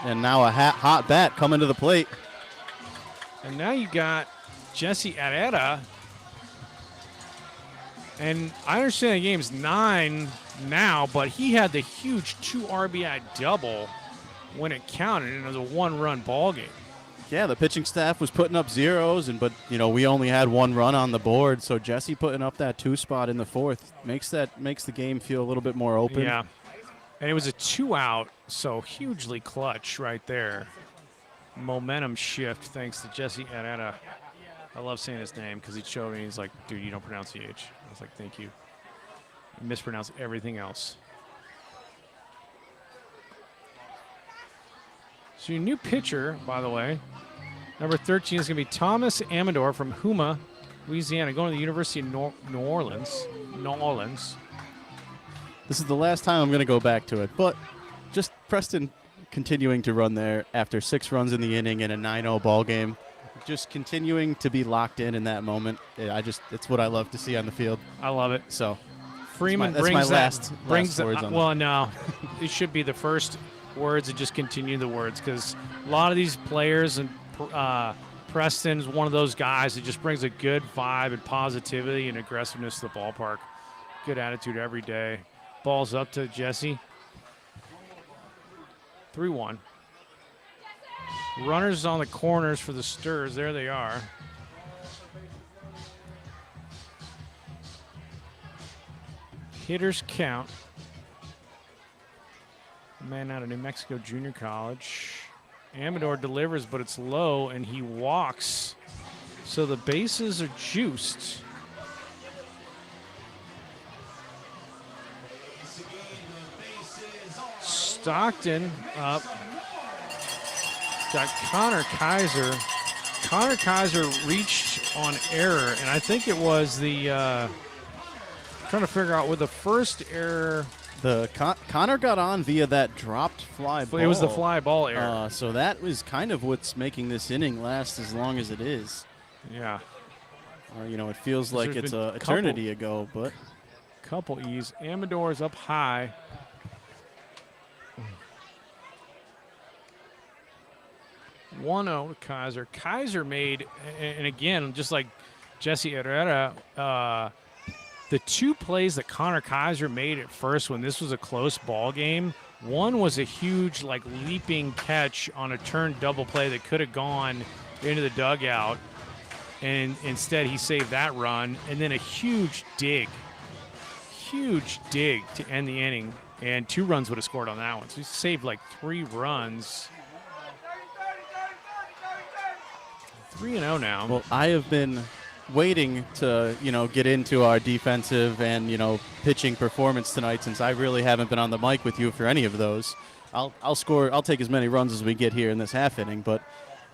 And now a hot bat coming to the plate. And now you got Jesse Herrera. And I understand the game's 9 now, but he had the huge 2 RBI double when it counted, and it was a 1-run ball game. Yeah, the pitching staff was putting up zeros, but we only had 1 run on the board. So Jesse putting up that 2 spot in the 4th makes the game feel a little bit more open. Yeah, and it was a 2-out, so hugely clutch right there. Momentum shift thanks to Jesse Herrera. I love saying his name because he showed me. He's like, dude, you don't pronounce the H. I was like, thank you. You mispronounce everything else. So your new pitcher, by the way, number 13 is going to be Thomas Amador from Houma, Louisiana, going to the University of New Orleans. This is the last time I'm going to go back to it, but just Preston continuing to run there after 6 runs in the inning in a 9-0 ball game, just continuing to be locked in that moment. It's what I love to see on the field. I love it. So Freeman that's brings my last words on well, no, it should be the first words and just continue the words, because a lot of these players, and Preston's one of those guys that just brings a good vibe and positivity and aggressiveness to the ballpark. Good attitude every day. Ball's up to Jesse. 3-1. Runners on the corners for the Stirs. There they are. Hitters count. Man out of New Mexico Junior College. Amador delivers, but it's low, and he walks. So the bases are juiced. Stockton up. Got Connor Kaiser. Connor Kaiser reached on error, and I think it was the trying to figure out with the first error. Connor got on via that dropped fly ball. It was the fly ball error. So that was kind of what's making this inning last as long as it is. Yeah. It feels like it's an eternity ago, but. Couple E's. Amador's up high. One-0 to Kaiser. Kaiser made, and again, just like Jesse Herrera, the 2 plays that Connor Kaiser made at first when this was a close ball game, one was a huge, leaping catch on a turned double play that could have gone into the dugout, and instead he saved that run, and then a huge dig to end the inning And 2 runs would have scored on that one. So he saved like 3 runs. 3-0 now. Well, I have been waiting to, get into our defensive and, pitching performance tonight since I really haven't been on the mic with you for any of those. I'll take as many runs as we get here in this half inning, but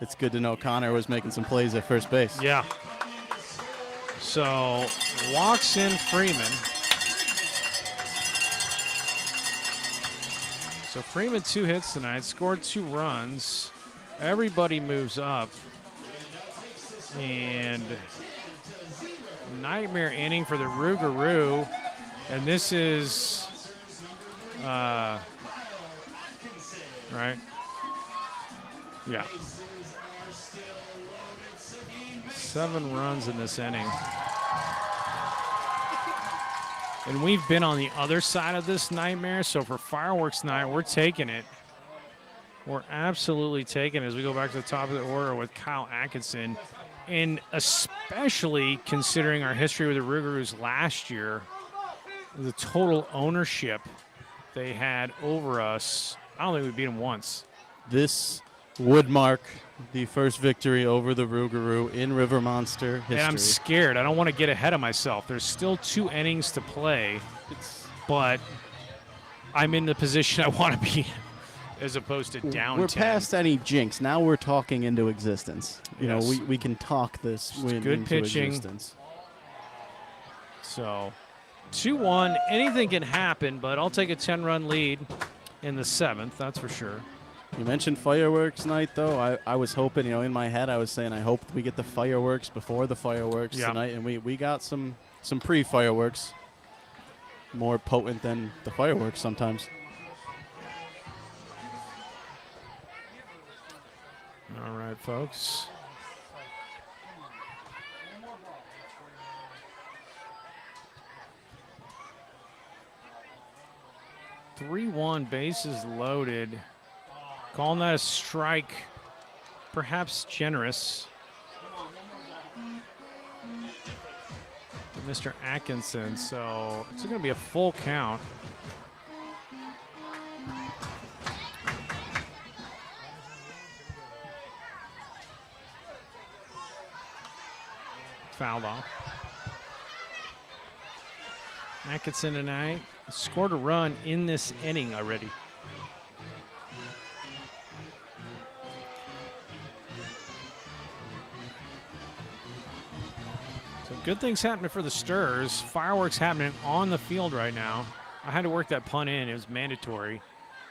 it's good to know Connor was making some plays at first base. Yeah. So walks in Freeman. So Freeman 2 hits tonight, scored 2 runs. Everybody moves up. And nightmare inning for the Rougarou. And this is, right? Yeah. 7 runs in this inning. And we've been on the other side of this nightmare, so for fireworks night, we're taking it. We're absolutely taking it as we go back to the top of the order with Kyle Atkinson. And especially considering our history with the Rougarous last year, the total ownership they had over us, I don't think we beat them once. This would mark the first victory over the Rougarou in River Monster history. And I'm scared. I don't want to get ahead of myself. There's still 2 innings to play, but I'm in the position I want to be in as opposed to down We're 10. past any jinx. Now we're talking into existence. Yes. We can talk this win good into pitching. existence. So 2-1, anything can happen, but I'll take a 10-run lead in the 7th, that's for sure. You mentioned fireworks night, though. I was hoping, in my head, I was saying I hope we get the fireworks before the fireworks tonight, and we got some pre-fireworks, more potent than the fireworks sometimes. All right, folks. Three-one, bases loaded. Calling that a strike, perhaps generous. Mr. Atkinson, so it's going to be a full count. Fouled off. Atkinson tonight scored a run in this inning already. So good things happening for the Stirs. Fireworks happening on the field right now. I had to work that punt in. It was mandatory.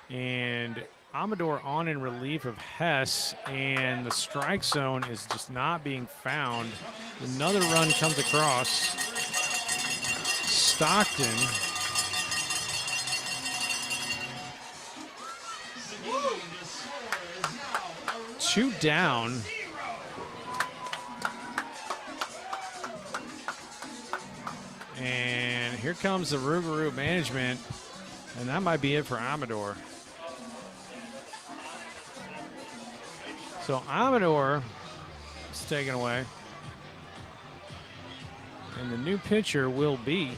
And Amador on in relief of Hess, and the strike zone is just not being found. Another run comes across. Stockton. Two down. And here comes the Rougarou management, and that might be it for Amador. So Amador is taken away. And the new pitcher will be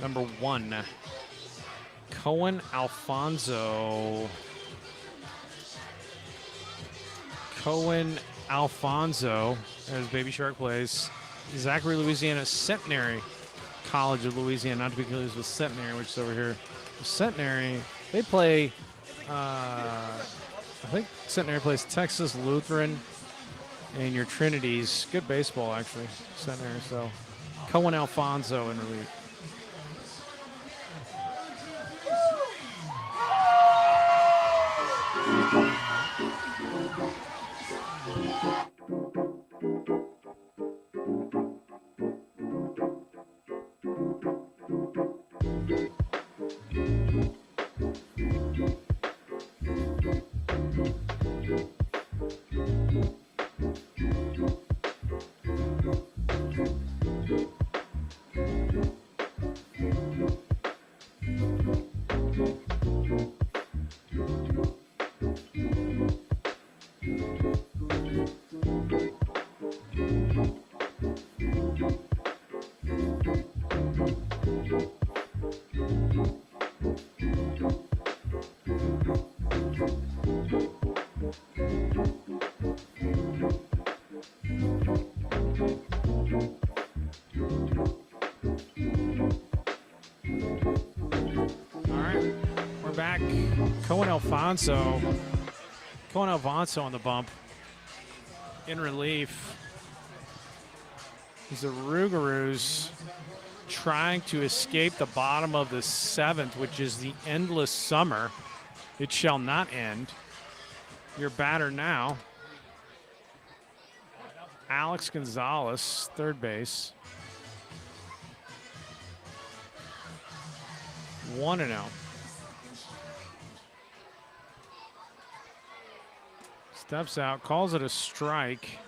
number 1, Cohen Alfonso. Cohen Alfonso, as Baby Shark plays, Zachary, Louisiana Centenary College of Louisiana, not to be confused with Centenary, which is over here. Centenary, they play, I think Centenary plays Texas Lutheran and your Trinities. Good baseball, actually, Centenary. So Cohen Alfonso in relief. All right, we're back. Cohen Alfonso on the bump. In relief is the Rougarous trying to escape the bottom of the 7th, which is the endless summer. It shall not end. Your batter now, Alex Gonzalez, third base. 1-0. Steps out, calls it a strike.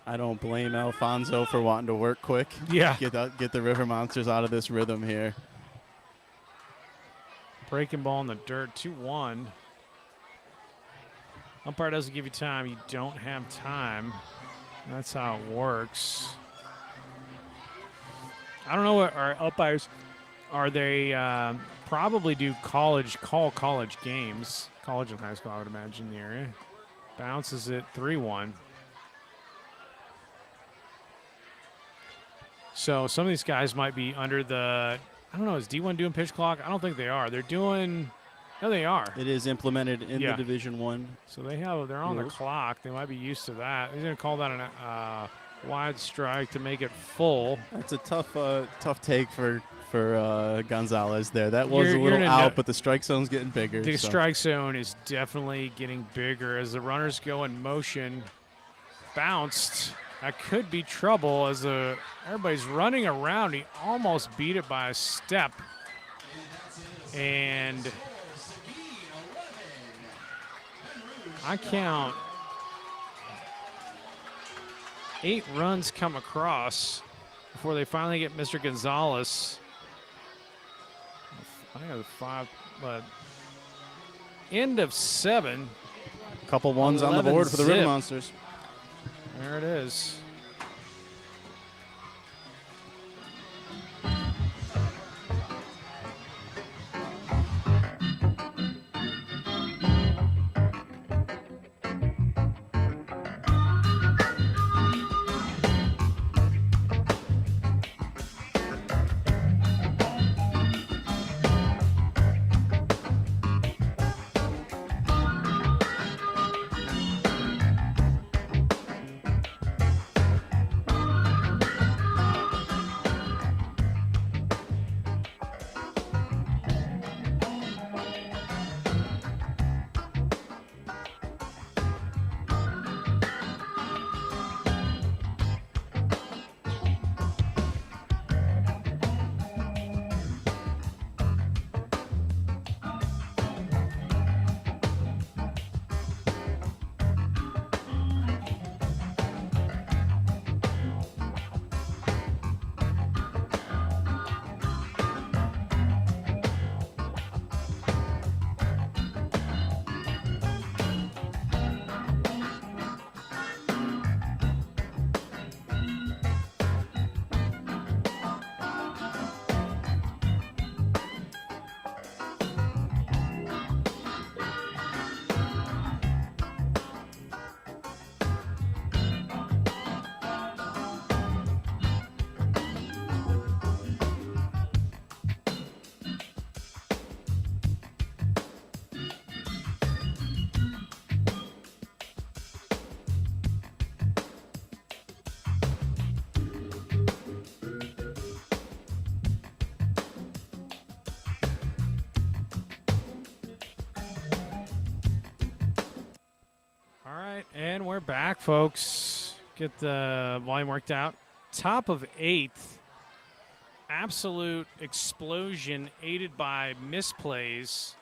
I don't blame Alfonso for wanting to work quick. Yeah. Get the River Monsters out of this rhythm here. Breaking ball in the dirt, 2-1. Umpire doesn't give you time. You don't have time. That's how it works. I don't know what our umpires are. They probably do college games. College and high school, I would imagine, in the area. Bounces it 3-1. So some of these guys might be under the, I don't know, is D1 doing pitch clock? I don't think they are. They're doing, no, they are. It is implemented in the Division I. So they're on the clock. They might be used to that. He's going to call that a wide strike to make it full. That's a tough take for Gonzalez there. That was a little out, but the strike zone's getting bigger. The strike zone is definitely getting bigger as the runners go in motion. Bounced. That could be trouble as everybody's running around. He almost beat it by a step. And I count 8 runs come across before they finally get Mr. Gonzalez. I think it was 5, but end of 7. Couple ones on the board for the River Monsters. There it is. And we're back, folks. Get the volume worked out. Top of 8th. Absolute explosion aided by misplays.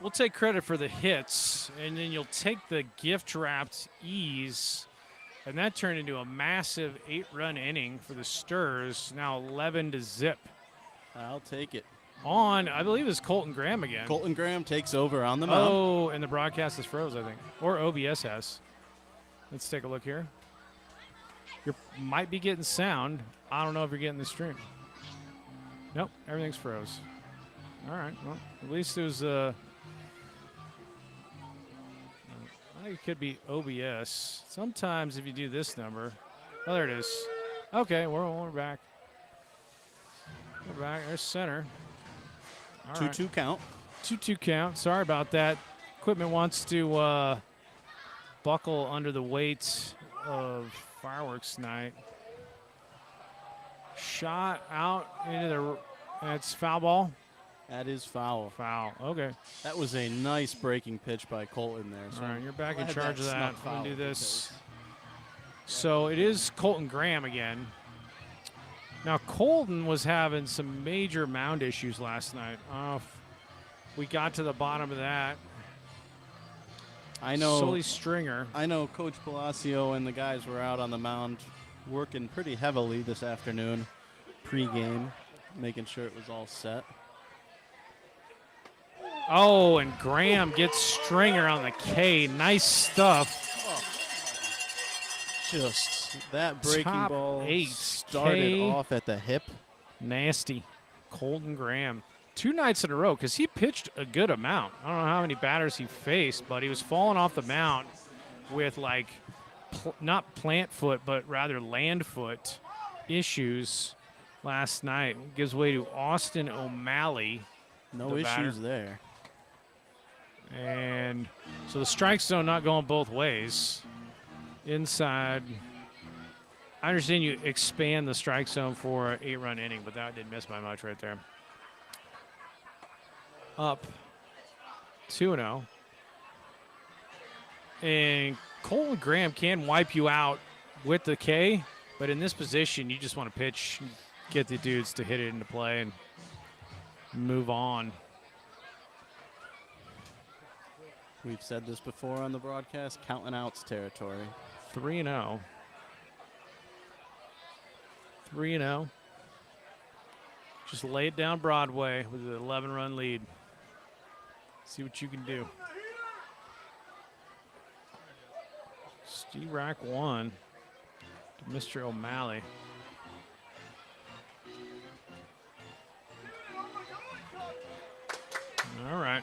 We'll take credit for the hits, and then you'll take the gift-wrapped ease, and that turned into a massive 8-run inning for the Stirs, now 11-0. I'll take it. On, I believe it's Colton Graham again. Colton Graham takes over on the mound. Oh, and the broadcast is froze, I think. Or OBS has. Let's take a look here. You might be getting sound. I don't know if you're getting the stream. Nope, everything's froze. All right, well, at least it was It could be OBS. Sometimes if you do this number. Oh, there it is. Okay, we're back. We're back. There's center. All right. 2-2 count. 2-2 count. Sorry about that. Equipment wants to buckle under the weight of fireworks night. Shot out into the. That's foul ball. That is foul. Foul. Okay. That was a nice breaking pitch by Colton there. So All right, you're back in glad charge of that. snuck We're gonna foul do this. because- So it is Colton Graham again. Now Colton was having some major mound issues last night. We got to the bottom of that. I know. Sully Stringer. I know Coach Palacio and the guys were out on the mound working pretty heavily this afternoon, pregame, making sure it was all set. Oh, and Graham gets Stringer on the K. Nice stuff. Just that breaking Top ball 8 started K. off at the hip. Nasty. Colton Graham. 2 nights in a row because he pitched a good amount. I don't know how many batters he faced, but he was falling off the mound with like not plant foot, but rather land foot issues last night. Gives way to Austin O'Malley. No The issues batter. there. And so the strike zone not going both ways. Inside. I understand you expand the strike zone for an 8-run inning, but that didn't miss by much right there. Up 2-0. And Colton Graham can wipe you out with the K, but in this position, you just want to pitch, get the dudes to hit it into play and move on. We've said this before on the broadcast, counting outs territory. 3-0. 3-0. Just lay it down Broadway with an 11-run lead. See what you can do. Steve Rack 1 to Mr. O'Malley. All right.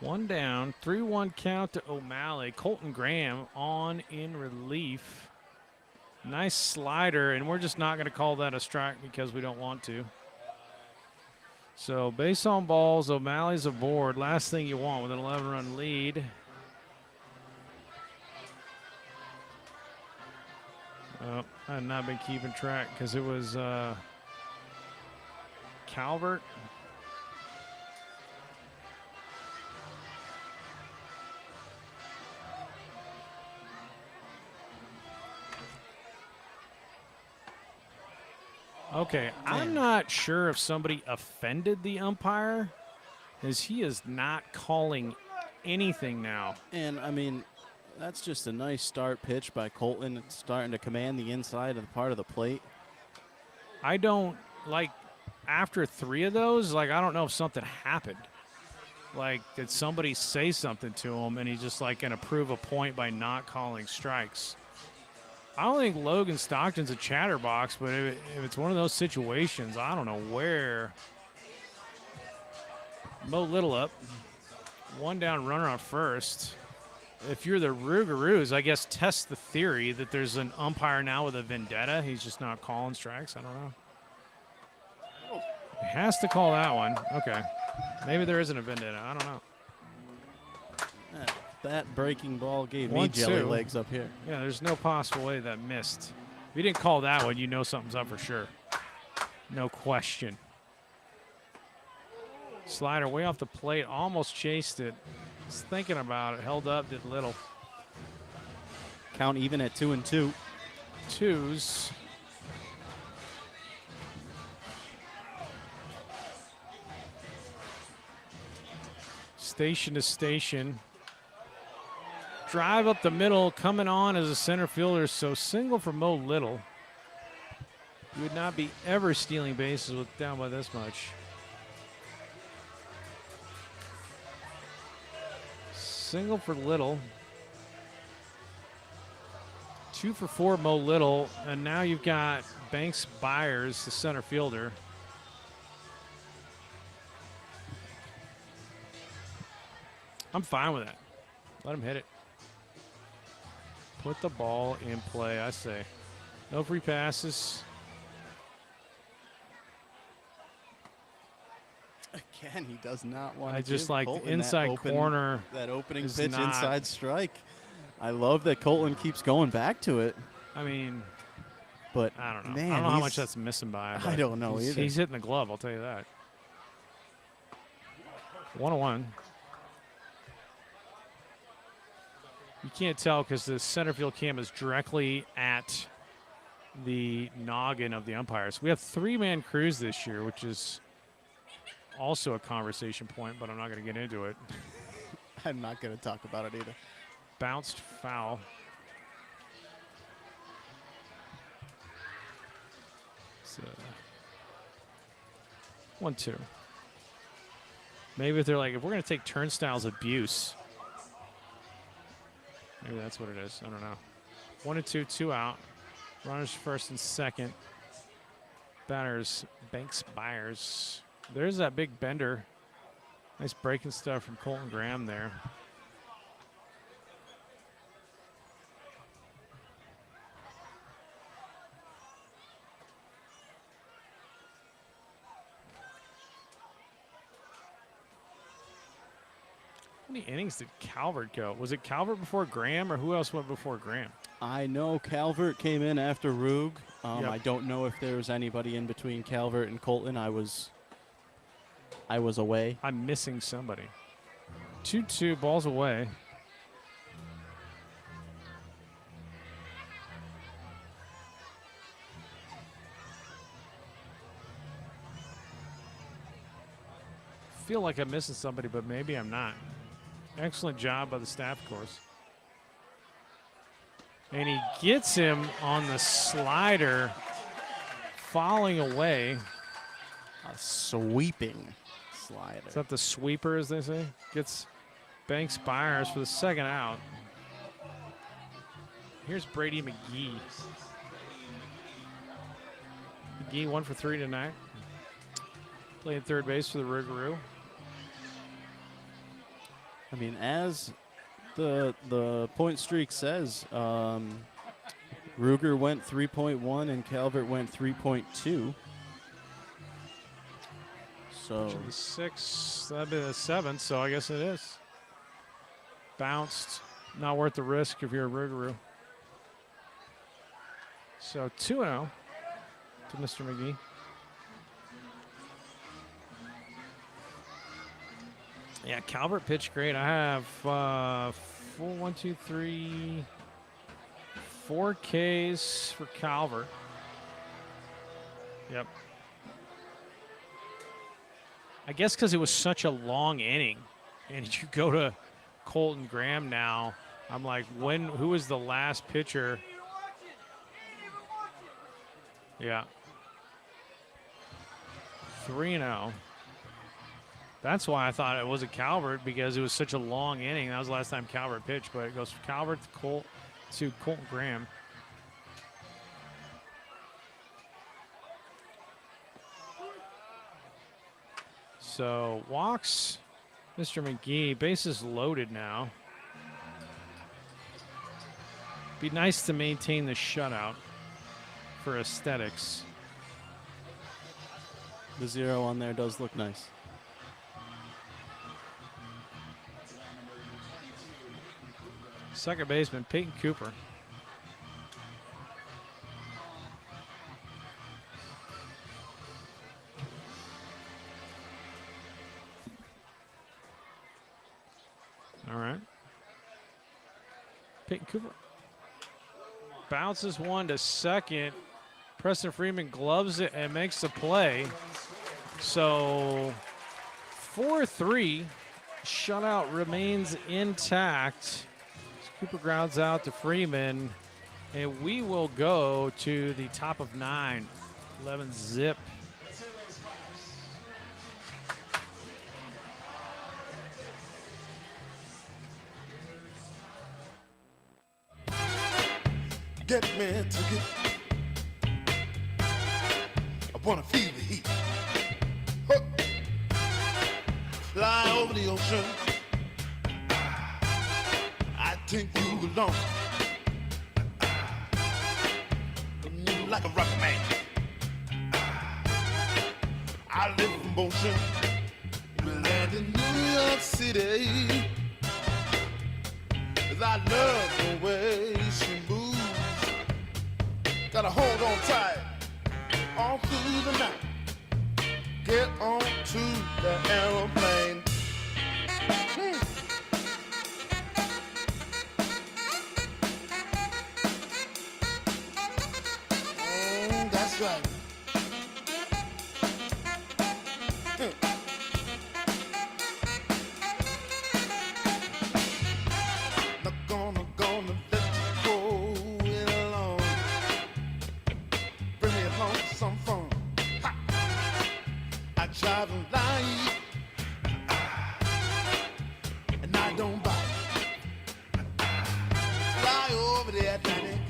1 down, 3-1 count to O'Malley. Colton Graham on in relief. Nice slider, and we're just not going to call that a strike because we don't want to. So base on balls, O'Malley's aboard. Last thing you want with an 11-run lead. Oh, I have not been keeping track because it was Calvert. Okay, I'm not sure if somebody offended the umpire, as he is not calling anything now. And, I mean, that's just a nice start pitch by Colton. It's starting to command the inside of the part of the plate. I don't, like, after 3 of those, like, I don't know if something happened. Like, did somebody say something to him, and he just, like, going to prove a point by not calling strikes? I don't think Logan Stockton's a chatterbox, but if it's one of those situations, I don't know where. Mo Little up. 1 down, runner on first. If you're the Rougarous, I guess test the theory that there's an umpire now with a vendetta. He's just not calling strikes. I don't know. He has to call that one. Okay. Maybe there isn't a vendetta. I don't know. That breaking ball gave me 1-2. jelly legs up here. Yeah, there's no possible way that missed. If you didn't call that one, you know something's up for sure. No question. Slider way off the plate, almost chased it. Was thinking about it, held up, did little. Count even at 2-2. 2s. Station to station. Drive up the middle, coming on as a center fielder, so single for Mo Little. You would not be ever stealing bases with down by this much. Single for Little. 2 for 4 Mo Little, and now you've got Banks Byers, the center fielder. I'm fine with that. Let him hit it. Put the ball in play, I say. No free passes. Again, he does not want to. I just like the Colton inside corner. That opening is pitch, not- inside strike. I love that Colton keeps going back to it. I mean, But I don't know. Man, I don't know how he's- much that's missing by. I but don't know he's, either. He's hitting the glove, I'll tell you that. 1-1. You can't tell because the center field cam is directly at the noggin of the umpires. We have 3-man crews this year, which is also a conversation point, but I'm not going to get into it. I'm not going to talk about it either. Bounced foul. So 1-2. Maybe if they're like, if we're going to take turnstiles abuse, maybe that's what it is. I don't know. 1-2, 2 out. Runners first and second. Batters, Banks Byers. There's that big bender. Nice breaking stuff from Colton Graham there. How many innings did Calvert go? Was it Calvert before Graham, or who else went before Graham? I know Calvert came in after Rouge. Yep. I don't know if there was anybody in between Calvert and Colton. I was away. I'm missing somebody. 2-2, balls away. Feel like I'm missing somebody, but maybe I'm not. Excellent job by the staff, of course. And he gets him on the slider, falling away. A sweeping slider. Is that the sweeper, as they say? Gets Banks Byers for the second out. Here's Brady McGee. McGee 1 for 3 tonight. Playing third base for the Rougarou. I mean, as the point streak says, Ruger went 3.1 and Calvert went 3.2. So The 6, that'd be the 7th, so I guess it is. Bounced, not worth the risk if you're a Rougarou. So 2-0 to Mr. McGee. Yeah, Calvert pitched great. I have 4 Ks for Calvert. Yep. I guess because it was such a long inning, and you go to Colton Graham now, I'm like, who was the last pitcher? Yeah. 3-0. That's why I thought it wasn't Calvert, because it was such a long inning. That was the last time Calvert pitched, but it goes from Calvert to Colton Graham. So walks Mr. McGee. Bases loaded now. Be nice to maintain the shutout for aesthetics. the 0 on there does look nice. Second baseman Peyton Cooper. All right. Peyton Cooper bounces one to second. Preston Freeman gloves it and makes the play. So 4-3. Shutout remains intact. Cooper grounds out to Freeman. And we will go to the top of 9. 11 zip. Get me a ticket. I wanna feel the heat. Huh. Fly over the ocean. take you along. Like a rocket man. I live in motion. Land in New York City. 'Cause I love the way she moves. Gotta hold on tight all through the night. Get on to the aeroplane. That's right. Not gonna let you go it alone. Bring me along for some fun. Ha! I drive a light and I don't bite. Fly over the Atlantic.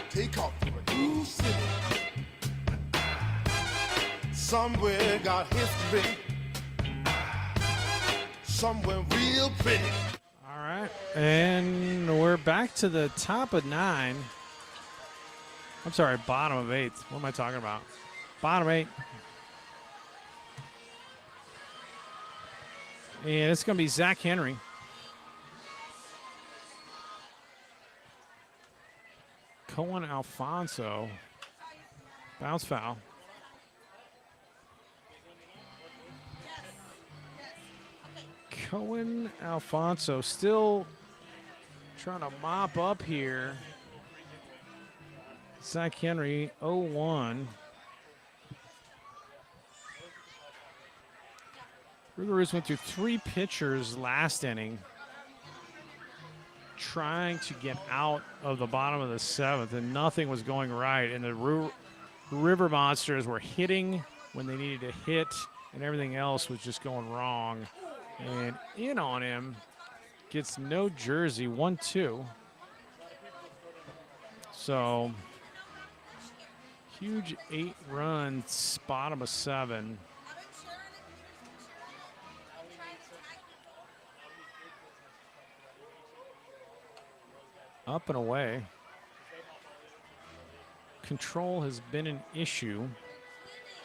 Take off to a new city. Somewhere got history. Somewhere real pretty. All right, and we're back to the top of 9. I'm sorry, bottom of 8. What am I talking about? Bottom 8. And it's going to be Zach Henry. Cohen Alfonso. Bounce foul. Cohen Alfonso still trying to mop up here. Zach Henry, 0-1. Rouge went through 3 pitchers last inning, trying to get out of the bottom of the 7th, and nothing was going right. And the River Monsters were hitting when they needed to hit, and everything else was just going wrong. And in on him, gets no jersey, 1-2. So, huge 8 runs, bottom of 7. Up and away. Control has been an issue,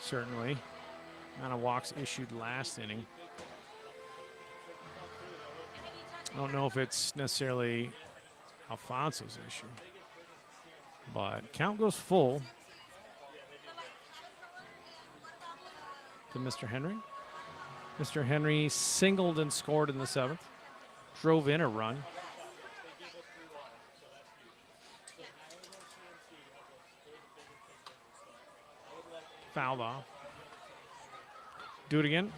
certainly. Amount of walks issued last inning. I don't know if it's necessarily Alfonso's issue, but count goes full to Mr. Henry. Mr. Henry singled and scored in the 7th, drove in a run. Fouled off. Do it again.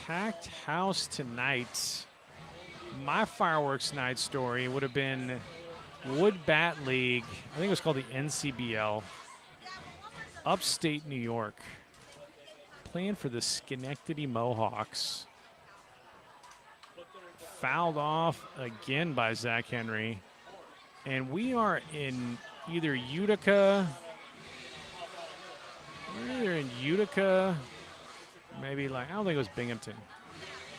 Packed house tonight. My fireworks night story would have been Wood Bat League. I think it was called the NCBL. Upstate New York. Playing for the Schenectady Mohawks. Fouled off again by Zach Henry. And we are in either Utica. We're either in Utica. Maybe I don't think it was Binghamton,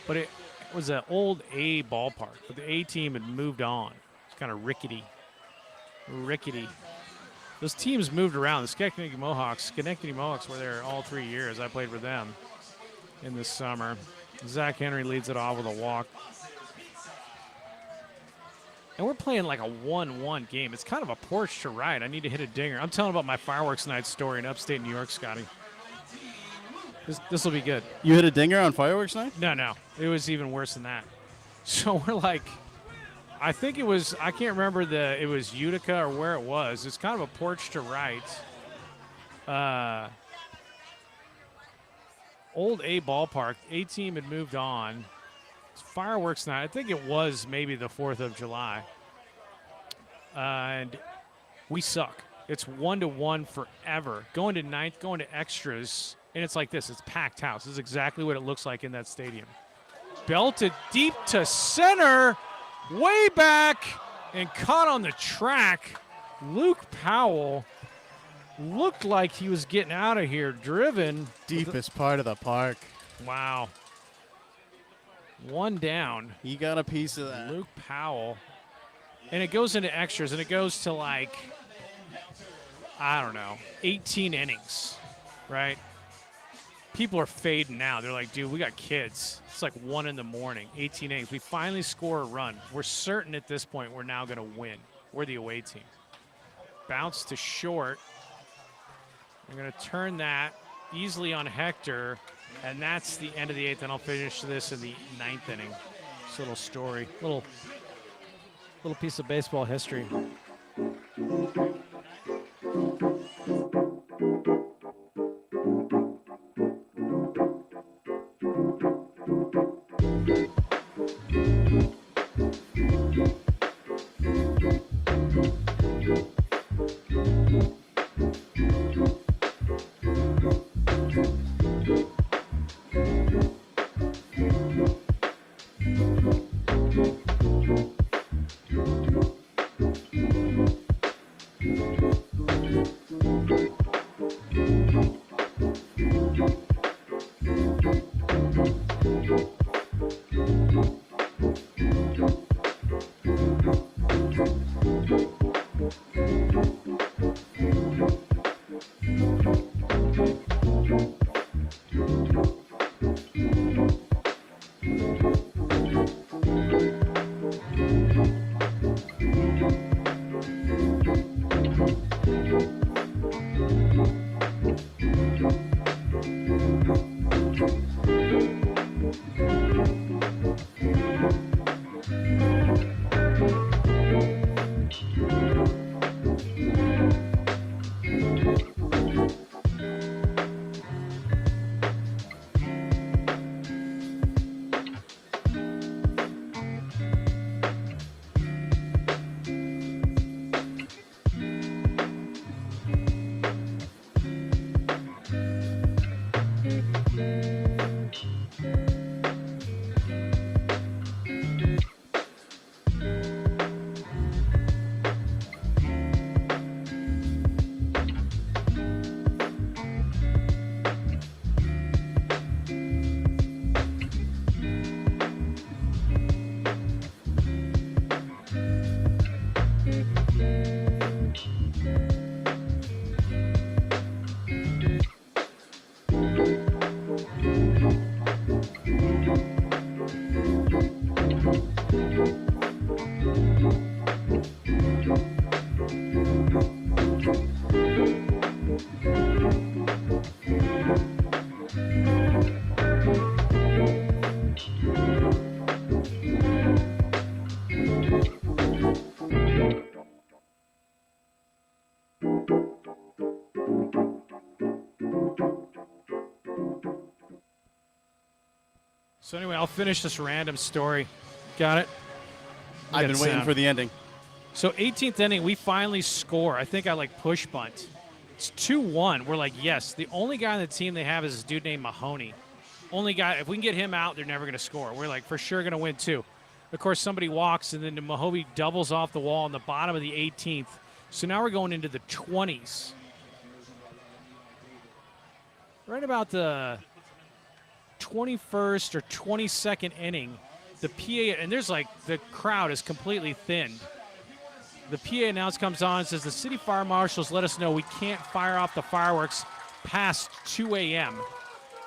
but it was an old A ballpark, but the A team had moved on. It's kind of rickety. Those teams moved around. The Schenectady Mohawks were there all 3 years. I played with them in the summer. Zach Henry leads it off with a walk. And we're playing like a 1-1 game. It's kind of a porch to right. I need to hit a dinger. I'm telling about my fireworks night story in upstate New York, Scotty. This will be good. You hit a dinger on fireworks night? No. It was even worse than that. So we're like, I think it was, I can't remember it was Utica or where it was. It's kind of a porch to right. Old A ballpark. A team had moved on. It's fireworks night. I think it was maybe the 4th of July. And we suck. It's 1-1 forever. Going to 9th, going to extras. And it's like this. It's packed house. This is exactly what it looks like in that stadium. Belted deep to center. Way back. And caught on the track. Luke Powell looked like he was getting out of here. Driven. Deepest part of the park. Wow. One down. He got a piece of that. Luke Powell. And it goes into extras, and it goes to like, I don't know, 18 innings, right? People are fading now. They're like, dude, we got kids. It's like 1 in the morning, 18 innings. We finally score a run. We're certain at this point we're now going to win. We're the away team. Bounce to short. We're going to turn that easily on Hector, and that's the end of the 8th, and I'll finish this in the 9th inning. This little story, little piece of baseball history. So anyway, I'll finish this random story. Got it? I've been waiting for the ending. So 18th inning, we finally score. I think I like push bunt. It's 2-1. We're like, yes. The only guy on the team they have is this dude named Mahoney. Only guy, if we can get him out, they're never going to score. We're like, for sure going to win too. Of course, somebody walks, and then Mahoney doubles off the wall on the bottom of the 18th. So now we're going into the 20s. Right about the 21st or 22nd inning, the PA, and there's like, the crowd is completely thinned. The PA announce comes on and says, the city fire marshals let us know we can't fire off the fireworks past 2 a.m.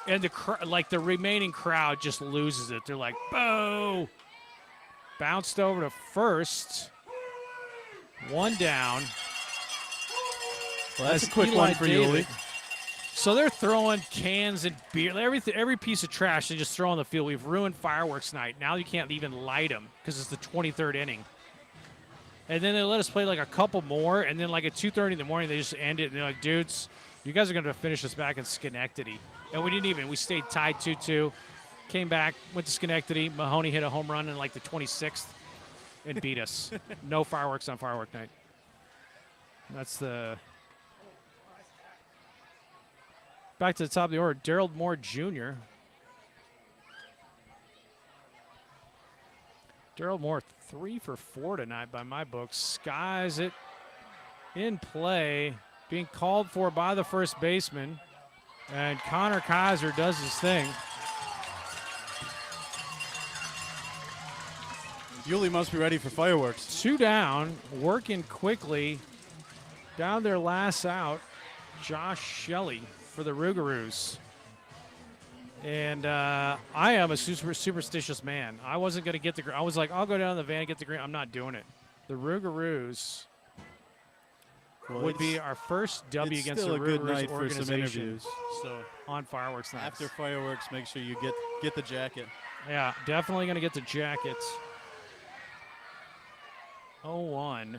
And the remaining crowd just loses it. They're like, boo! Bounced over to first. One down. Well, that's a quick one for Yuli. So they're throwing cans and beer, every piece of trash they just throw on the field. We've ruined fireworks night. Now you can't even light them because it's the 23rd inning. And then they let us play like a couple more, and then like at 2:30 in the morning they just end it. And they're like, dudes, you guys are going to finish us back in Schenectady. And we didn't even. We stayed tied 2-2. Came back, went to Schenectady. Mahoney hit a home run in like the 26th and beat us. No fireworks on firework night. That's the... Back to the top of the order, Darrell Moore Jr. Darrell Moore, 3 for 4 tonight by my books. Skies it in play, being called for by the first baseman. And Connor Kaiser does his thing. Yulee must be ready for fireworks. 2 down, working quickly. Down their last out, Josh Shelley for the Rougarous. And I am a superstitious man. I wasn't going to get the. I was like, I'll go down to the van and get the green. I'm not doing it. The Rougarous would be our first W It's against still the a good Rougarous night for some organization interviews. So on fireworks nights. after fireworks, make sure you get the jacket. Yeah, definitely going to get the jackets. 0-1.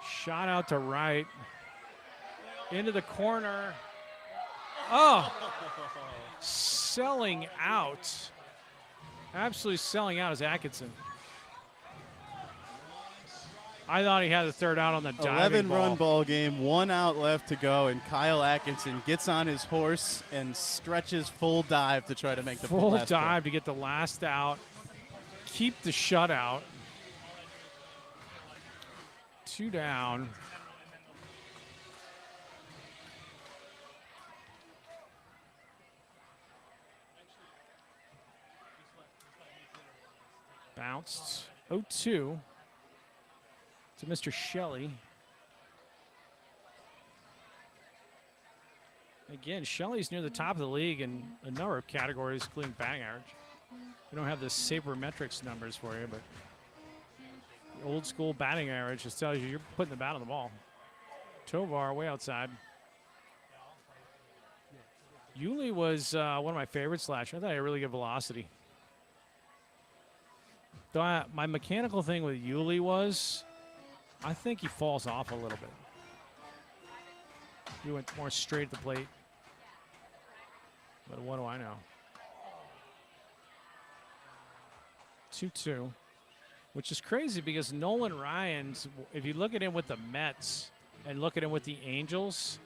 Shot out to right. Into the corner. Oh! Selling out. Absolutely selling out is Atkinson. I thought he had the third out on the diving 11-run ball game, 1 out left to go, and Kyle Atkinson gets on his horse and stretches full dive to try to make the full last dive play. to get the last out. Keep the shutout. 2 down. Bounced. 0-2 to Mr. Shelley. Again, Shelley's near the top of the league in a number of categories, including batting average. We don't have the sabermetrics numbers for you, but the old school batting average just tells you you're putting the bat on the ball. Tovar way outside. Yulee was one of my favorites last year. I thought he had really good velocity. Though my mechanical thing with Yulee was, I think he falls off a little bit. He went more straight at the plate. But what do I know? 2-2, which is crazy because Nolan Ryan's, if you look at him with the Mets and look at him with the Angels,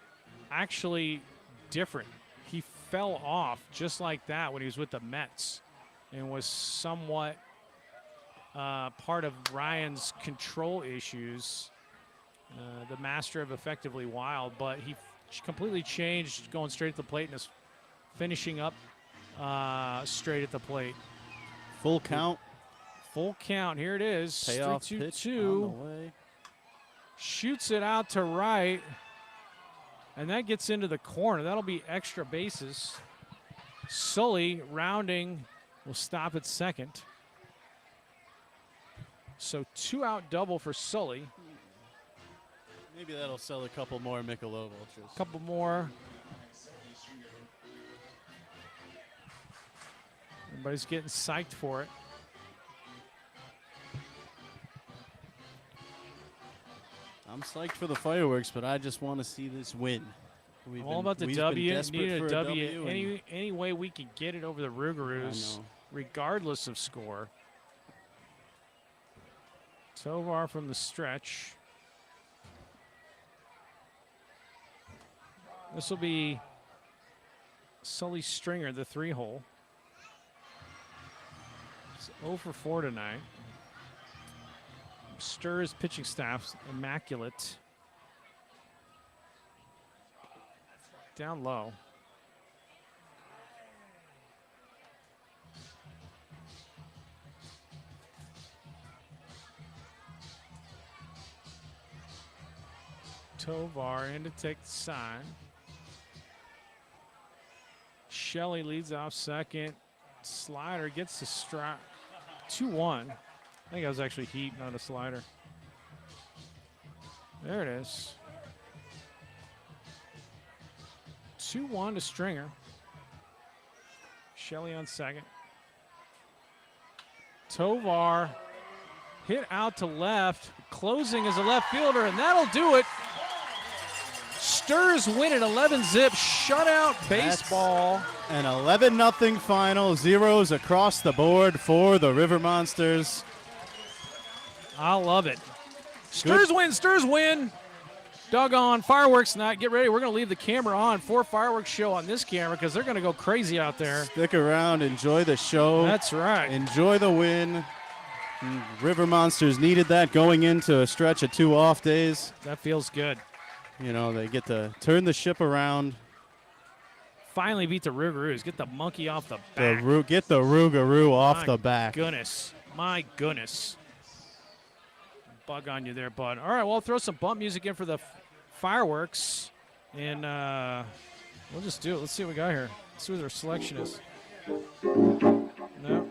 actually different. He fell off just like that when he was with the Mets and was somewhat part of Ryan's control issues, the master of effectively wild, but he completely changed going straight at the plate and is finishing up straight at the plate. Full count. Full count. Here it is. Payoff 3-2-2. pitch on the way. Shoots it out to right, and that gets into the corner. That'll be extra bases. Sully rounding will stop at second. So 2-out double for Sully. Maybe that'll sell a couple more Michelob Ultras. Couple more. Everybody's getting psyched for it. I'm psyched for the fireworks, but I just want to see this win. All about the we've W. been desperate Needed for a W. and Any way we could get it over the Rougarous, I know. regardless of score. Tovar from the stretch. This will be Sully Stringer, the 3-hole. It's 0 for 4 tonight. Stir's pitching staff's immaculate. Down low. Tovar in to take the sign. Shelley leads off second. Slider gets the strike. 2-1. I think that was actually heat, not a slider. There it is. 2-1 to Stringer. Shelley on second. Tovar hit out to left. Closing as a left fielder, and that'll do it. Stirs win at 11-zip. Shutout baseball. An 11-0 final. Zeros across the board for the River Monsters. I love it. Stirs win. Stirs win. Doggone fireworks night. Get ready. We're going to leave the camera on for fireworks show on this camera because they're going to go crazy out there. Stick around. Enjoy the show. That's right. Enjoy the win. River Monsters needed that going into a stretch of 2 off days. That feels good. You know, they get to turn the ship around. finally beat the Rougarous. Get the monkey off the The back. Get the Rougarou off My the back. Goodness. My goodness. Bug on you there, bud. All right, well, throw some bump music in for the fireworks. And we'll just do it. Let's see what we got here. Let's see what their selection is. No.